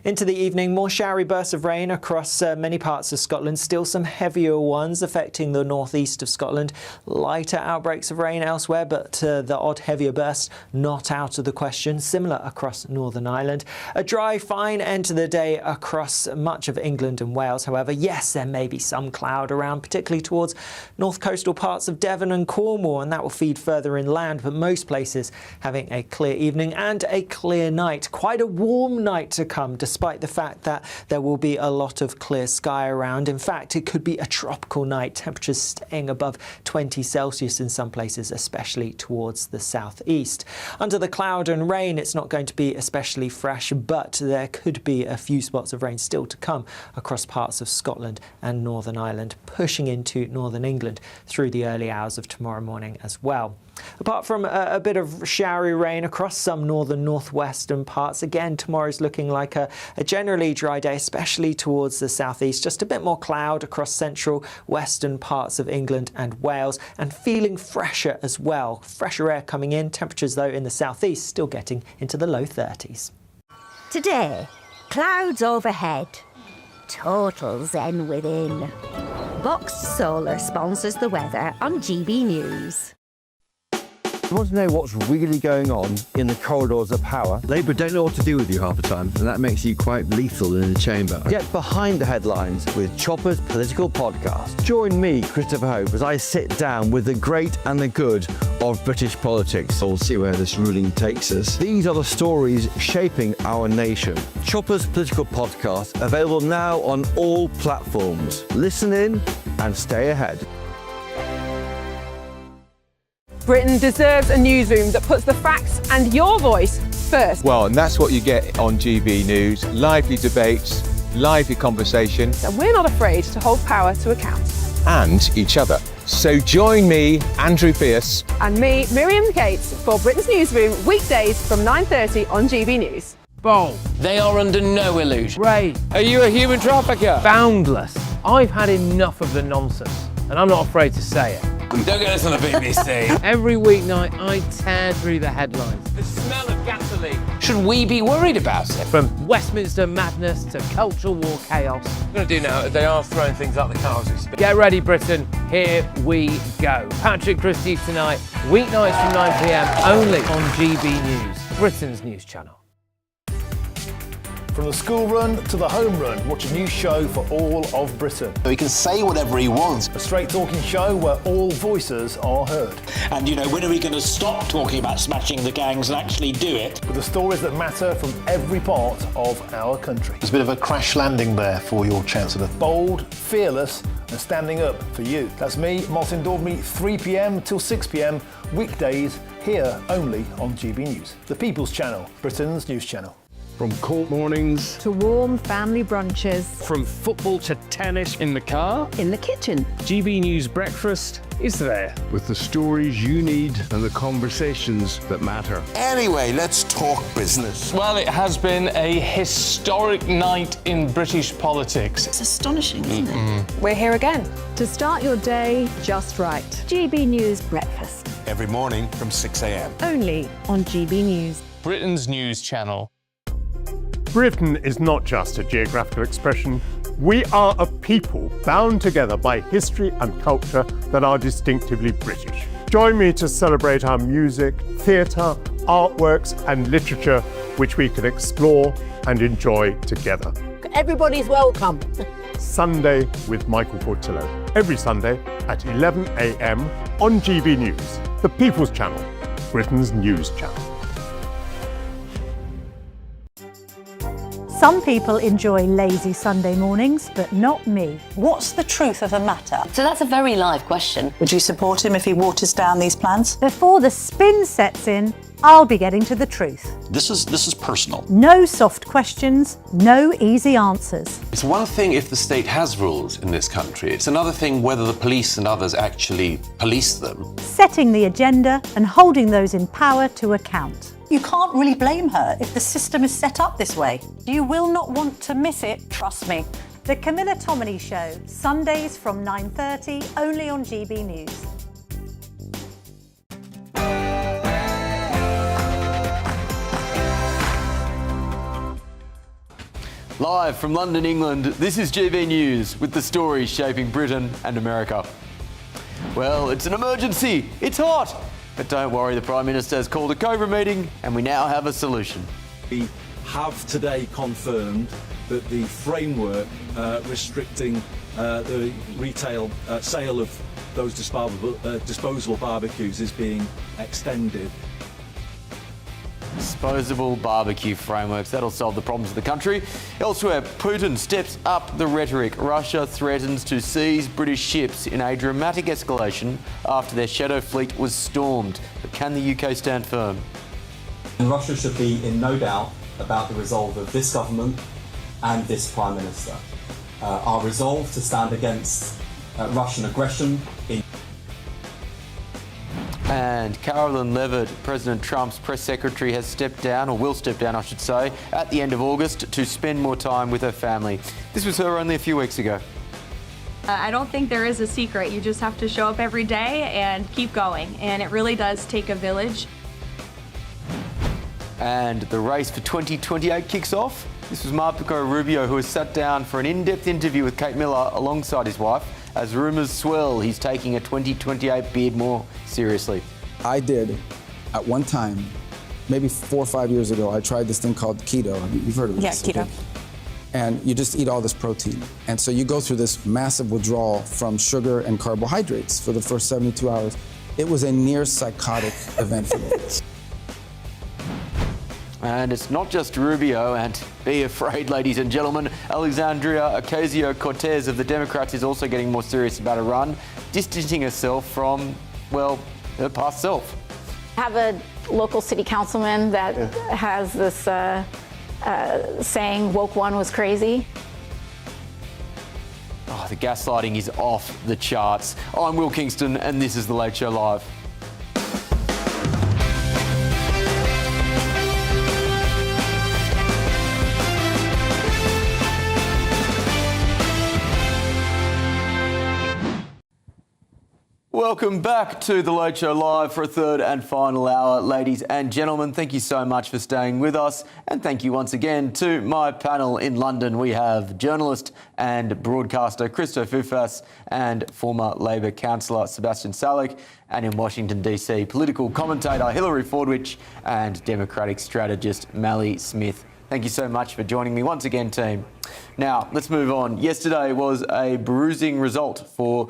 Into the evening, more showery bursts of rain across many parts of Scotland. Still some heavier ones affecting the northeast of Scotland. Lighter outbreaks of rain elsewhere, but the odd heavier bursts not out of the question. Similar across Northern Ireland. A dry, fine end to the day across much of England and Wales. However, yes, there may be some cloud around, particularly towards north coastal parts of Devon and Cornwall, and that will feed further inland. But most places having a clear evening and a clear night. Quite a warm night to come, despite the fact that there will be a lot of clear sky around. In fact, it could be a tropical night, temperatures staying above 20 Celsius in some places, especially towards the southeast. Under the cloud and rain, it's not going to be especially fresh, but there could be a few spots of rain still to come across parts of Scotland and Northern Ireland, pushing into northern England through the early hours of tomorrow morning as well. Apart from a bit of showery rain across some northern northwestern parts, again tomorrow's looking like a generally dry day, especially towards the southeast. Just a bit more cloud across central western parts of England and Wales, and feeling fresher as well. Fresher air coming in, temperatures though in the southeast still getting into the low 30s. Today, clouds overhead. Total zen within. Boxed Solar sponsors the weather on GB News. You want to know what's really going on in the corridors of power? Labour don't know what to do with you half the time, and that makes you quite lethal in the chamber. Get behind the headlines with Chopper's Political Podcast. Join me, Christopher Hope, as I sit down with the great and the good of British politics. We'll see where this ruling takes us. These are the stories shaping our nation. Chopper's Political Podcast, available now on all platforms. Listen in and stay ahead. Britain deserves a newsroom that puts the facts and your voice first. Well, and that's what you get on GB News. Lively debates, lively conversation. And we're not afraid to hold power to account. And each other. So join me, Andrew Pearce. And me, Miriam Cates, for Britain's Newsroom, weekdays from 9:30 on GB News. Bold. They are under no illusion. Ray. Are you a human trafficker? Boundless. I've had enough of the nonsense, and I'm not afraid to say it. Don't get this on the BBC. Every weeknight, I tear through the headlines. The smell of gasoline. Should we be worried about it? From Westminster madness to cultural war chaos. What I'm going to do now is they are throwing things out the car as we speak. Get ready, Britain. Here we go. Patrick Christys tonight, weeknights from 9 p.m, only on GB News, Britain's news channel. From the school run to the home run, watch a new show for all of Britain. So he can say whatever he wants. A straight talking show where all voices are heard. And you know, when are we going to stop talking about smashing the gangs and actually do it? With the stories that matter from every part of our country. There's a bit of a crash landing there for your Chancellor. Bold, fearless and standing up for you. That's me, Martin Daubney, 3 p.m. till 6 p.m, weekdays, here only on GB News. The People's Channel, Britain's news channel. From court mornings To warm family brunches. from football to tennis In the car? In the kitchen. GB News Breakfast is there with the stories you need and the conversations that matter. Anyway, let's talk business. Well, it has been a historic night in British politics. It's astonishing, isn't it? We're here again. To start your day just right. GB News Breakfast. Every morning from 6 a.m. Only on GB News. Britain's news channel. Britain is not just a geographical expression. We are a people bound together by history and culture that are distinctively British. Join me to celebrate our music, theatre, artworks and literature, which we can explore and enjoy together. Everybody's welcome. Sunday with Michael Portillo. Every Sunday at 11 a.m. on GB News, the People's Channel, Britain's news channel. Some people enjoy lazy Sunday mornings, but not me. What's the truth of the matter? So that's a very live question. Would you support him if he waters down these plans? Before the spin sets in, I'll be getting to the truth. This is personal. No soft questions, no easy answers. It's one thing if the state has rules in this country. It's another thing whether the police and others actually police them. Setting the agenda and holding those in power to account. You can't really blame her if the system is set up this way. You will not want to miss it, trust me. The Camilla Tominey Show, Sundays from 9:30, only on GB News. Live from London, England, this is GB News with the stories shaping Britain and America. Well, it's an emergency. It's hot. But don't worry, the Prime Minister has called a Cobra meeting and we now have a solution. We have today confirmed that the framework restricting the retail sale of those disposable barbecues is being extended. Disposable barbecue frameworks, that'll solve the problems of the country. Elsewhere, Putin steps up the rhetoric. Russia threatens to seize British ships in a dramatic escalation after their shadow fleet was stormed. But can the UK stand firm? And Russia should be in no doubt about the resolve of this government and this Prime Minister. Our resolve to stand against Russian aggression in And Carolyn Levitt, President Trump's press secretary, has stepped down, or will step down, I should say, at the end of August to spend more time with her family. This was her only a few weeks ago. I don't think there is a secret. You just have to show up every day and keep going. And it really does take a village. And the race for 2028 kicks off. This was Marco Rubio, who has sat down for an in-depth interview with Kate Miller alongside his wife. As rumours swell, he's taking a 2028 bid more seriously. I did, at one time, maybe 4 or 5 years ago, I tried this thing called keto. You've heard of this? Yeah, keto. Okay? And you just eat all this protein. And so you go through this massive withdrawal from sugar and carbohydrates for the first 72 hours. It was a near psychotic event for me. And it's not just Rubio, and be afraid, ladies and gentlemen, Alexandria Ocasio-Cortez of the Democrats is also getting more serious about a run, distancing herself from, well, her past self. Have a local city councilman that has this saying woke one was crazy. Oh, the gaslighting is off the charts. I'm Will Kingston, and this is The Late Show Live. Welcome back to The Late Show Live for a third and final hour. Ladies and gentlemen, thank you so much for staying with us. And thank you once again to my panel in London. We have journalist and broadcaster Christo Fufas and former Labor councillor Sebastian Salek. And in Washington, D.C., political commentator Hillary Fordwich and Democratic strategist Mally Smith. Thank you so much for joining me once again, team. Now, let's move on. Yesterday was a bruising result for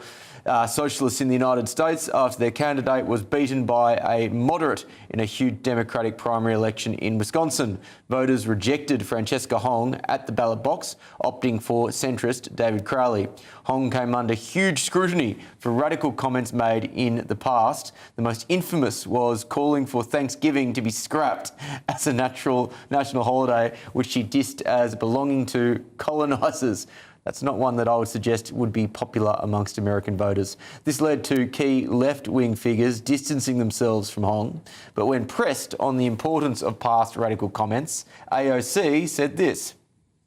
socialists in the United States after their candidate was beaten by a moderate in a huge Democratic primary election in Wisconsin. Voters rejected Francesca Hong at the ballot box, opting for centrist David Crowley. Hong came under huge scrutiny for radical comments made in the past. The most infamous was calling for Thanksgiving to be scrapped as a national holiday, which she dissed as belonging to colonisers. That's not one that I would suggest would be popular amongst American voters. This led to key left-wing figures distancing themselves from Hong. But when pressed on the importance of past radical comments, AOC said this.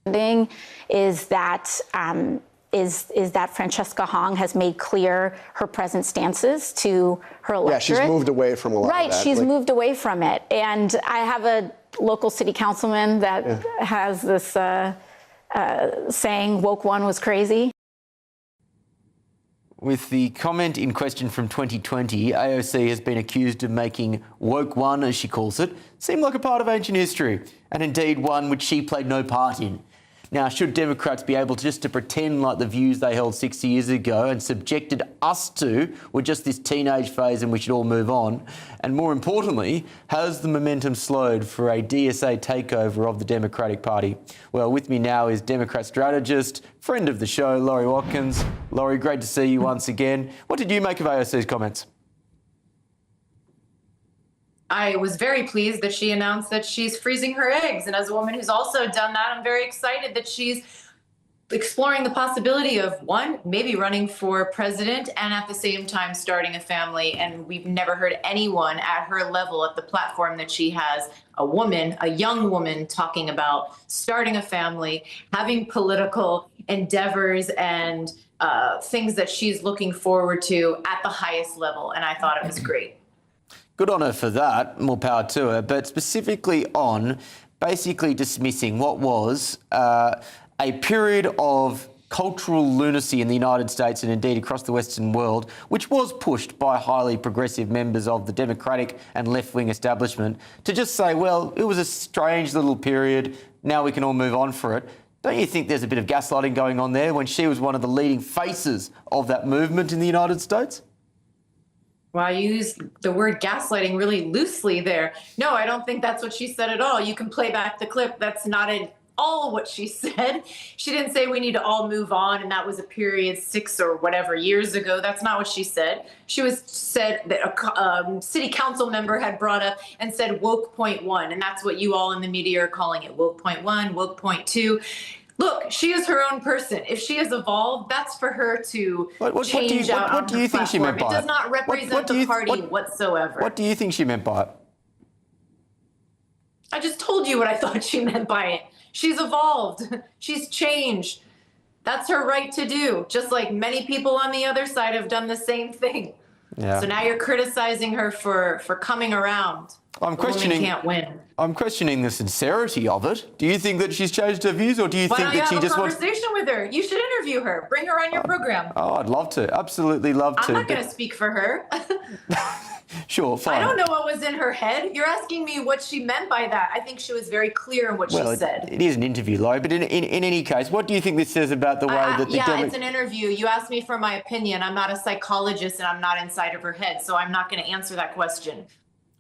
Is that Francesca Hong has made clear her present stances to her electorate. Yeah, she's moved away from a lot of that. Right, she's moved away from it. And I have a local city councilman that has this saying, woke one was crazy. With the comment in question from 2020, AOC has been accused of making woke one, as she calls it, seem like a part of ancient history, and indeed one which she played no part in. Now, should Democrats be able just to pretend like the views they held 60 years ago and subjected us to were just this teenage phase and we should all move on? And more importantly, has the momentum slowed for a DSA takeover of the Democratic Party? Well, with me now is Democrat strategist, friend of the show, Laurie Watkins. Laurie, great to see you once again. What did you make of AOC's comments? I was very pleased that she announced that she's freezing her eggs. And as a woman who's also done that, I'm very excited that she's exploring the possibility of, one, maybe running for president and at the same time starting a family. And we've never heard anyone at her level, at the platform that she has, a woman, a young woman, talking about starting a family, having political endeavors and things that she's looking forward to at the highest level. And I thought it was great. Good on her for that, more power to her, but specifically on basically dismissing what was a period of cultural lunacy in the United States and indeed across the Western world, which was pushed by highly progressive members of the Democratic and left-wing establishment to just say, well, it was a strange little period, now we can all move on for it. Don't you think there's a bit of gaslighting going on there when she was one of the leading faces of that movement in the United States? Well, I used the word gaslighting really loosely there. No, I don't think that's what she said at all. You can play back the clip. That's not at all what she said. She didn't say we need to all move on, and that was a period 6 or whatever years ago. That's not what she said. She said that a city council member had brought up and said woke point one, and that's what you all in the media are calling it, woke point one, woke point two. Look, she is her own person. If she has evolved, that's for her to change out. What do you think she meant by it? It does not represent the party whatsoever. What do you think she meant by it? I just told you what I thought she meant by it. She's evolved. She's changed. That's her right to do, just like many people on the other side have done the same thing. Yeah. So now you're criticizing her for coming around. I'm questioning. Can't win. I'm questioning the sincerity of it. Do you think that she's changed her views, or do you think that she just wants? Why don't you have a conversation with her? You should interview her. Bring her on your program. Oh, I'd love to. Absolutely love to. I'm not going to speak for her. Sure, fine. I don't know what was in her head. You're asking me what she meant by that. I think she was very clear in what she said. It is an interview, Laurie, but in any case, what do you think this says about the way that the it's an interview. You asked me for my opinion. I'm not a psychologist and I'm not inside of her head, so I'm not going to answer that question.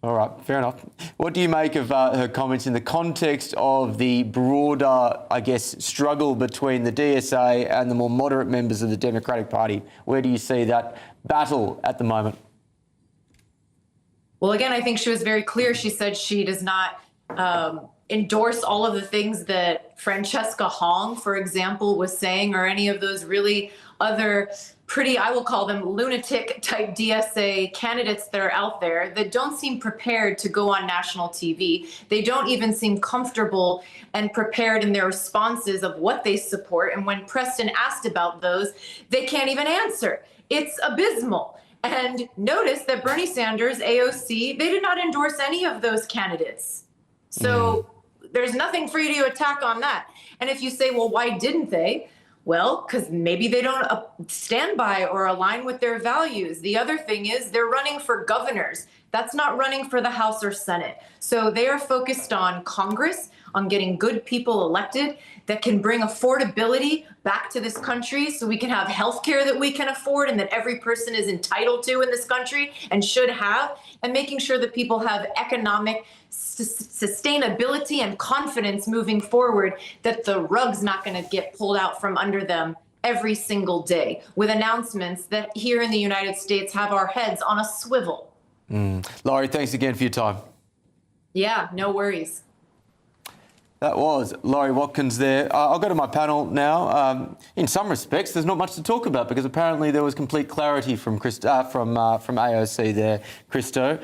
All right, fair enough. What do you make of her comments in the context of the broader, I guess, struggle between the DSA and the more moderate members of the Democratic Party? Where do you see that battle at the moment? Well, again, I think she was very clear. She said she does not endorse all of the things that Francesca Hong, for example, was saying, or any of those really other pretty, I will call them lunatic type DSA candidates that are out there that don't seem prepared to go on national TV. They don't even seem comfortable and prepared in their responses of what they support. And when Preston asked about those, they can't even answer. It's abysmal. And notice that Bernie Sanders, AOC, they did not endorse any of those candidates. So there's nothing for you to attack on that. And if you say, well, why didn't they? Well, because maybe they don't stand by or align with their values. The other thing is they're running for governors. That's not running for the House or Senate. So they are focused on Congress, on getting good people elected that can bring affordability back to this country so we can have health care that we can afford and that every person is entitled to in this country and should have, and making sure that people have economic sustainability and confidence moving forward, that the rug's not going to get pulled out from under them every single day with announcements that here in the United States have our heads on a swivel. Laurie, thanks again for your time. Yeah, no worries. That was Laurie Watkins there. I'll go to my panel now. In some respects, there's not much to talk about because apparently there was complete clarity from AOC there, Christo.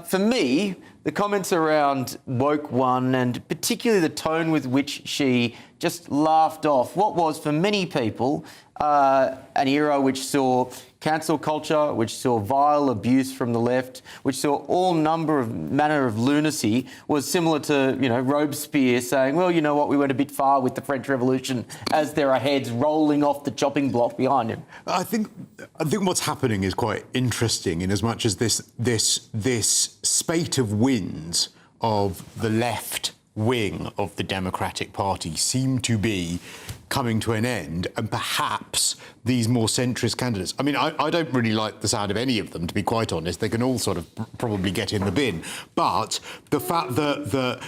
For me, the comments around Woke One and particularly the tone with which she just laughed off what was for many people an era which saw cancel culture, which saw vile abuse from the left, which saw all manner of lunacy, was similar to, Robespierre saying, well, you know what, we went a bit far with the French Revolution, as there are heads rolling off the chopping block behind him. I think what's happening is quite interesting in as much as this spate of wins of the left wing of the Democratic Party seem to be coming to an end, and perhaps these more centrist candidates. I mean, I don't really like the sound of any of them, to be quite honest. They can all sort of probably get in the bin. But the fact that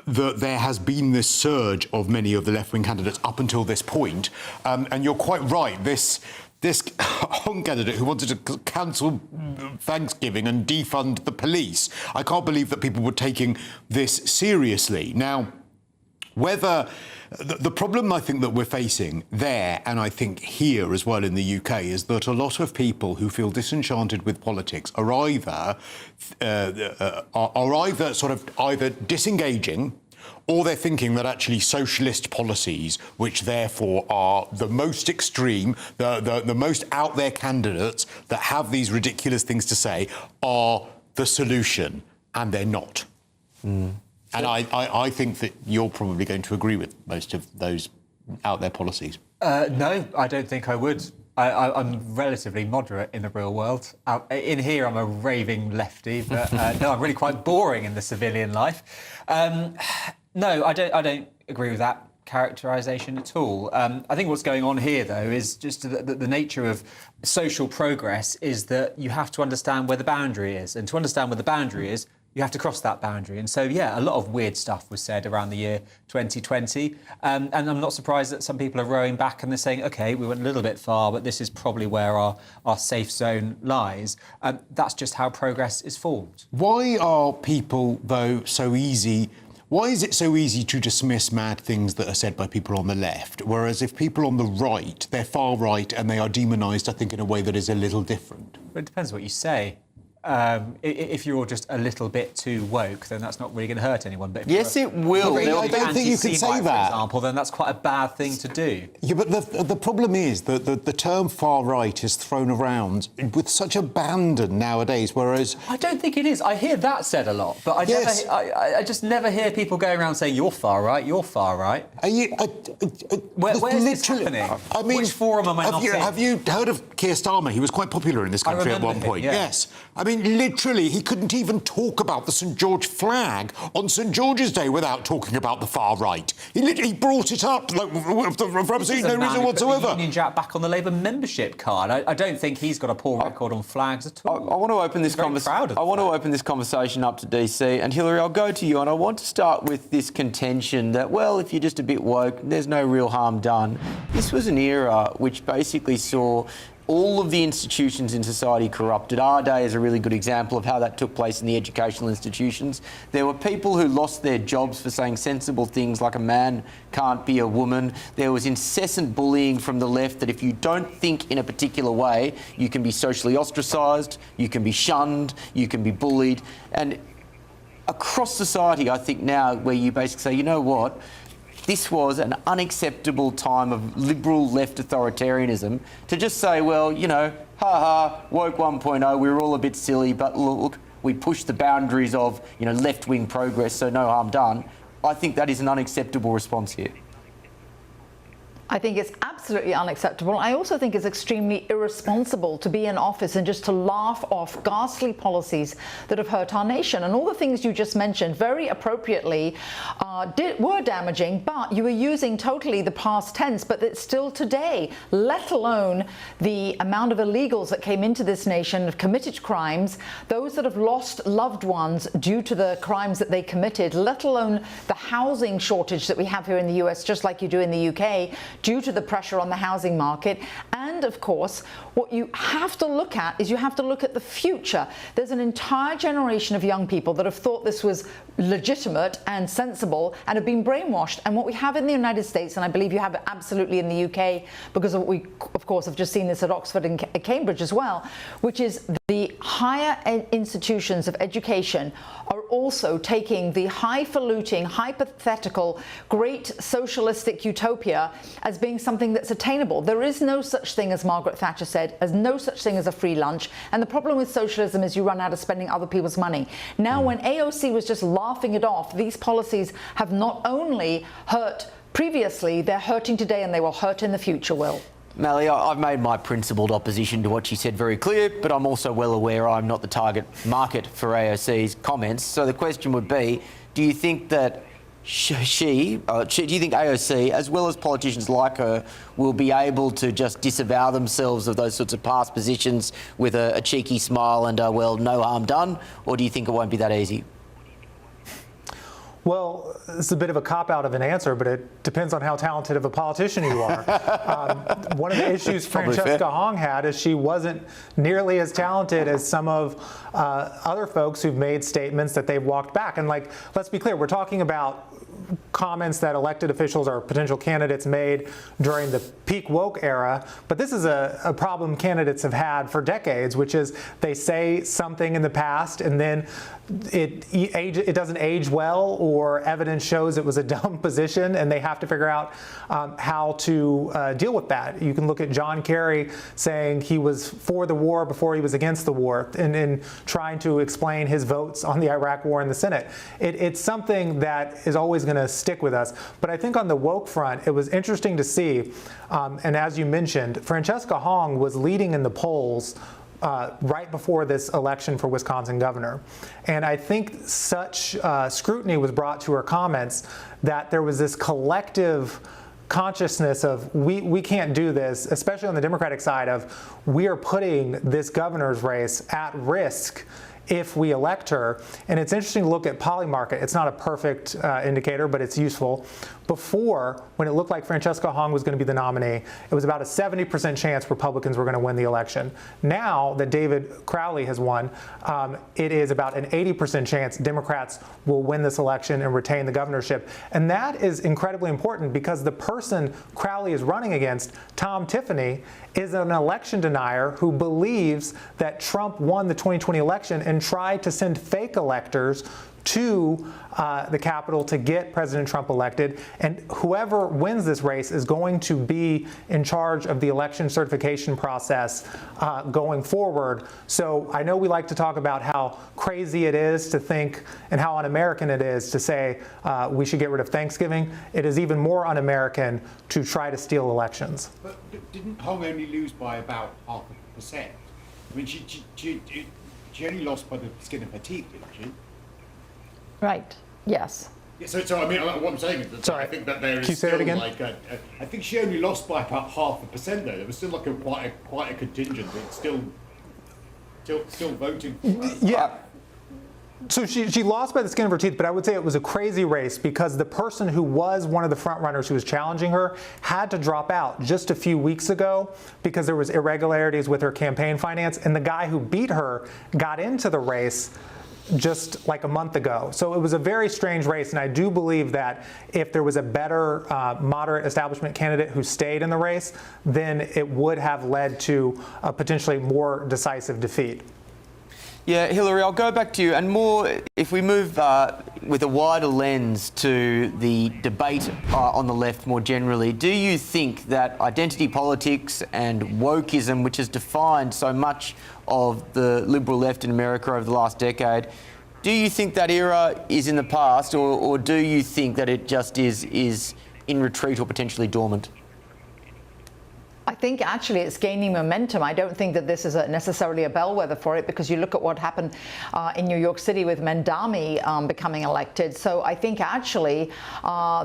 there has been this surge of many of the left-wing candidates up until this point, and you're quite right, this Hong candidate who wanted to cancel Thanksgiving and defund the police. I can't believe that people were taking this seriously. Now, whether the problem I think that we're facing there, and I think here as well in the UK, is that a lot of people who feel disenchanted with politics are either disengaging, or they're thinking that actually socialist policies, which therefore are the most extreme, the most out there candidates that have these ridiculous things to say, are the solution, and they're not. And I think that you're probably going to agree with most of those out there policies. No, I don't think I would. I'm relatively moderate in the real world. In here, I'm a raving lefty, but no, I'm really quite boring in the civilian life. No, I don't agree with that characterisation at all. I think what's going on here, though, is just the nature of social progress is that you have to understand where the boundary is. And to understand where the boundary is, you have to cross that boundary. And so, yeah, a lot of weird stuff was said around the year 2020. And I'm not surprised that some people are rowing back and they're saying, OK, we went a little bit far, but this is probably where our safe zone lies. That's just how progress is formed. Why are people, though, so easy? Why is it so easy to dismiss mad things that are said by people on the left, whereas if people on the right, they're far right and they are demonised, I think, in a way that is a little different? But it depends what you say. If you're just a little bit too woke, then that's not really going to hurt anyone. But yes, it will. I don't think you can say that. For example, then that's quite a bad thing to do. Yeah, but the problem is that the term far right is thrown around with such abandon nowadays, whereas... I don't think it is. I hear that said a lot, but I just never hear people going around saying, you're far right, you're far right. Are you... Where's this happening? I mean, which forum am I not in? Have you heard of Keir Starmer? He was quite popular in this country at one point. Yes. I mean, literally, he couldn't even talk about the St George flag on St George's Day without talking about the far right. He literally brought it up for absolutely no reason whatsoever. Union Jack back on the Labour membership card. I don't think he's got a poor record on flags at all. I want to open this conversation up to DC, and Hillary, I'll go to you, and I want to start with this contention that, well, if you're just a bit woke, there's no real harm done. This was an era which basically saw all of the institutions in society corrupted. Our day is a really good example of how that took place in the educational institutions. There were people who lost their jobs for saying sensible things like a man can't be a woman. There was incessant bullying from the left that if you don't think in a particular way, you can be socially ostracised, you can be shunned, you can be bullied. And across society, I think now, where you basically say, you know what, this was an unacceptable time of liberal left authoritarianism to just say, well, woke 1.0, we were all a bit silly, but look, we pushed the boundaries of, left-wing progress, so no harm done. I think that is an unacceptable response here. I think it's absolutely absolutely unacceptable. I also think it's extremely irresponsible to be in office and just to laugh off ghastly policies that have hurt our nation. And all the things you just mentioned, very appropriately, were damaging, but you were using totally the past tense, but it's still today, let alone the amount of illegals that came into this nation, have committed crimes, those that have lost loved ones due to the crimes that they committed, let alone the housing shortage that we have here in the US, just like you do in the UK, due to the pressure on the housing market. And of course, what you have to look at is you have to look at the future. There's an entire generation of young people that have thought this was legitimate and sensible and have been brainwashed. And what we have in the United States, and I believe you have it absolutely in the UK, because we, of course, have just seen this at Oxford and Cambridge as well, which is the higher institutions of education are also taking the highfalutin, hypothetical, great socialistic utopia as being something that's attainable. There is no such thing, as Margaret Thatcher said, as no such thing as a free lunch. And the problem with socialism is you run out of spending other people's money. Now, when AOC was just laughing it off, these policies have not only hurt previously, they're hurting today and they will hurt in the future, Will. Melly, I've made my principled opposition to what she said very clear, but I'm also well aware I'm not the target market for AOC's comments. So the question would be, do you think that do you think AOC, as well as politicians like her, will be able to just disavow themselves of those sorts of past positions with a cheeky smile and, well, no harm done? Or do you think it won't be that easy? Well, it's a bit of a cop-out of an answer, but it depends on how talented of a politician you are. One of the issues Francesca Hong had is she wasn't nearly as talented as some of other folks who've made statements that they've walked back. And, like, let's be clear, we're talking about comments that elected officials or potential candidates made during the peak woke era, but this is a problem candidates have had for decades, which is they say something in the past and then it doesn't age well, or evidence shows it was a dumb position and they have to figure out how to deal with that. You can look at John Kerry saying he was for the war before he was against the war, and trying to explain his votes on the Iraq war in the Senate. It's something that is always going to stick with us. But I think on the woke front, it was interesting to see, and as you mentioned, Francesca Hong was leading in the polls right before this election for Wisconsin governor. And I think such scrutiny was brought to her comments that there was this collective consciousness of we can't do this, especially on the Democratic side, of we are putting this governor's race at risk if we elect her. And it's interesting to look at Polymarket. It's not a perfect indicator, but it's useful. Before, when it looked like Francesca Hong was going to be the nominee, it was about a 70% chance Republicans were going to win the election. Now that David Crowley has won, it is about an 80% chance Democrats will win this election and retain the governorship. And that is incredibly important because the person Crowley is running against, Tom Tiffany, is an election denier who believes that Trump won the 2020 election and tried to send fake electors to the Capitol to get President Trump elected. And whoever wins this race is going to be in charge of the election certification process going forward. So I know we like to talk about how crazy it is to think and how un-American it is to say we should get rid of Thanksgiving. It is even more un-American to try to steal elections. But didn't Hong only lose by about 0.5%? I mean, she only lost by the skin of her teeth, didn't she? Right. Yes. Yeah, so I mean, what I'm saying is that I think that there is still like I think she only lost by about 0.5% though. There was still like quite a contingent that's still voting. Yeah. So she lost by the skin of her teeth, but I would say it was a crazy race because the person who was one of the front runners who was challenging her had to drop out just a few weeks ago because there was irregularities with her campaign finance, and the guy who beat her got into the race just like a month ago. So it was a very strange race, and I do believe that if there was a better moderate establishment candidate who stayed in the race, then it would have led to a potentially more decisive defeat. Yeah, Hillary, I'll go back to you, and more if we move with a wider lens to the debate on the left more generally. Do you think that identity politics and wokeism, which has defined so much of the liberal left in America over the last decade, do you think that era is in the past, or do you think that it just is in retreat or potentially dormant? think actually it's gaining momentum. I don't think that this is necessarily a bellwether for it, because you look at what happened in New York City with Mandami becoming elected. So I think actually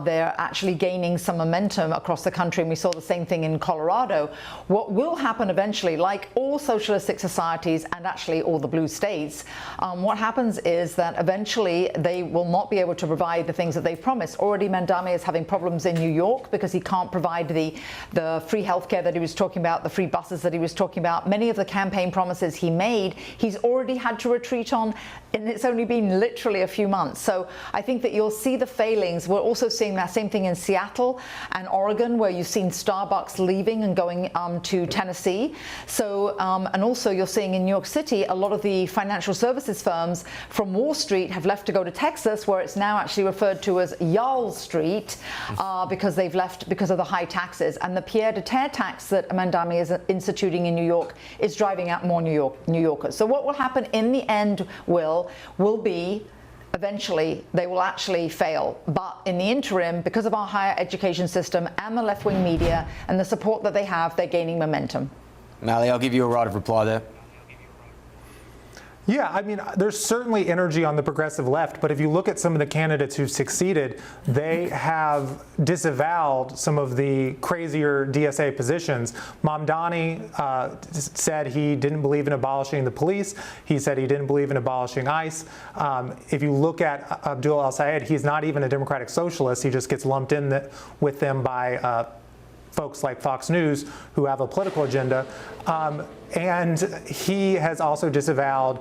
they're actually gaining some momentum across the country, and we saw the same thing in Colorado. What will happen eventually, like all socialistic societies and actually all the blue states, what happens is that eventually they will not be able to provide the things that they've promised. Already Mandami is having problems in New York because he can't provide the free healthcare that he was talking about, the free buses that he was talking about. Many of the campaign promises he made, he's already had to retreat on, and it's only been literally a few months. So I think that you'll see the failings. We're also seeing that same thing in Seattle and Oregon, where you've seen Starbucks leaving and going to Tennessee. So, and also you're seeing in New York City, a lot of the financial services firms from Wall Street have left to go to Texas, where it's now actually referred to as Y'all Street, because they've left because of the high taxes. And the Pierre de Terre tax that Mandami is instituting in New York is driving out more New Yorkers. So what will happen in the end will be eventually they will actually fail. But in the interim, because of our higher education system and the left-wing media and the support that they have, they're gaining momentum. Mally, I'll give you a right of reply there. Yeah, I mean, there's certainly energy on the progressive left, but if you look at some of the candidates who've succeeded, they have disavowed some of the crazier DSA positions. Mamdani said he didn't believe in abolishing the police. He said he didn't believe in abolishing ICE. If you look at Abdul El-Sayed, he's not even a democratic socialist. He just gets lumped in with them by folks like Fox News who have a political agenda. And he has also disavowed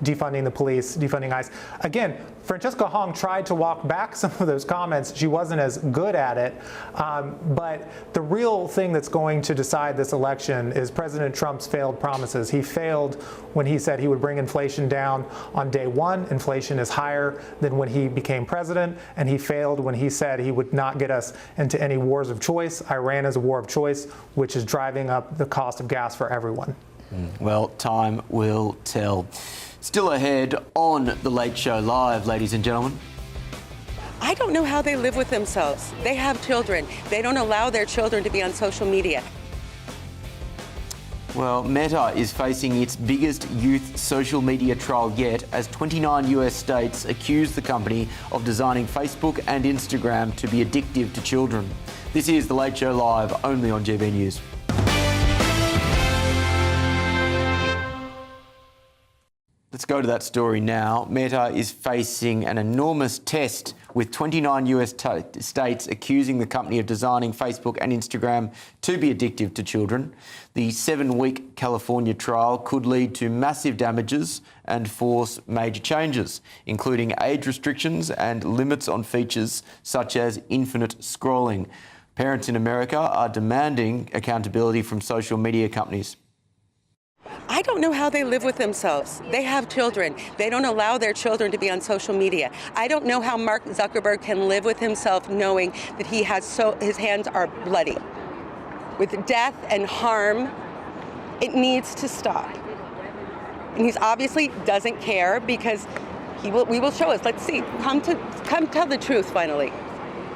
defunding the police, defunding ICE. Again, Francesca Hong tried to walk back some of those comments. She wasn't as good at it. But the real thing that's going to decide this election is President Trump's failed promises. He failed when he said he would bring inflation down on day one. Inflation is higher than when he became president. And he failed when he said he would not get us into any wars of choice. Iran is a war of choice, which is driving up the cost of gas for everyone. Well, time will tell. Still ahead on The Late Show Live, ladies and gentlemen. I don't know how they live with themselves. They have children. They don't allow their children to be on social media. Well, Meta is facing its biggest youth social media trial yet, as 29 US states accuse the company of designing Facebook and Instagram to be addictive to children. This is The Late Show Live, only on GBNews. Let's go to that story now. Meta is facing an enormous test, with 29 US states accusing the company of designing Facebook and Instagram to be addictive to children. The 7-week California trial could lead to massive damages and force major changes, including age restrictions and limits on features such as infinite scrolling. Parents in America are demanding accountability from social media companies. I don't know how they live with themselves. They have children. They don't allow their children to be on social media. I don't know how Mark Zuckerberg can live with himself knowing that he has his hands are bloody. With death and harm, it needs to stop. And he obviously doesn't care, because we will show us. Let's see. Come tell the truth finally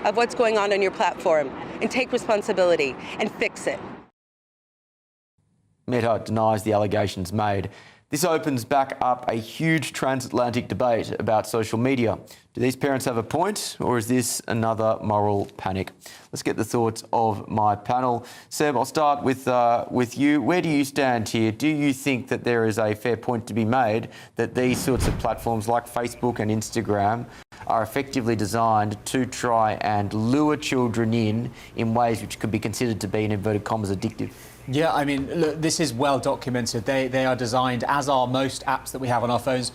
of what's going on your platform, and take responsibility and fix it. Meta denies the allegations made. This opens back up a huge transatlantic debate about social media. Do these parents have a point, or is this another moral panic? Let's get the thoughts of my panel. Seb, I'll start with you. Where do you stand here? Do you think that there is a fair point to be made that these sorts of platforms like Facebook and Instagram are effectively designed to try and lure children in ways which could be considered to be, in inverted commas, addictive? Yeah, I mean, look, this is well documented. They are designed, as are most apps that we have on our phones,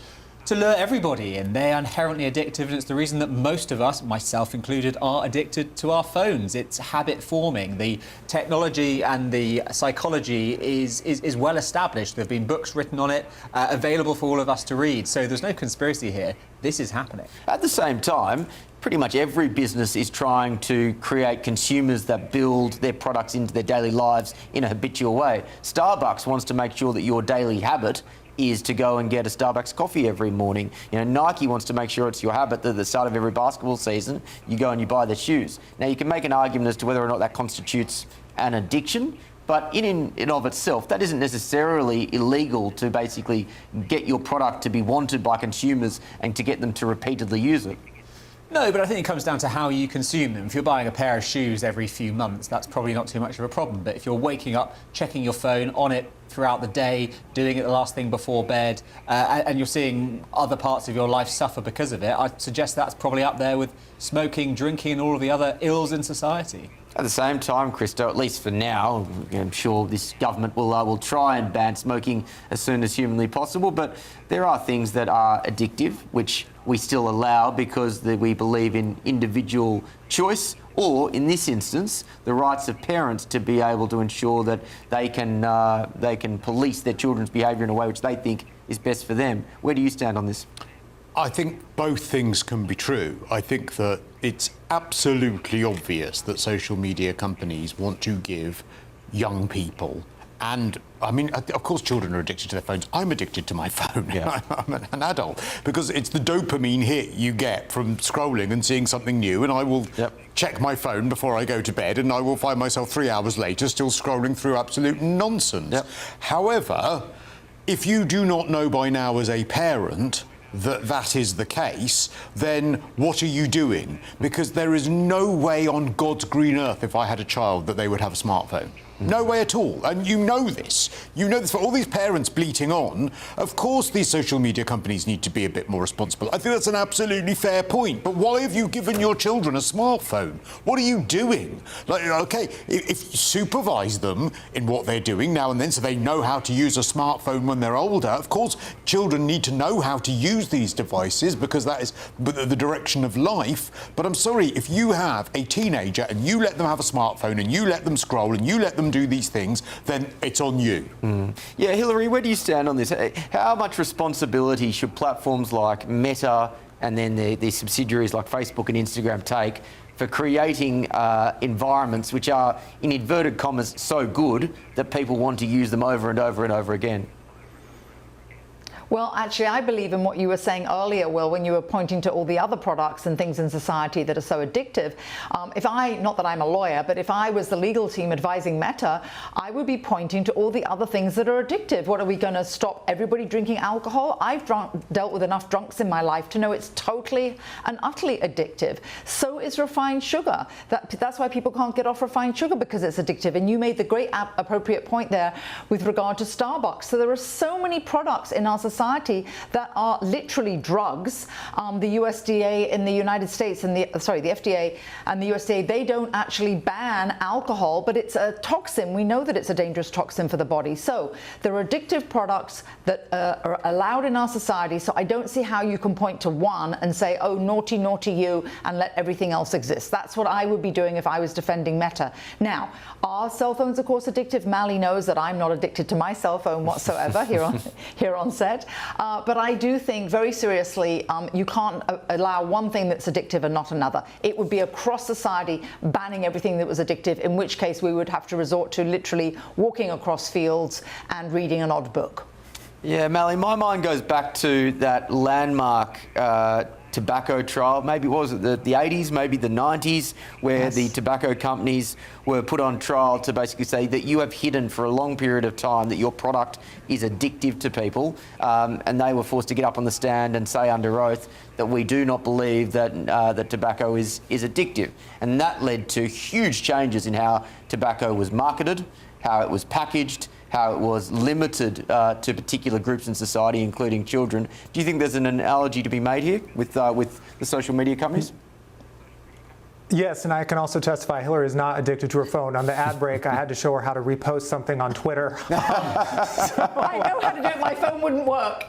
to lure everybody in. They are inherently addictive, and it's the reason that most of us, myself included, are addicted to our phones. It's habit forming. The technology and the psychology is well established. There have been books written on it, available for all of us to read. So there's no conspiracy here. This is happening. At the same time, pretty much every business is trying to create consumers that build their products into their daily lives in a habitual way. Starbucks wants to make sure that your daily habit is to go and get a Starbucks coffee every morning. You know, Nike wants to make sure it's your habit that at the start of every basketball season, you go and you buy their shoes. Now, you can make an argument as to whether or not that constitutes an addiction, But in and of itself, that isn't necessarily illegal to basically get your product to be wanted by consumers and to get them to repeatedly use it. No, but I think it comes down to how you consume them. If you're buying a pair of shoes every few months, that's probably not too much of a problem. But if you're waking up, checking your phone on it throughout the day, doing it the last thing before bed, and you're seeing other parts of your life suffer because of it, I'd suggest that's probably up there with smoking, drinking and all of the other ills in society. At the same time, Christo, at least for now, I'm sure this government will try and ban smoking as soon as humanly possible, but there are things that are addictive, which we still allow because we believe in individual choice, or in this instance, the rights of parents to be able to ensure that they can police their children's behaviour in a way which they think is best for them. Where do you stand on this? I think both things can be true. I think that it's absolutely obvious that social media companies want to give young people, and I mean, of course children are addicted to their phones. I'm addicted to my phone. Yeah. I'm an adult, because it's the dopamine hit you get from scrolling and seeing something new, and I will check my phone before I go to bed, and I will find myself 3 hours later still scrolling through absolute nonsense. However, if you do not know by now as a parent that is the case, then what are you doing? Because there is no way on God's green earth, if I had a child, that they would have a smartphone. No way at all. And you know this. You know this. For all these parents bleating on, of course these social media companies need to be a bit more responsible. I think that's an absolutely fair point. But why have you given your children a smartphone? What are you doing? Like, okay, if you supervise them in what they're doing now and then so they know how to use a smartphone when they're older, of course children need to know how to use these devices because that is the direction of life. But I'm sorry, if you have a teenager and you let them have a smartphone and you let them scroll and you let them do these things, then it's on you. Yeah, Hillary, where do you stand on this? How much responsibility should platforms like Meta and then the subsidiaries like Facebook and Instagram take for creating environments which are, in inverted commas, so good that people want to use them over and over and over again? Well, actually, I believe in what you were saying earlier, Will, when you were pointing to all the other products and things in society that are so addictive. Not that I'm a lawyer, but if I was the legal team advising Meta, I would be pointing to all the other things that are addictive. What, are we going to stop everybody drinking alcohol? I've dealt with enough drunks in my life to know it's totally and utterly addictive. So is refined sugar. That's why people can't get off refined sugar, because it's addictive. And you made the great appropriate point there with regard to Starbucks. So there are so many products in our society that are literally drugs. The USDA in the United States and the FDA and the USDA, they don't actually ban alcohol, but it's a toxin. We know that it's a dangerous toxin for the body. So there are addictive products that are allowed in our society. So I don't see how you can point to one and say, oh, naughty, naughty you, and let everything else exist. That's what I would be doing if I was defending Meta. Now, are cell phones, of course, addictive? Mally knows that I'm not addicted to my cell phone whatsoever here on set. But I do think very seriously, you can't allow one thing that's addictive and not another. It would be across society banning everything that was addictive, in which case we would have to resort to literally walking across fields and reading an odd book. Yeah, Mally, my mind goes back to that landmark tobacco trial. Maybe what was it, the 80s, maybe the 90s, where the tobacco companies were put on trial to basically say that you have hidden for a long period of time that your product is addictive to people, and they were forced to get up on the stand and say under oath that we do not believe that that tobacco is addictive. And that led to huge changes in how tobacco was marketed, how it was packaged, how it was limited to particular groups in society, including children. Do you think there's an analogy to be made here with the social media companies? Yes, and I can also testify Hillary is not addicted to her phone. On the ad break, I had to show her how to repost something on Twitter. I know how to do it. My phone wouldn't work.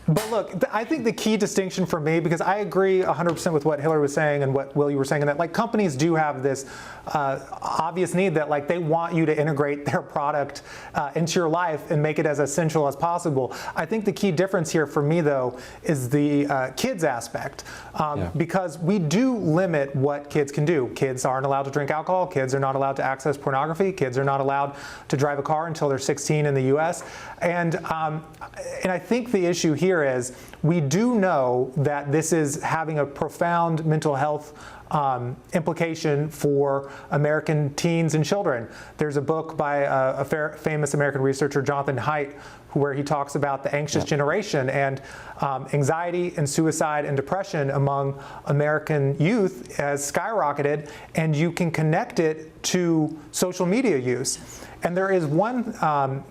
But look, I think the key distinction for me, because I agree 100% with what Hillary was saying and what Will you were saying, and that like companies do have this obvious need that like they want you to integrate their product into your life and make it as essential as possible. I think the key difference here for me though is the kids aspect, because we do limit what kids can do. Kids aren't allowed to drink alcohol. Kids are not allowed to access pornography. Kids are not allowed to drive a car until they're 16 in the U.S. And I think the issue here clear is we do know that this is having a profound mental health implication for American teens and children. There's a book by a famous American researcher, Jonathan Haidt, where he talks about the anxious generation and anxiety and suicide and depression among American youth has skyrocketed, and you can connect it to social media use. And there is one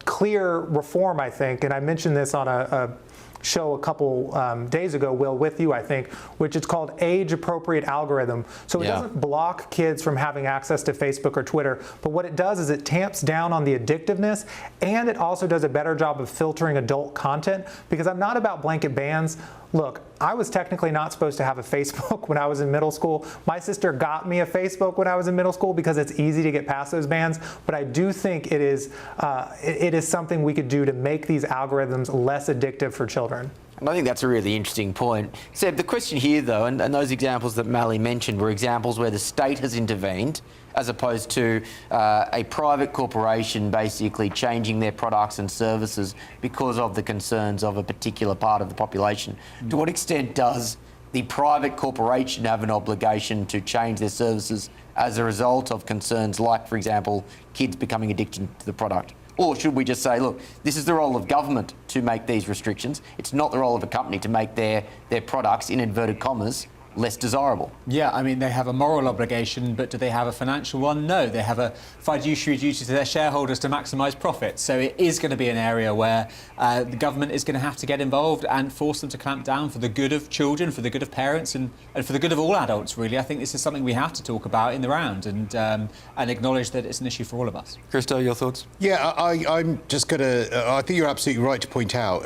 clear reform, I think, and I mentioned this on a show a couple days ago, Will, with you, I think, which is called age-appropriate algorithm. So it doesn't block kids from having access to Facebook or Twitter, but what it does is it tamps down on the addictiveness, and it also does a better job of filtering adult content, because I'm not about blanket bans. Look, I was technically not supposed to have a Facebook when I was in middle school. My sister got me a Facebook when I was in middle school because it's easy to get past those bans, but I do think it is something we could do to make these algorithms less addictive for children. And I think that's a really interesting point. Seb, the question here, though, and those examples that Mally mentioned were examples where the state has intervened as opposed to a private corporation basically changing their products and services because of the concerns of a particular part of the population. To what extent does the private corporation have an obligation to change their services as a result of concerns like, for example, kids becoming addicted to the product? Or should we just say, look, this is the role of government to make these restrictions. It's not the role of a company to make their products, in inverted commas, less desirable. Yeah, I mean, they have a moral obligation, but do they have a financial one? No, they have a fiduciary duty to their shareholders to maximise profits. So it is going to be an area where the government is going to have to get involved and force them to clamp down for the good of children, for the good of parents, and for the good of all adults, really. I think this is something we have to talk about in the round and acknowledge that it's an issue for all of us. Christo, your thoughts? Yeah, I'm just going to... I think you're absolutely right to point out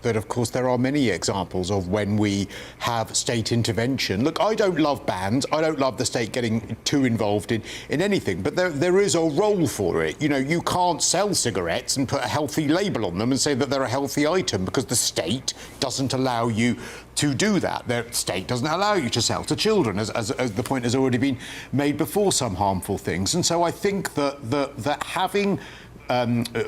that, of course, there are many examples of when we have state intervention. Look, I don't love bans. I don't love the state getting too involved in anything, but there is a role for it. You know, you can't sell cigarettes and put a healthy label on them and say that they're a healthy item because the state doesn't allow you to do that. The state doesn't allow you to sell to children, as the point has already been made before, some harmful things. And so I think that having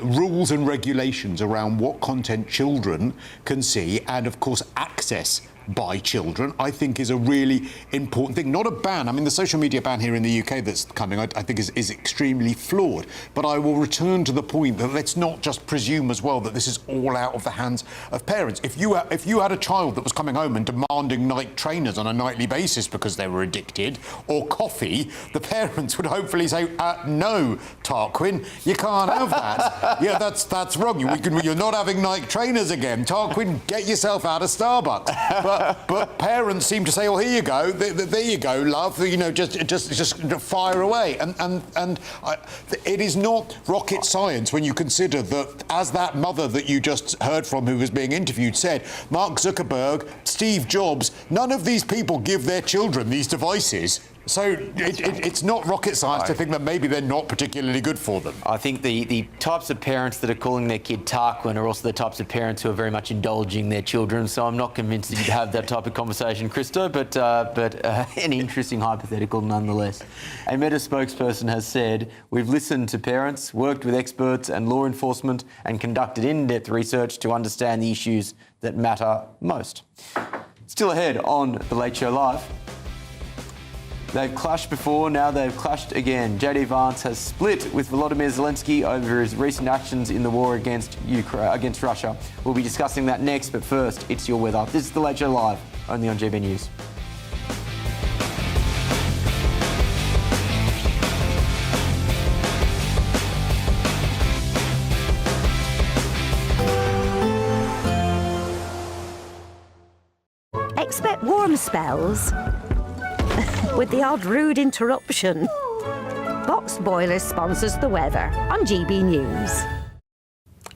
rules and regulations around what content children can see, and of course access by children, I think is a really important thing. Not a ban. I mean, the social media ban here in the UK that's coming, I think is extremely flawed. But I will return to the point that let's not just presume as well that this is all out of the hands of parents. If you had a child that was coming home and demanding Nike trainers on a nightly basis because they were addicted, or coffee, the parents would hopefully say, no, Tarquin, you can't have that. Yeah, that's wrong. You're not having Nike trainers again. Tarquin, get yourself out of Starbucks. But parents seem to say, "Well, here you go. There you go, love. You know, just fire away." And it is not rocket science when you consider that, as that mother that you just heard from, who was being interviewed, said, Mark Zuckerberg, Steve Jobs, none of these people give their children these devices. So it's not rocket science to think that maybe they're not particularly good for them. I think the types of parents that are calling their kid Tarquin are also the types of parents who are very much indulging their children. So I'm not convinced that you'd have that type of conversation, Christo, but an interesting hypothetical nonetheless. A Meta spokesperson has said, "We've listened to parents, worked with experts and law enforcement, and conducted in-depth research to understand the issues that matter most." Still ahead on The Late Show Live. They've clashed before, now they've clashed again. JD Vance has split with Volodymyr Zelensky over his recent actions in the war against Russia. We'll be discussing that next, but first, it's your weather. This is The Late Show Live, only on GBNews. Expect warm spells with the odd rude interruption. Box Boilers sponsors the weather on GB News.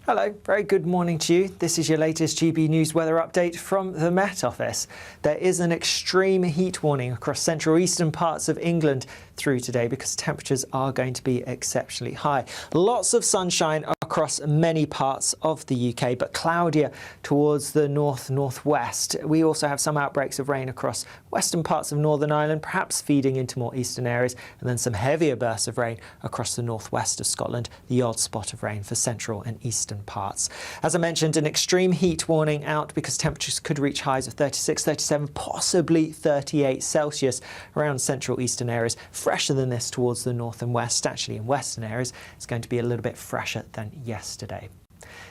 Hello, very good morning to you. This is your latest GB News weather update from the Met Office. There is an extreme heat warning across central eastern parts of England through today because temperatures are going to be exceptionally high. Lots of sunshine across many parts of the UK, but cloudier towards the northwest. We also have some outbreaks of rain across western parts of Northern Ireland, perhaps feeding into more eastern areas, and then some heavier bursts of rain across the northwest of Scotland, the odd spot of rain for central and eastern western parts. As I mentioned, an extreme heat warning out because temperatures could reach highs of 36, 37, possibly 38 Celsius around central eastern areas. Fresher than this towards the north and west. Actually, in western areas, it's going to be a little bit fresher than yesterday.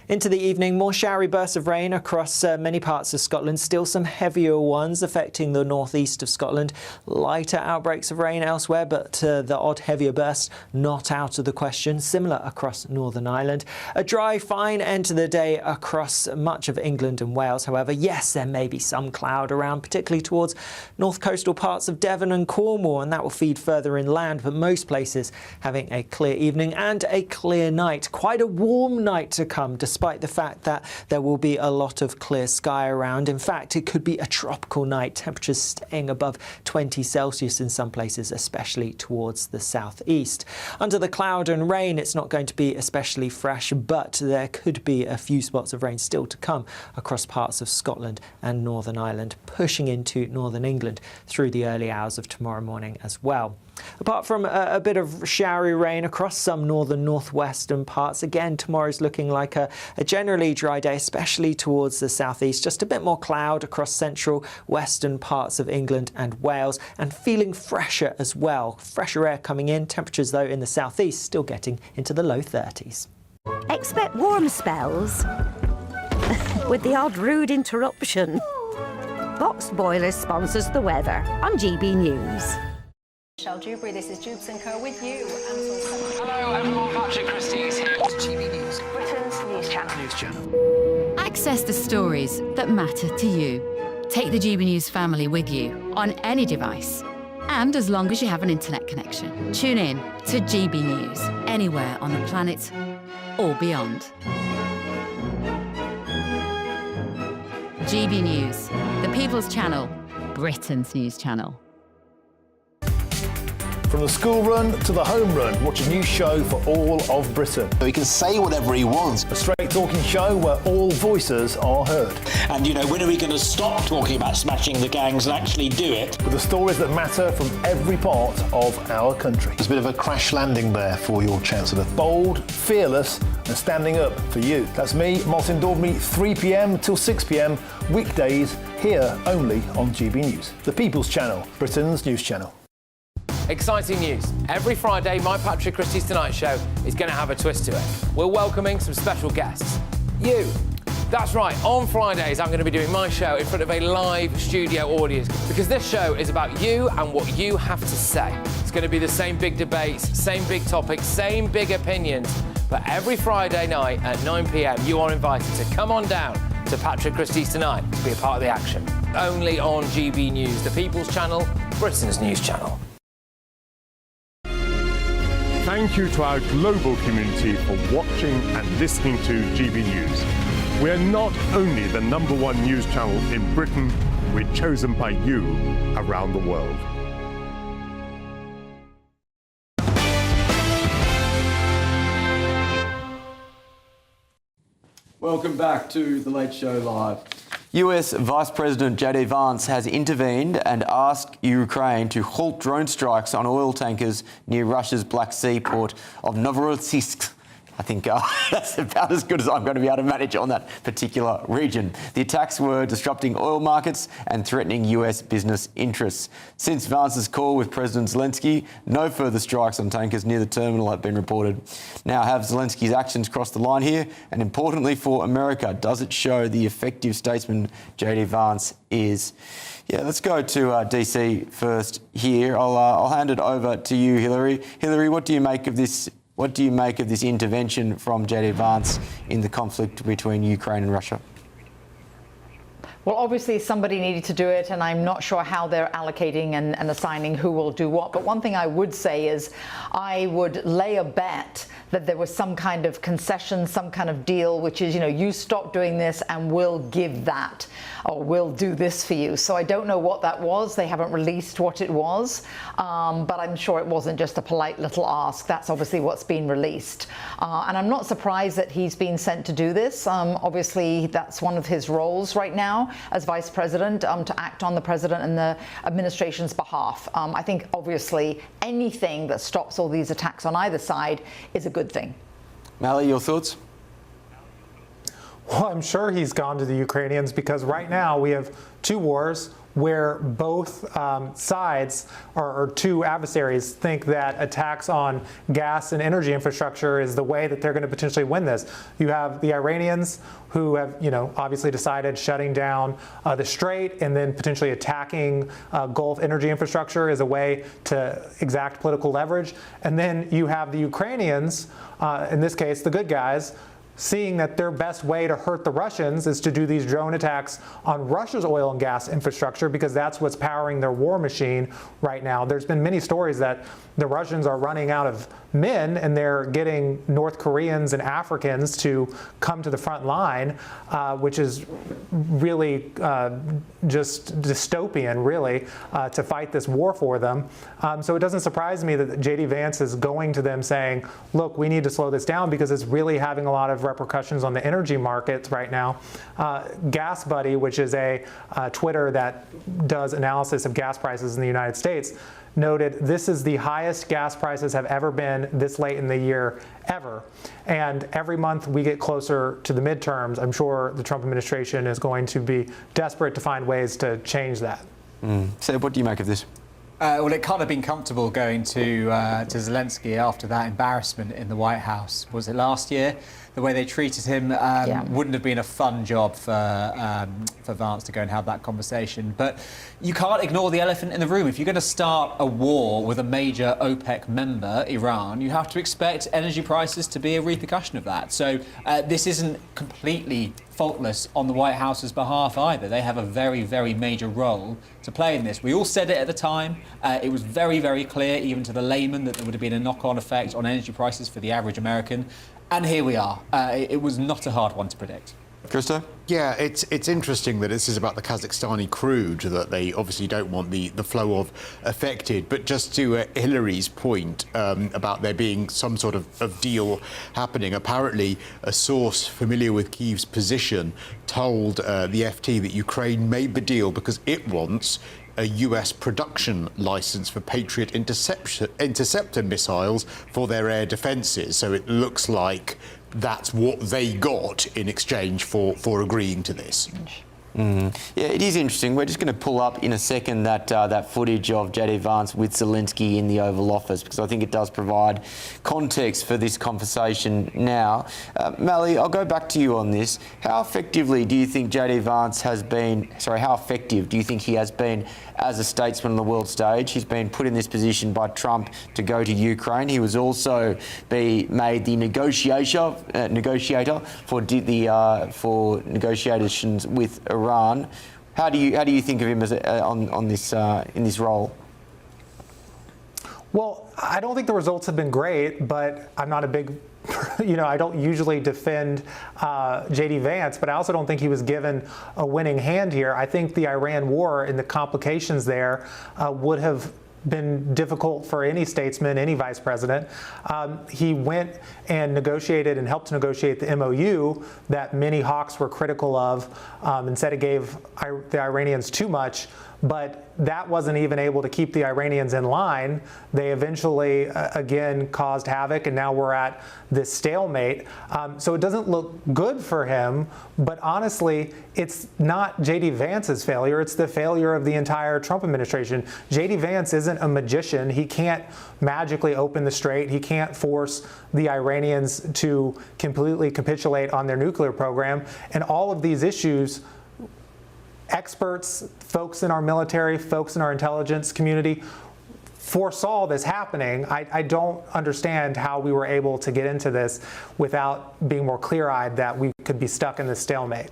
Into the evening, more showery bursts of rain across many parts of Scotland. Still some heavier ones affecting the northeast of Scotland. Lighter outbreaks of rain elsewhere, but the odd heavier burst not out of the question. Similar across Northern Ireland. A dry, fine end to the day across much of England and Wales. However, yes, there may be some cloud around, particularly towards north coastal parts of Devon and Cornwall, and that will feed further inland. But most places having a clear evening and a clear night. Quite a warm night to come, despite the fact that there will be a lot of clear sky around. In fact, it could be a tropical night, temperatures staying above 20 Celsius in some places, especially towards the southeast. Under the cloud and rain, it's not going to be especially fresh, but there could be a few spots of rain still to come across parts of Scotland and Northern Ireland, pushing into northern England through the early hours of tomorrow morning as well. Apart from a bit of showery rain across some northern northwestern parts, again tomorrow's looking like a generally dry day, especially towards the southeast. Just a bit more cloud across central western parts of England and Wales, and feeling fresher as well. Fresher air coming in, temperatures though in the southeast still getting into the low 30s. Expect warm spells with the odd rude interruption. Boxed Boilers sponsors the weather on GB News. Michelle Dewberry, this is Jubes & Co with you. Hello everyone, Patrick Christys here. GB News, Britain's news channel. Access the stories that matter to you. Take the GB News family with you on any device. And as long as you have an internet connection, tune in to GB News anywhere on the planet or beyond. GB News, the People's Channel, Britain's news channel. From the school run to the home run, watch a new show for all of Britain. He can say whatever he wants. A straight talking show where all voices are heard. And, you know, when are we going to stop talking about smashing the gangs and actually do it? With the stories that matter from every part of our country. There's a bit of a crash landing there for your Chancellor. Bold, fearless and standing up for you. That's me, Martin Daubney, 3 p.m. till 6 p.m. weekdays here only on GB News. The People's Channel, Britain's news channel. Exciting news. Every Friday, my Patrick Christys Tonight Show is going to have a twist to it. We're welcoming some special guests. You. That's right, on Fridays I'm going to be doing my show in front of a live studio audience because this show is about you and what you have to say. It's going to be the same big debates, same big topics, same big opinions. But every Friday night at 9 p.m, you are invited to come on down to Patrick Christys Tonight to be a part of the action. Only on GB News, the People's Channel, Britain's news channel. Thank you to our global community for watching and listening to GB News. We're not only the #1 news channel in Britain, we're chosen by you around the world. Welcome back to The Late Show Live. US Vice President J.D. Vance has intervened and asked Ukraine to halt drone strikes on oil tankers near Russia's Black Sea port of Novorossiysk. I think that's about as good as I'm going to be able to manage on that particular region. The attacks were disrupting oil markets and threatening US business interests. Since Vance's call with President Zelensky, no further strikes on tankers near the terminal have been reported. Now, have Zelensky's actions crossed the line here? And importantly for America, does it show the effective statesman J.D. Vance is? Yeah, let's go to DC first here. I'll hand it over to you, Hillary. Hillary, what do you make of this? What do you make of this intervention from J.D. Vance in the conflict between Ukraine and Russia? Well, obviously somebody needed to do it, and I'm not sure how they're allocating and assigning who will do what. But one thing I would say is I would lay a bet that there was some kind of concession, some kind of deal, which is, you know, you stop doing this and we'll give that, or we'll do this for you. So I don't know what that was. They haven't released what it was, but I'm sure it wasn't just a polite little ask. That's obviously what's been released. And I'm not surprised that he's been sent to do this. Obviously, that's one of his roles right now as vice president, to act on the president and the administration's behalf. I think, obviously, anything that stops all these attacks on either side is a good thing. Mally, your thoughts? Well, I'm sure he's gone to the Ukrainians because right now we have two wars where both sides or two adversaries think that attacks on gas and energy infrastructure is the way that they're going to potentially win this. You have the Iranians who have, obviously decided shutting down the Strait and then potentially attacking Gulf energy infrastructure as a way to exact political leverage. And then you have the Ukrainians, in this case, the good guys, seeing that their best way to hurt the Russians is to do these drone attacks on Russia's oil and gas infrastructure because that's what's powering their war machine right now. There's been many stories that the Russians are running out of men and they're getting North Koreans and Africans to come to the front line, which is really just dystopian, really, to fight this war for them. So it doesn't surprise me that J.D. Vance is going to them saying, look, we need to slow this down because it's really having a lot of repercussions on the energy markets right now. Gas Buddy, which is a Twitter that does analysis of gas prices in the United States, noted this is the highest gas prices have ever been this late in the year ever. And every month we get closer to the midterms, I'm sure the Trump administration is going to be desperate to find ways to change that. So what do you make of this? Well, it can't have been comfortable going to Zelensky after that embarrassment in the White House. Was it last year? The way they treated him wouldn't have been a fun job for Vance to go and have that conversation. But you can't ignore the elephant in the room. If you're going to start a war with a major OPEC member, Iran, you have to expect energy prices to be a repercussion of that. So this isn't completely faultless on the White House's behalf either. They have a very, very major role to play in this. We all said it at the time. It was very, very clear, even to the layman, that there would have been a knock-on effect on energy prices for the average American. And here we are. It was not a hard one to predict. Christo? Yeah, it's interesting that this is about the Kazakhstani crude, that they obviously don't want the flow of affected. But just to Hillary's point about there being some sort of deal happening, apparently a source familiar with Kyiv's position told the FT that Ukraine made the deal because it wants a US production license for Patriot interceptor missiles for their air defences. So it looks like that's what they got in exchange for agreeing to this. Yeah, it is interesting. We're just going to pull up in a second that footage of J.D. Vance with Zelensky in the Oval Office because I think it does provide context for this conversation now. Mally, I'll go back to you on this. How effectively do you think J.D. Vance has been, how effective do you think he has been as a statesman on the world stage? He's been put in this position by Trump to go to Ukraine. He was also made the negotiator for negotiations with Iran. How do you think of him as on this in this role? Well, I don't think the results have been great, but I'm not a big, I don't usually defend J.D. Vance, but I also don't think he was given a winning hand here. I think the Iran war and the complications there would have been difficult for any statesman, any vice president. He went and negotiated and helped to negotiate the MOU that many hawks were critical of and said it gave the Iranians too much. But that wasn't even able to keep the Iranians in line. They eventually, again, caused havoc, and now we're at this stalemate. So it doesn't look good for him, but honestly, it's not J.D. Vance's failure. It's the failure of the entire Trump administration. J.D. Vance isn't a magician. He can't magically open the Strait. He can't force the Iranians to completely capitulate on their nuclear program. And all of these issues, experts, folks in our military, folks in our intelligence community foresaw this happening. I don't understand how we were able to get into this without being more clear-eyed that we could be stuck in this stalemate.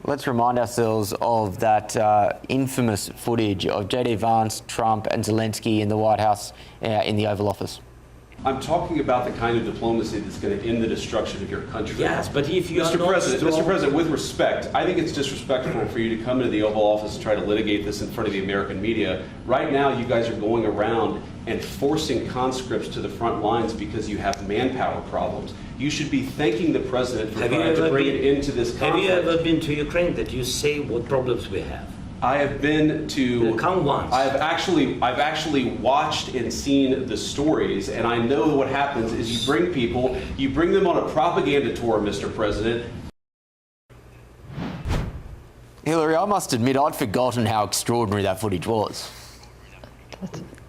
Let's remind ourselves of that infamous footage of J.D. Vance, Trump and Zelensky in the White House in the Oval Office. I'm talking about the kind of diplomacy that's going to end the destruction of your country. Yes, but if you Mr. President, with respect, I think it's disrespectful for you to come into the Oval Office and try to litigate this in front of the American media. Right now, you guys are going around and forcing conscripts to the front lines because you have manpower problems. You should be thanking the president for trying to bring it into this conference. Have you ever been to Ukraine that you say what problems we have? I have been to. Come once. I've actually watched and seen the stories, and I know what happens is you bring them on a propaganda tour, Mr. President. Hillary, I must admit I'd forgotten how extraordinary that footage was.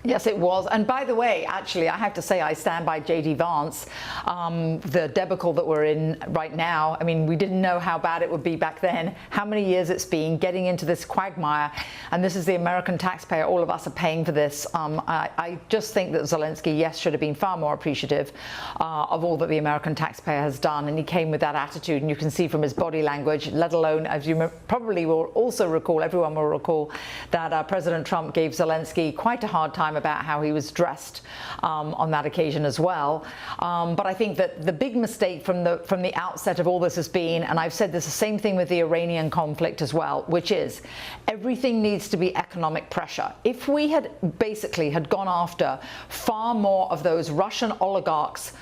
Yes, it was. And by the way, actually, I have to say I stand by J.D. Vance. The debacle that we're in right now, I mean, we didn't know how bad it would be back then, how many years it's been, getting into this quagmire. And this is the American taxpayer. All of us are paying for this. I just think that Zelensky, yes, should have been far more appreciative of all that the American taxpayer has done. And he came with that attitude. And you can see from his body language, let alone, as you probably will also recall, everyone will recall, that President Trump gave Zelensky quite a hard time about how he was dressed on that occasion as well. But I think that the big mistake from the outset of all this has been, and I've said this, the same thing with the Iranian conflict as well, which is everything needs to be economic pressure. If we had basically gone after far more of those Russian oligarchs'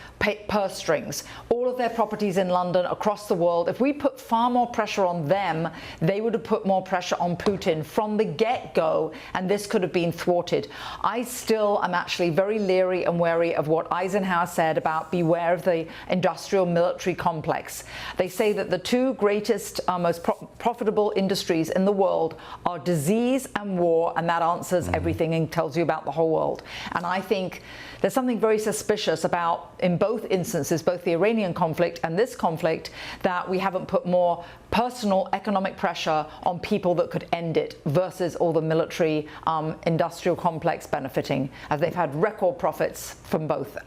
purse strings, all of their properties in London, across the world, if we put far more pressure on them, they would have put more pressure on Putin from the get-go, and this could have been thwarted. I still am actually very leery and wary of what Eisenhower said about beware of the industrial military complex. They say that the two greatest, most profitable industries in the world are disease and war, and that answers everything and tells you about the whole world. And I think there's something very suspicious about, in both instances, both the Iranian conflict and this conflict, that we haven't put more personal economic pressure on people that could end it versus all the military industrial complex benefiting, as they've had record profits from both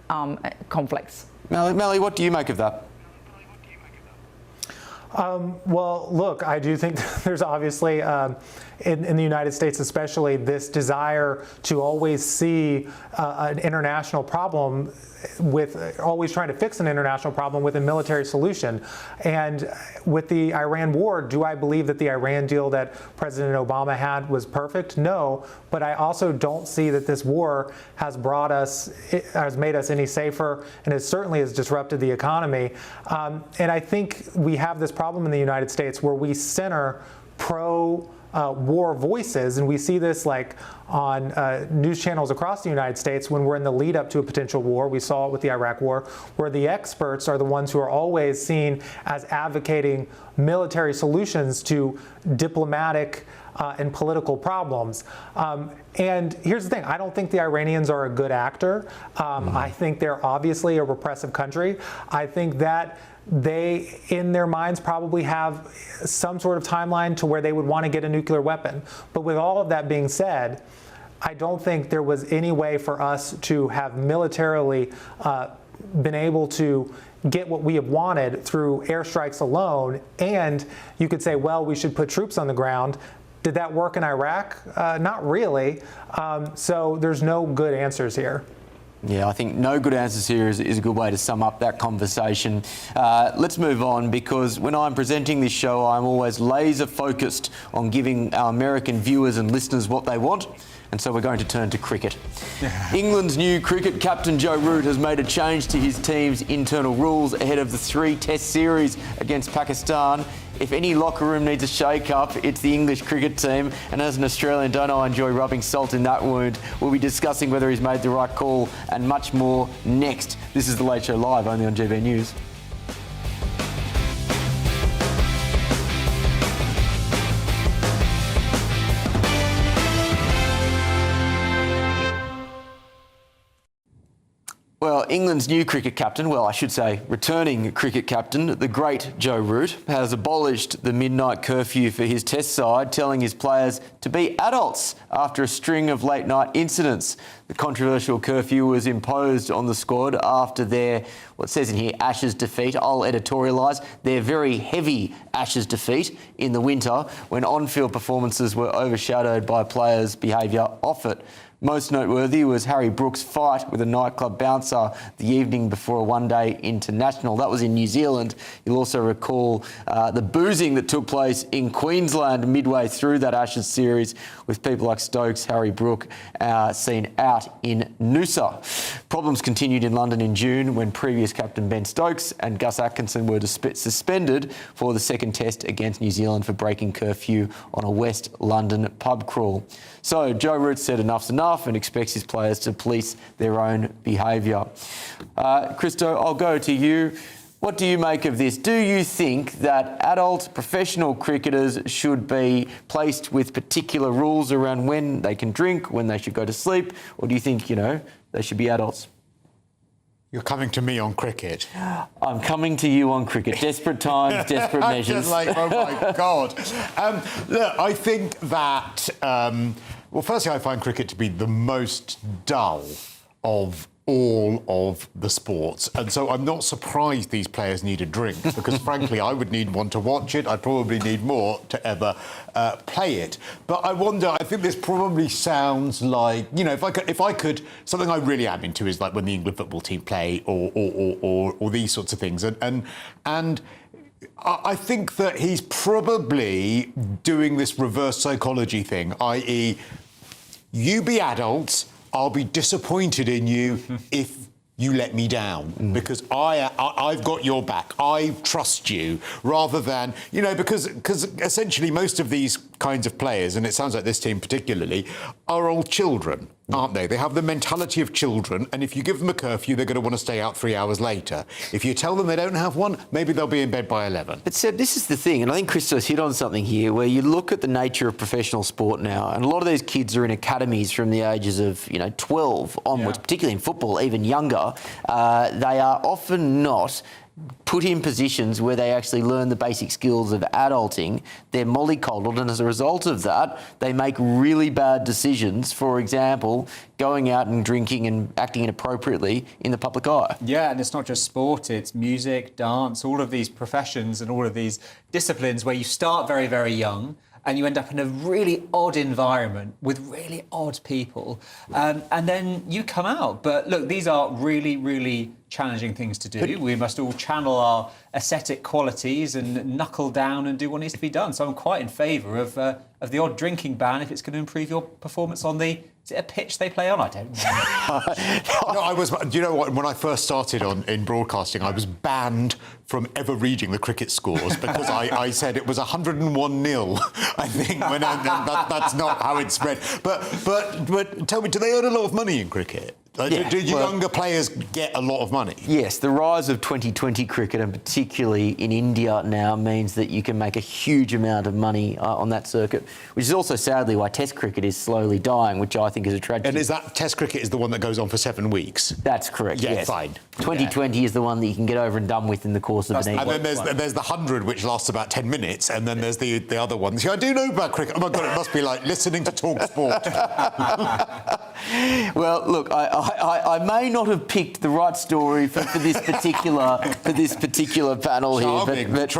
conflicts. Melly, what do you make of that? Well, look, I do think there's obviously, in the United States especially, this desire to always see an international problem with, always trying to fix an international problem with a military solution. And with the Iran war, do I believe that the Iran deal that President Obama had was perfect? No, but I also don't see that this war has made us any safer, and it certainly has disrupted the economy. And I think we have this problem in the United States where we center war voices, and we see this like on news channels across the United States when we're in the lead up to a potential war. We saw it with the Iraq war, where the experts are the ones who are always seen as advocating military solutions to diplomatic and political problems. And here's the thing, I don't think the Iranians are a good actor. I think they're obviously a repressive country. I think that they, in their minds, probably have some sort of timeline to where they would want to get a nuclear weapon. But with all of that being said, I don't think there was any way for us to have militarily been able to get what we have wanted through airstrikes alone. And you could say, well, we should put troops on the ground. Did that work in Iraq? Not really. So there's no good answers here. Yeah, I think no good answers here is a good way to sum up that conversation. Let's move on, because when I'm presenting this show, I'm always laser focused on giving our American viewers and listeners what they want. And so we're going to turn to cricket. England's new cricket captain Joe Root has made a change to his team's internal rules ahead of the 3-test series against Pakistan. If any locker room needs a shake-up, it's the English cricket team. And as an Australian, don't I enjoy rubbing salt in that wound? We'll be discussing whether he's made the right call and much more next. This is The Late Show Live, only on GBNews. Well, England's new cricket captain, well, I should say returning cricket captain, the great Joe Root, has abolished the midnight curfew for his test side, telling his players to be adults after a string of late-night incidents. The controversial curfew was imposed on the squad after their, well, it says in here, Ashes defeat. I'll editorialise, their very heavy Ashes defeat in the winter, when on-field performances were overshadowed by players' behaviour off it. Most noteworthy was Harry Brook's fight with a nightclub bouncer the evening before a one-day international. That was in New Zealand. You'll also recall the boozing that took place in Queensland midway through that Ashes series, with people like Stokes, Harry Brook seen out in Noosa. Problems continued in London in June when previous captain Ben Stokes and Gus Atkinson were suspended for the second test against New Zealand for breaking curfew on a West London pub crawl. So Joe Root said enough's enough and expects his players to police their own behaviour. Christo, I'll go to you. What do you make of this? Do you think that adult professional cricketers should be placed with particular rules around when they can drink, when they should go to sleep, or do you think, they should be adults? You're coming to me on cricket. I'm coming to you on cricket. Desperate times, desperate measures. Just like, oh my God. Look, I think that, well, firstly, I find cricket to be the most dull of all of the sports. And so I'm not surprised these players need a drink, because frankly, I would need one to watch it. I'd probably need more to ever play it. But I wonder, I think this probably sounds like, if I could, something I really am into is like when the England football team play or these sorts of things. And I think that he's probably doing this reverse psychology thing, i.e., you be adults, I'll be disappointed in you if you let me down, because I've got your back. I trust you, rather than, because essentially most of these kinds of players, and it sounds like this team particularly, are all children, aren't they? They have the mentality of children, and if you give them a curfew, they're going to want to stay out 3 hours later. If you tell them they don't have one, maybe they'll be in bed by 11. But Seb, this is the thing, and I think Christos hit on something here, where you look at the nature of professional sport now, and a lot of these kids are in academies from the ages of 12 onwards, particularly in football, even younger. They are often not put in positions where they actually learn the basic skills of adulting. They're mollycoddled, and as a result of that, they make really bad decisions. For example, going out and drinking and acting inappropriately in the public eye. Yeah, and it's not just sport, it's music, dance, all of these professions and all of these disciplines where you start very, very young and you end up in a really odd environment with really odd people, and then you come out. But look, these are really, really challenging things to do. We must all channel our aesthetic qualities and knuckle down and do what needs to be done. So I'm quite in favour of the odd drinking ban if it's going to improve your performance on the... Is it a pitch they play on? I don't know. No, I was. Do you know what? When I first started in broadcasting, I was banned from ever reading the cricket scores because I said it was 101-0. I think that's not how it's spread. But tell me, do they earn a lot of money in cricket? Do younger players get a lot of money? Yes, the rise of 2020 cricket, and particularly in India now, means that you can make a huge amount of money on that circuit, which is also sadly why Test cricket is slowly dying, which I think is a tragedy. And is that Test cricket is the one that goes on for 7 weeks? That's correct, yeah, yes. Fine. 2020 is the one that you can get over and done with in the course of an evening. And then there's the 100, which lasts about 10 minutes, and then there's the other ones. I do know about cricket. Oh my God, it must be like listening to Talk Sport. Well, look, I may not have picked the right story for this particular panel here, but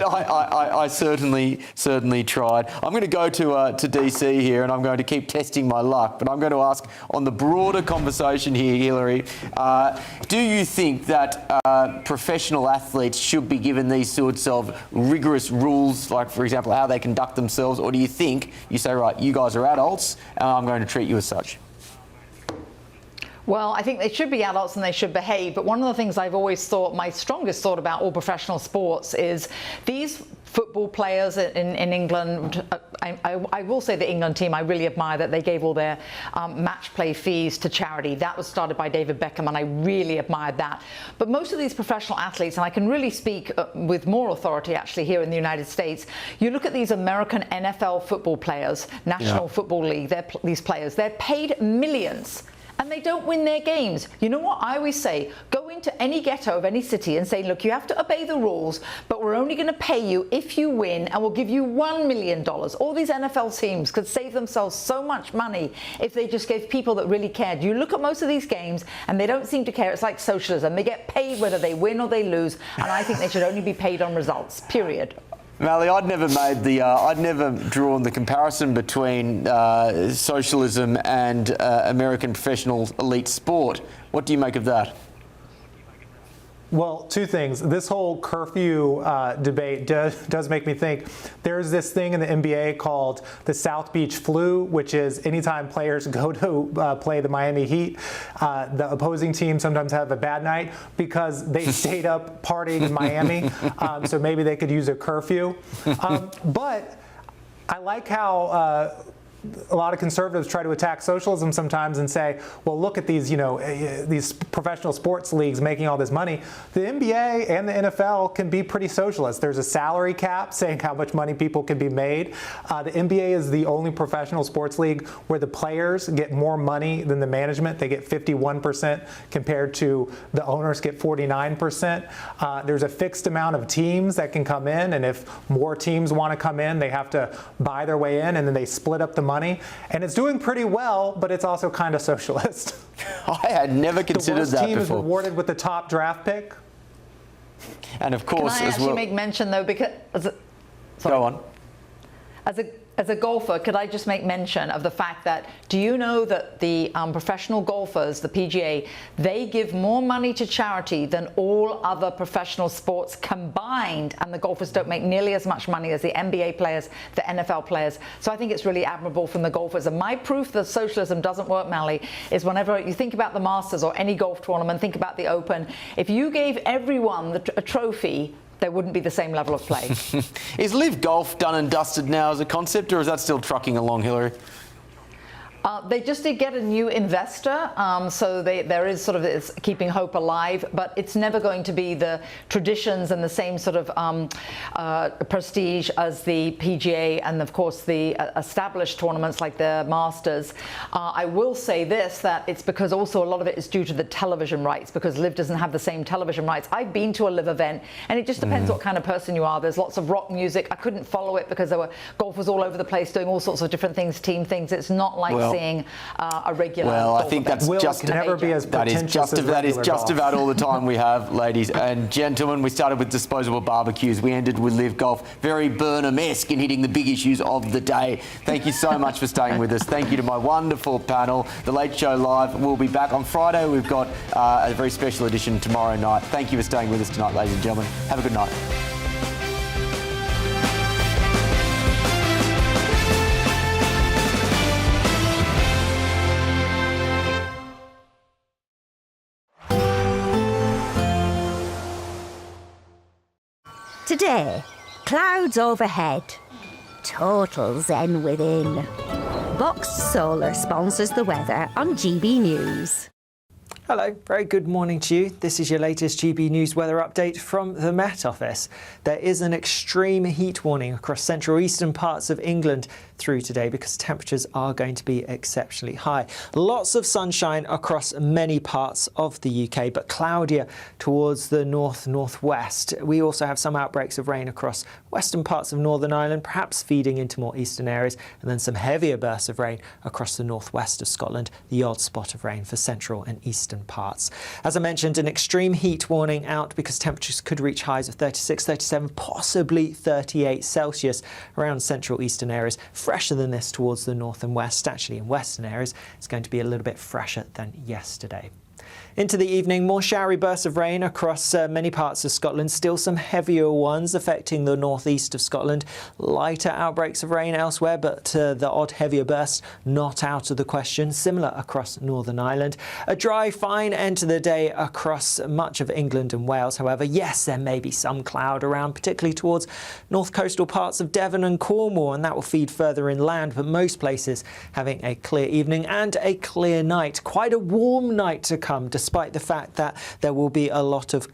I certainly tried. I'm going to go to DC here, and I'm going to keep testing my luck. But I'm going to ask on the broader conversation here, Hillary. Do you think that professional athletes should be given these sorts of rigorous rules, like, for example, how they conduct themselves, or do you think you say, right, you guys are adults, and I'm going to treat you as such? Well, I think they should be adults and they should behave. But one of the things I've always thought, my strongest thought about all professional sports is these football players in England. I will say the England team, I really admire that they gave all their match play fees to charity. That was started by David Beckham, and I really admired that. But most of these professional athletes, and I can really speak with more authority actually here in the United States, you look at these American NFL football players, National Football League, these players, they're paid millions. And they don't win their games. You know what I always say? Go into any ghetto of any city and say, look, you have to obey the rules, but we're only going to pay you if you win, and we'll give you $1 million. All these NFL teams could save themselves so much money if they just gave people that really cared. You look at most of these games, and they don't seem to care. It's like socialism. They get paid whether they win or they lose, and I think they should only be paid on results, period. Mally, I'd never drawn the comparison between socialism and American professional elite sport. What do you make of that? Well, two things. This whole curfew debate does make me think. There's this thing in the NBA called the South Beach flu, which is anytime players go to play the Miami Heat, the opposing team sometimes have a bad night because they stayed up partying in Miami. So maybe they could use a curfew. But I like how a lot of conservatives try to attack socialism sometimes and say, well, look at these, these professional sports leagues making all this money. The NBA and the NFL can be pretty socialist. There's a salary cap saying how much money people can be made. The NBA is the only professional sports league where the players get more money than the management. They get 51% compared to the owners get 49%. There's a fixed amount of teams that can come in, and if more teams want to come in, they have to buy their way in, and then they split up the money. And it's doing pretty well, but it's also kind of socialist. I had never considered that before. The worst team is rewarded with the top draft pick. And of course, Can I actually make mention, though, because... Go on. As a golfer, could I just make mention of the fact that, do you know that the professional golfers, the PGA, they give more money to charity than all other professional sports combined, and the golfers don't make nearly as much money as the NBA players, the NFL players. So I think it's really admirable from the golfers. And my proof that socialism doesn't work, Mally, is whenever you think about the Masters or any golf tournament, think about the Open, if you gave everyone a trophy, there wouldn't be the same level of play. Is Live Golf done and dusted now as a concept, or is that still trucking along, Hillary? They just did get a new investor, so there is sort of it's keeping hope alive, but it's never going to be the traditions and the same sort of prestige as the PGA and, of course, the established tournaments like the Masters. I will say this, that it's because also a lot of it is due to the television rights, because Live doesn't have the same television rights. I've been to a Live event, and it just depends what kind of person you are. There's lots of rock music. I couldn't follow it because there were golfers all over the place doing all sorts of different things, team things. It's not like seeing a regular. Well, I think that's just never be as pretentious that is just about all the time we have, ladies and gentlemen. We started with disposable barbecues. We ended with Live Golf. Very Burnham-esque in hitting the big issues of the day. Thank you so much for staying with us. Thank you to my wonderful panel. The Late Show Live will be back on Friday. We've got a very special edition tomorrow night. Thank you for staying with us tonight, ladies and gentlemen. Have a good night. Today, clouds overhead, total zen within. Boxed Solar sponsors the weather on GB News. Hello, very good morning to you. This is your latest GB News weather update from the Met Office. There is an extreme heat warning across central eastern parts of England through today because temperatures are going to be exceptionally high. Lots of sunshine across many parts of the UK, but cloudier towards the northwest. We also have some outbreaks of rain across western parts of Northern Ireland, perhaps feeding into more eastern areas, and then some heavier bursts of rain across the northwest of Scotland, the odd spot of rain for central and eastern parts. As I mentioned, an extreme heat warning out because temperatures could reach highs of 36, 37, possibly 38 Celsius around central eastern areas. Fresher than this towards the north and west. Actually, in western areas, it's going to be a little bit fresher than yesterday. Into the evening, more showery bursts of rain across many parts of Scotland. Still some heavier ones affecting the northeast of Scotland. Lighter outbreaks of rain elsewhere, but the odd heavier bursts not out of the question. Similar across Northern Ireland. A dry, fine end to the day across much of England and Wales. However, yes, there may be some cloud around, particularly towards north coastal parts of Devon and Cornwall, and that will feed further inland. But most places having a clear evening and a clear night. Quite a warm night to come, despite the fact that there will be a lot of